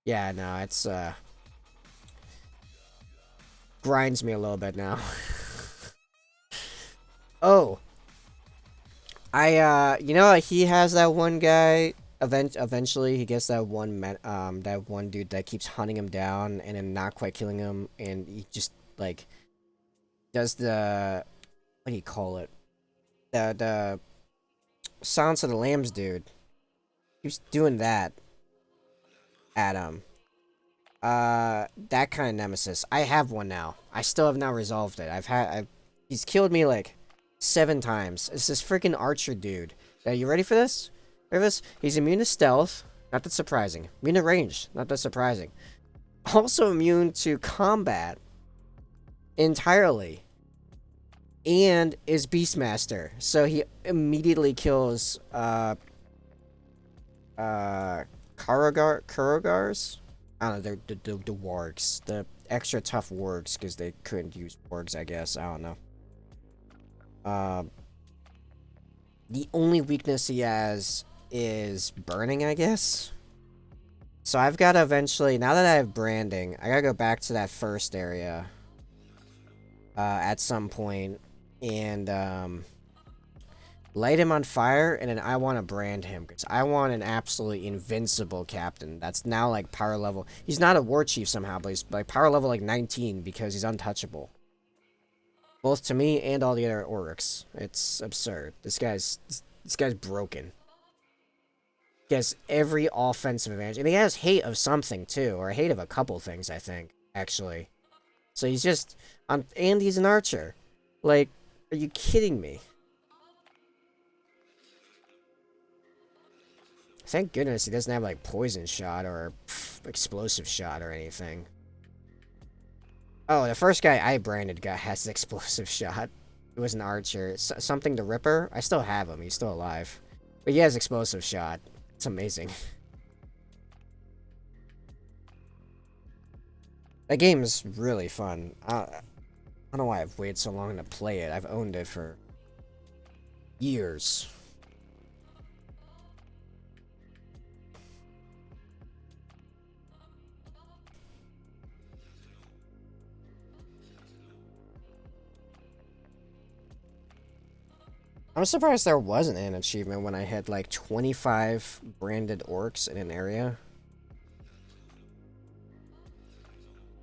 Yeah, no, it's, grinds me a little bit now. Oh. You know, he has that one guy. Eventually, he gets that one dude that keeps hunting him down and then not quite killing him, and he just like does the what do you call it? The Silence of the Lambs dude. He was doing that at him. That kind of nemesis. I have one now. I still have not resolved it. He's killed me like 7 times. It's this freaking archer dude. Are you ready for this? Ready for this? He's immune to stealth. Not that surprising. Immune to range. Not that surprising. Also immune to combat. Entirely. And is Beastmaster. So he immediately kills, Kurogars? I don't know, the wargs. The extra tough wargs, because they couldn't use wargs, I guess. I don't know. The only weakness he has is burning, I guess. So I've got to eventually, now that I have branding, I gotta go back to that first area. At some point. And, light him on fire, and then I want to brand him, because I want an absolutely invincible captain that's now, like, power level. He's not a war chief somehow, but he's, like, power level, like, 19, because he's untouchable. Both to me and all the other orcs. It's absurd. This guy's broken. He has every offensive advantage, and he has hate of something, too, or hate of a couple things, I think, actually. So he's just, and he's an archer. Like, are you kidding me? Thank goodness he doesn't have, like, poison shot or explosive shot or anything. Oh, the first guy I branded has explosive shot. He was an archer. Something the Ripper? I still have him. He's still alive. But he has explosive shot. It's amazing. That game is really fun. I don't know why I've waited so long to play it. I've owned it for years. I'm surprised there wasn't an achievement when I had like 25 branded orcs in an area.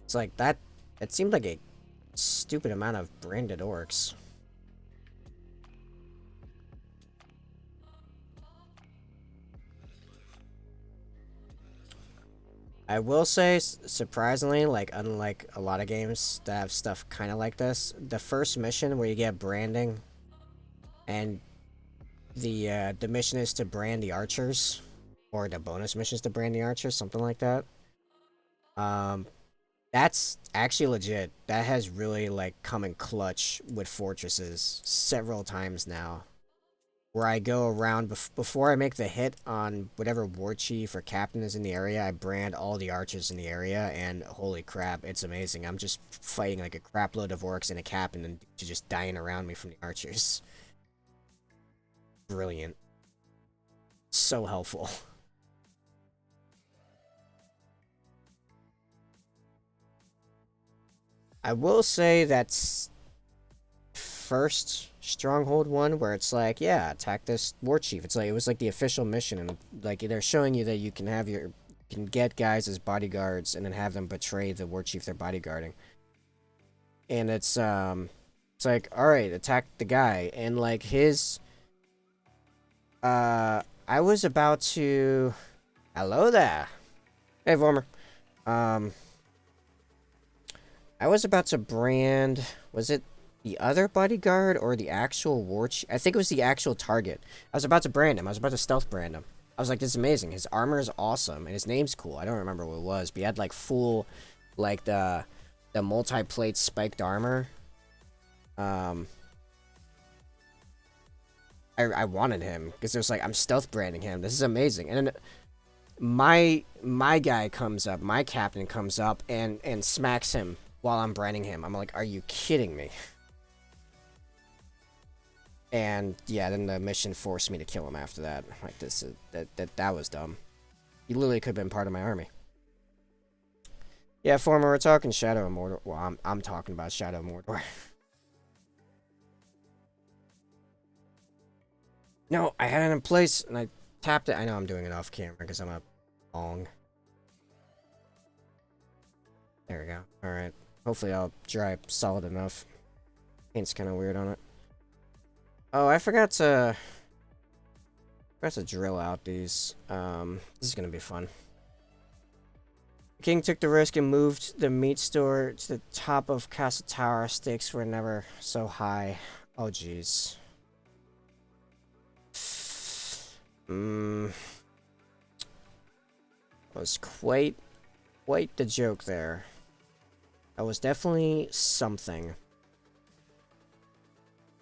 It's like that. It seemed like a stupid amount of branded orcs. I will say, surprisingly, like unlike a lot of games that have stuff kind of like this, the first mission where you get branding, and the mission is to brand the archers, or the bonus mission is to brand the archers, something like that. Um, that's actually legit. That has really like come in clutch with fortresses several times now. Where I go around before I make the hit on whatever war chief or captain is in the area, I brand all the archers in the area, and holy crap, it's amazing. I'm just fighting like a crap load of orcs and a captain, and just dying around me from the archers. Brilliant. So helpful. I will say that's first stronghold one where it's like, yeah, attack this war chief. It's like it was like the official mission, and like they're showing you that you can have you can get guys as bodyguards and then have them betray the war chief they're bodyguarding. And it's like, all right, attack the guy, and like his I was about to hello there. Hey, Vormer. Um I was about to brand, was it the other bodyguard or the actual war chief? I think it was the actual target. I was about to brand him. I was about to stealth brand him. I was like, this is amazing. His armor is awesome, and his name's cool. I don't remember what it was, but he had like full, like the multi-plate spiked armor. Um, I wanted him because it was like I'm stealth branding him. This is amazing. And then my guy comes up, my captain comes up and smacks him while I'm branding him. I'm like, are you kidding me? And yeah, then the mission forced me to kill him after that. Like this, that was dumb. He literally could have been part of my army. Yeah, former, we're talking Shadow of Mordor. Well, I'm talking about Shadow of Mordor. No, I had it in place and I tapped it. I know I'm doing it off camera because I'm a long. There we go. All right. Hopefully I'll dry solid enough. Paint's kind of weird on it. Oh, I forgot to drill out these. This is gonna be fun. The king took the risk and moved the meat store to the top of Castle Tower. Stakes were never so high. Oh, jeez. Was quite the joke there. That was definitely something.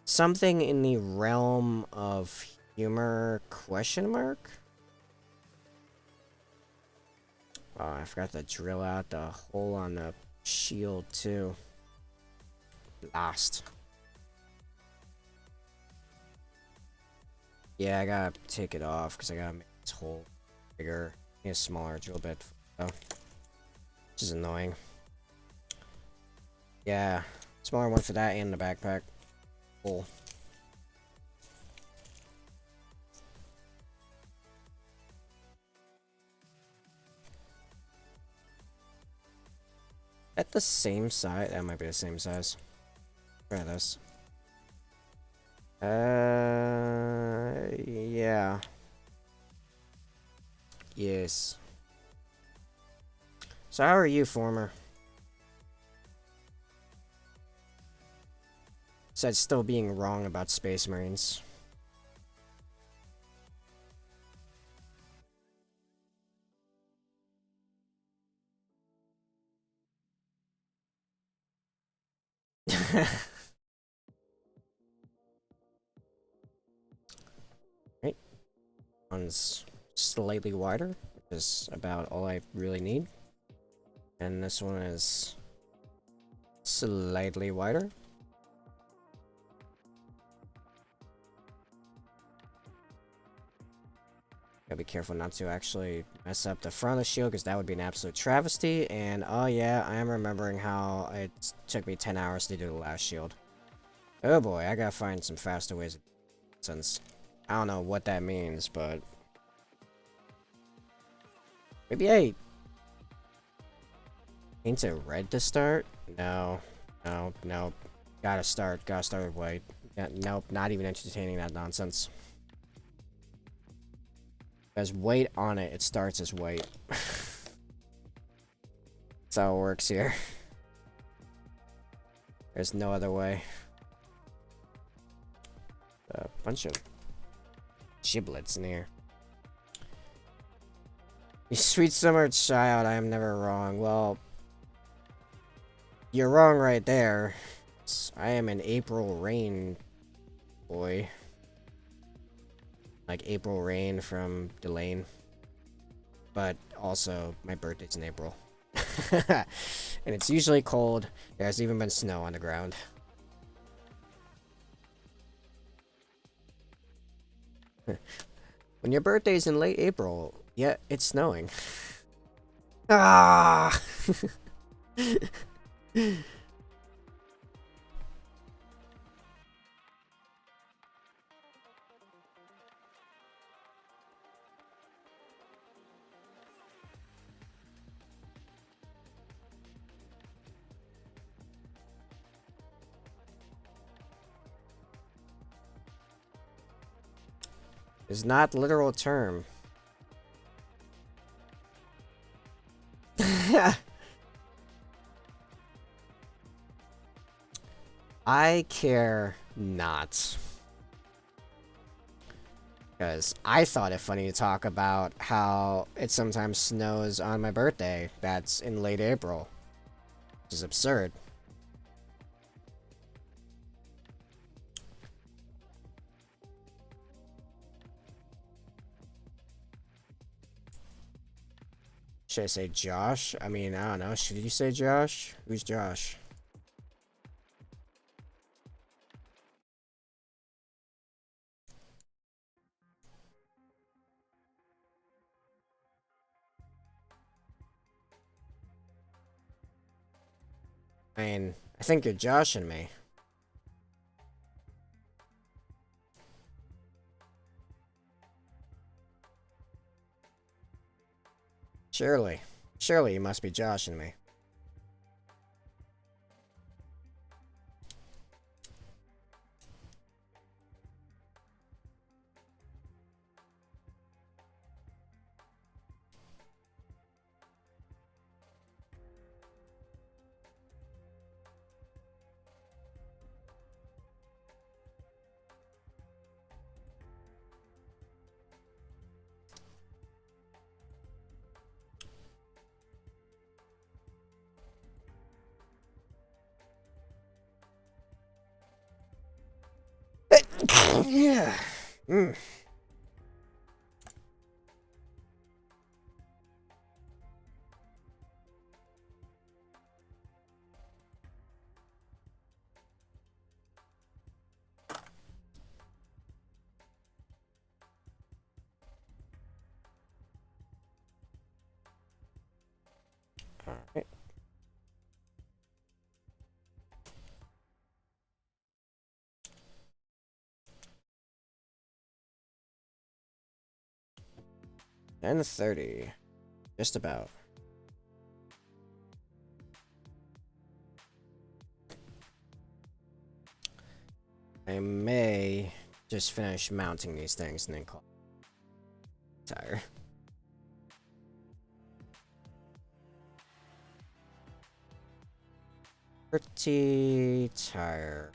Something in the realm of humor, question mark? Oh, I forgot to drill out the hole on the shield, too. Lost. Yeah, I gotta take it off, because I gotta make this hole bigger. Need a smaller drill bit, though. Which is annoying. Yeah, smaller one for that and the backpack. Cool. At the same size? That might be the same size. Try this. Yeah. Yes. So how are you, former? Besides still being wrong about Space Marines. Right. One's slightly wider, which is about all I really need. And this one is slightly wider. Gotta be careful not to actually mess up the front of the shield, because that would be an absolute travesty. And oh yeah, I am remembering how it took me 10 hours to do the last shield. Oh boy, I gotta find some faster ways. nonsense. I don't know what that means, but maybe I paint it red to start? No. No, no. Gotta start with white. Yeah, nope, not even entertaining that nonsense. There's white on it, it starts as white. That's how it works here. There's no other way. A bunch of giblets in here. You sweet summer child, I am never wrong. Well, you're wrong right there. I am an April rain boy. Like April Rain from Delane. But also, my birthday's in April. And it's usually cold. There's even been snow on the ground. When your birthday's in late April, yeah, it's snowing. Ah! Is not literal term. I care not. Because I thought it funny to talk about how it sometimes snows on my birthday. That's in late April. Which is absurd. Should I say Josh? I mean, I don't know. Should you say Josh? Who's Josh? I mean, I think you're joshing me. Surely. Surely you must be joshing me. Yeah. Mm. Alright. And 30. Just about. I may just finish mounting these things and then call it tire. Pretty tired.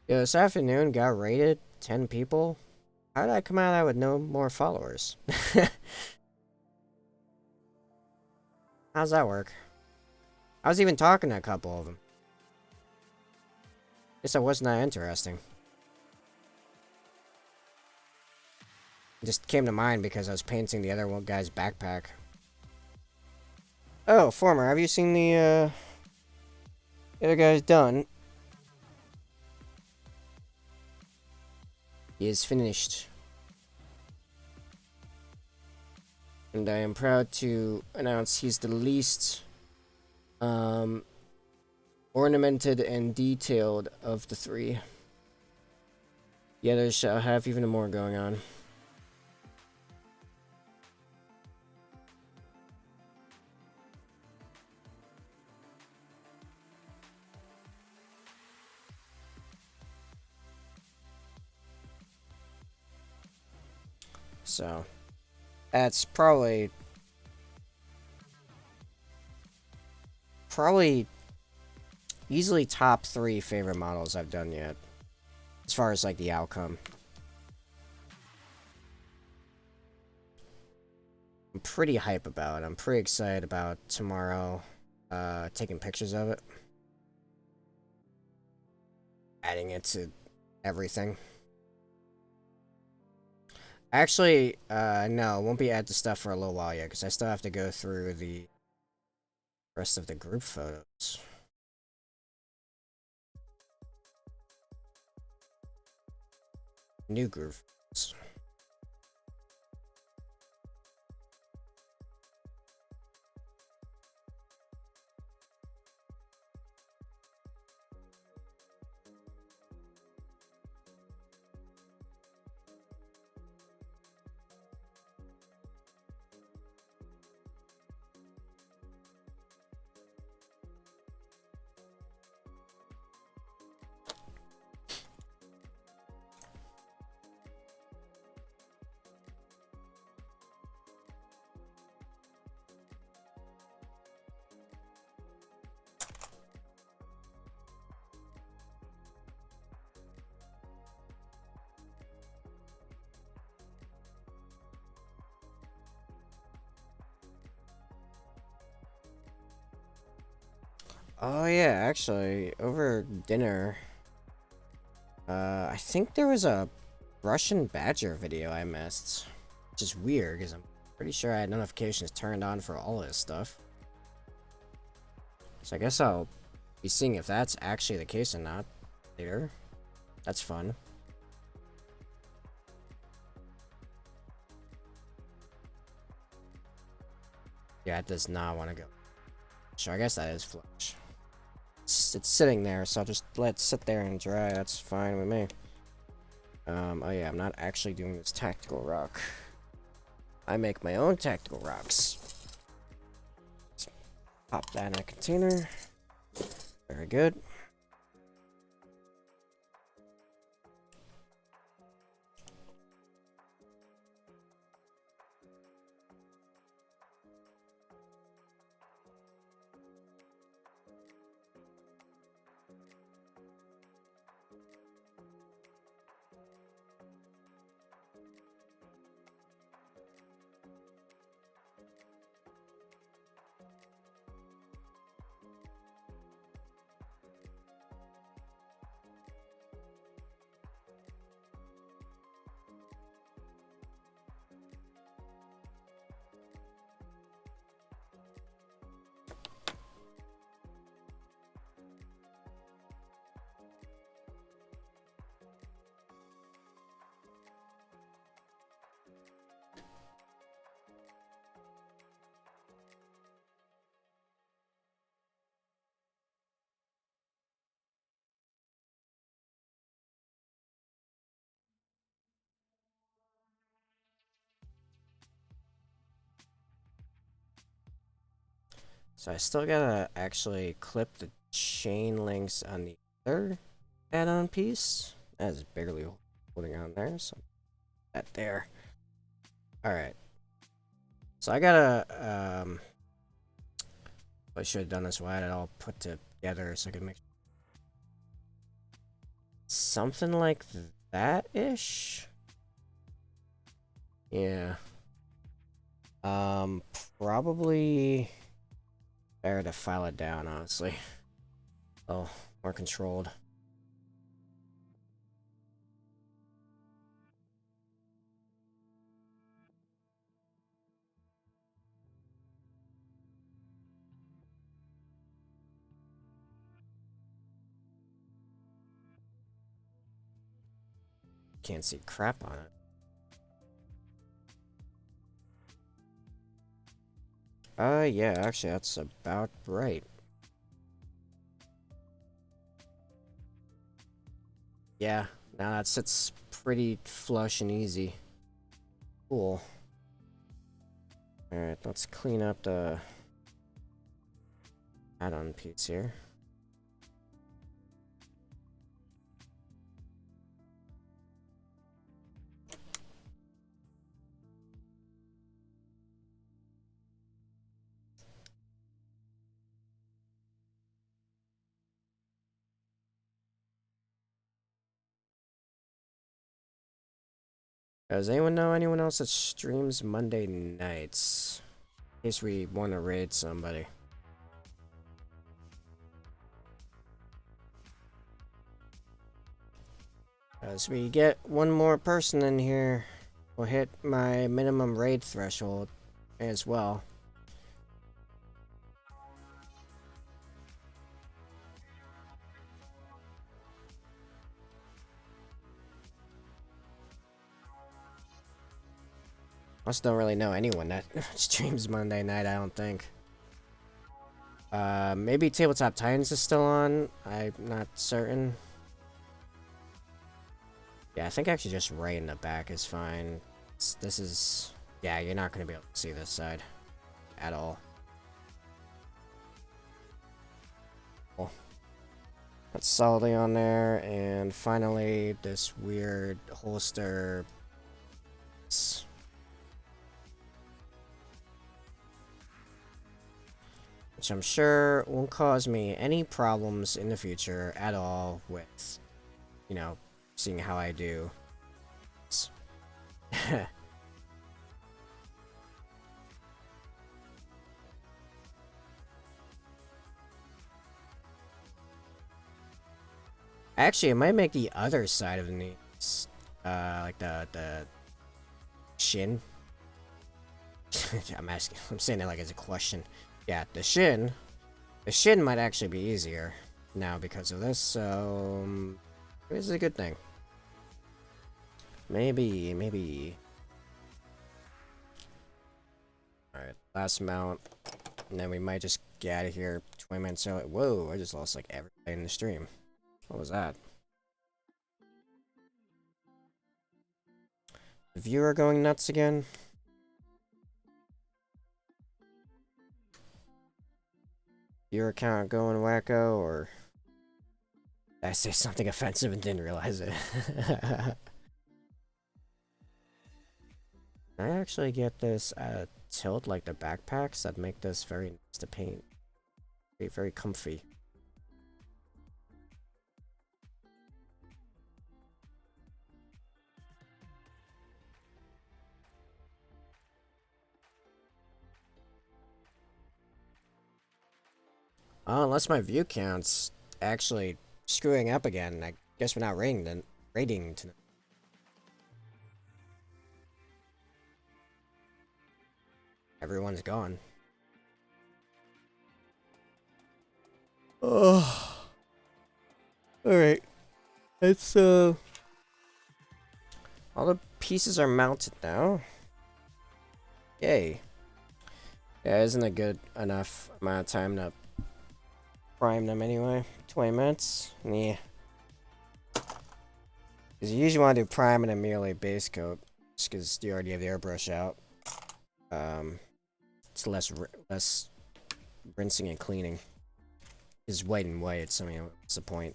Yeah, this afternoon got rated 10 people. How did I come out of that with no more followers? How's that work? I was even talking to a couple of them. Guess that wasn't that interesting. It just came to mind because I was painting the other one guy's backpack. Oh, Former, have you seen the other guy's done? He is finished. And I am proud to announce he's the least ornamented and detailed of the three. The others shall have even more going on. So, that's probably easily top 3 favorite models I've done yet, as far as like the outcome. I'm pretty hype about it. I'm pretty excited about tomorrow, taking pictures of it, adding it to everything. Actually, no, it won't be added to stuff for a little while yet, because I still have to go through the rest of the group photos. New group photos. Oh yeah, actually, over dinner, I think there was a Russian Badger video I missed, which is weird because I'm pretty sure I had notifications turned on for all this stuff. So I guess I'll be seeing if that's actually the case or not later. That's fun. Yeah, it does not want to go. So I guess that is flush. It's sitting there, so I'll just let it sit there and dry. That's fine with me. Oh yeah, I'm not actually doing this tactical rock. I make my own tactical rocks. Let's pop that in a container. Very good. So I still gotta actually clip the chain links on the other add-on piece. That is barely holding on there, so that there. Alright. So I gotta, I should have done this while I had it all put together so I could make something like that-ish. Yeah. Probably better to file it down, honestly. Oh, more controlled. can't see crap on it. Yeah, actually, that's about right. Yeah, now that sits pretty flush and easy. Cool. Alright, let's clean up the add-on piece here. Does anyone know anyone else that streams Monday nights? In case we want to raid somebody. As we get one more person in here, we'll hit my minimum raid threshold as well. I also don't really know anyone that streams Monday night, I don't think. Maybe Tabletop Titans is still on. I'm not certain. Yeah, I think actually just right in the back is fine. This is... Yeah, you're not going to be able to see this side at all. Cool. That's solidly on there, and finally, this weird holster... which I'm sure won't cause me any problems in the future at all with, you know, seeing how I do. Actually, it might make the other side of the knees, like the shin. I'm saying it like as a question. Yeah, the shin might actually be easier now because of this, so this is a good thing. Maybe. Alright, last mount, and then we might just get out of here 20 minutes early. Whoa, I just lost like everybody in the stream. What was that? The viewer going nuts again? Viewer count going wacko, or did I say something offensive and didn't realize it? Can I actually get this tilt like the backpacks that make this very nice to paint? Very comfy. Unless my view count's actually screwing up again, I guess we're not rating tonight. Everyone's gone. Oh. Alright. It's, all the pieces are mounted now. Yay. Yeah, isn't a good enough amount of time to prime them anyway? 20 minutes? Yeah. Because you usually want to do prime and immediately base coat. Just because you already have the airbrush out. It's less rinsing and cleaning. It's white and white, so I mean, what's the point?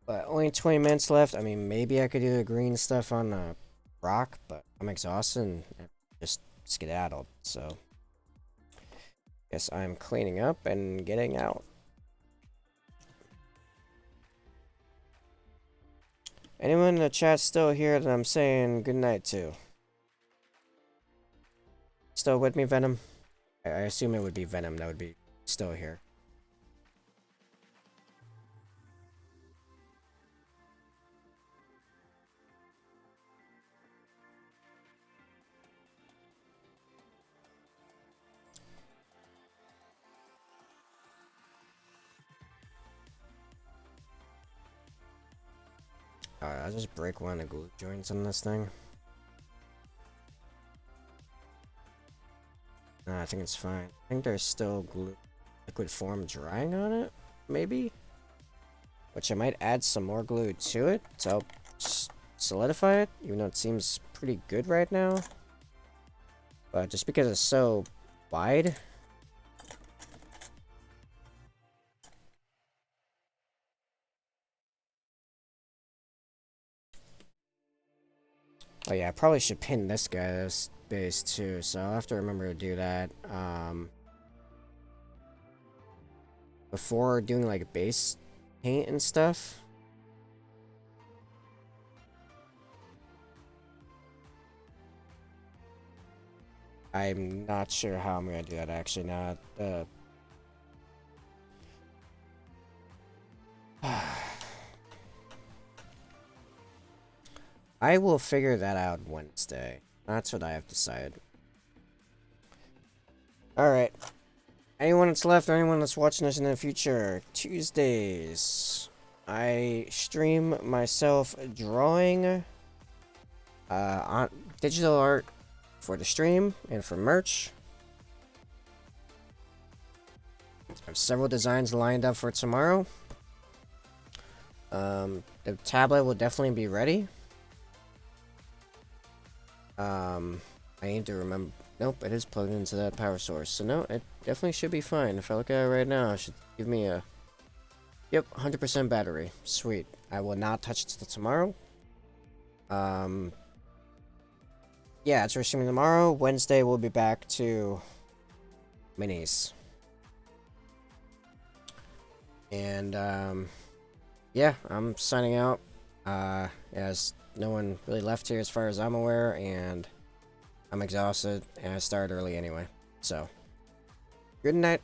But only 20 minutes left. I mean, maybe I could do the green stuff on the rock, but I'm exhausted and just skedaddled, so... Guess I'm cleaning up and getting out. Anyone in the chat still here that I'm saying goodnight to? Still with me, Venom? I assume it would be Venom that would be still here. Alright, I'll just break one of the glue joints on this thing. Nah, I think it's fine. I think there's still glue liquid form drying on it, maybe? Which I might add some more glue to it to help solidify it, even though it seems pretty good right now. But just because it's so wide. Oh yeah, I probably should pin this guy's base too, so I'll have to remember to do that. Before doing like base paint and stuff. I'm not sure how I'm gonna do that actually now. I will figure that out Wednesday. That's what I have decided. Alright. Anyone that's left or anyone that's watching this in the future, Tuesdays, I stream myself drawing on digital art for the stream and for merch. I have several designs lined up for tomorrow. The tablet will definitely be ready. I need to remember. Nope, it is plugged into that power source. So no, it definitely should be fine. If I look at it right now, it should give me a... Yep, 100% battery. Sweet. I will not touch it till tomorrow. Yeah, it's streaming tomorrow. Wednesday, we'll be back to minis. And, yeah, I'm signing out. As no one really left here as far as I'm aware, and I'm exhausted, and I started early anyway. So, good night.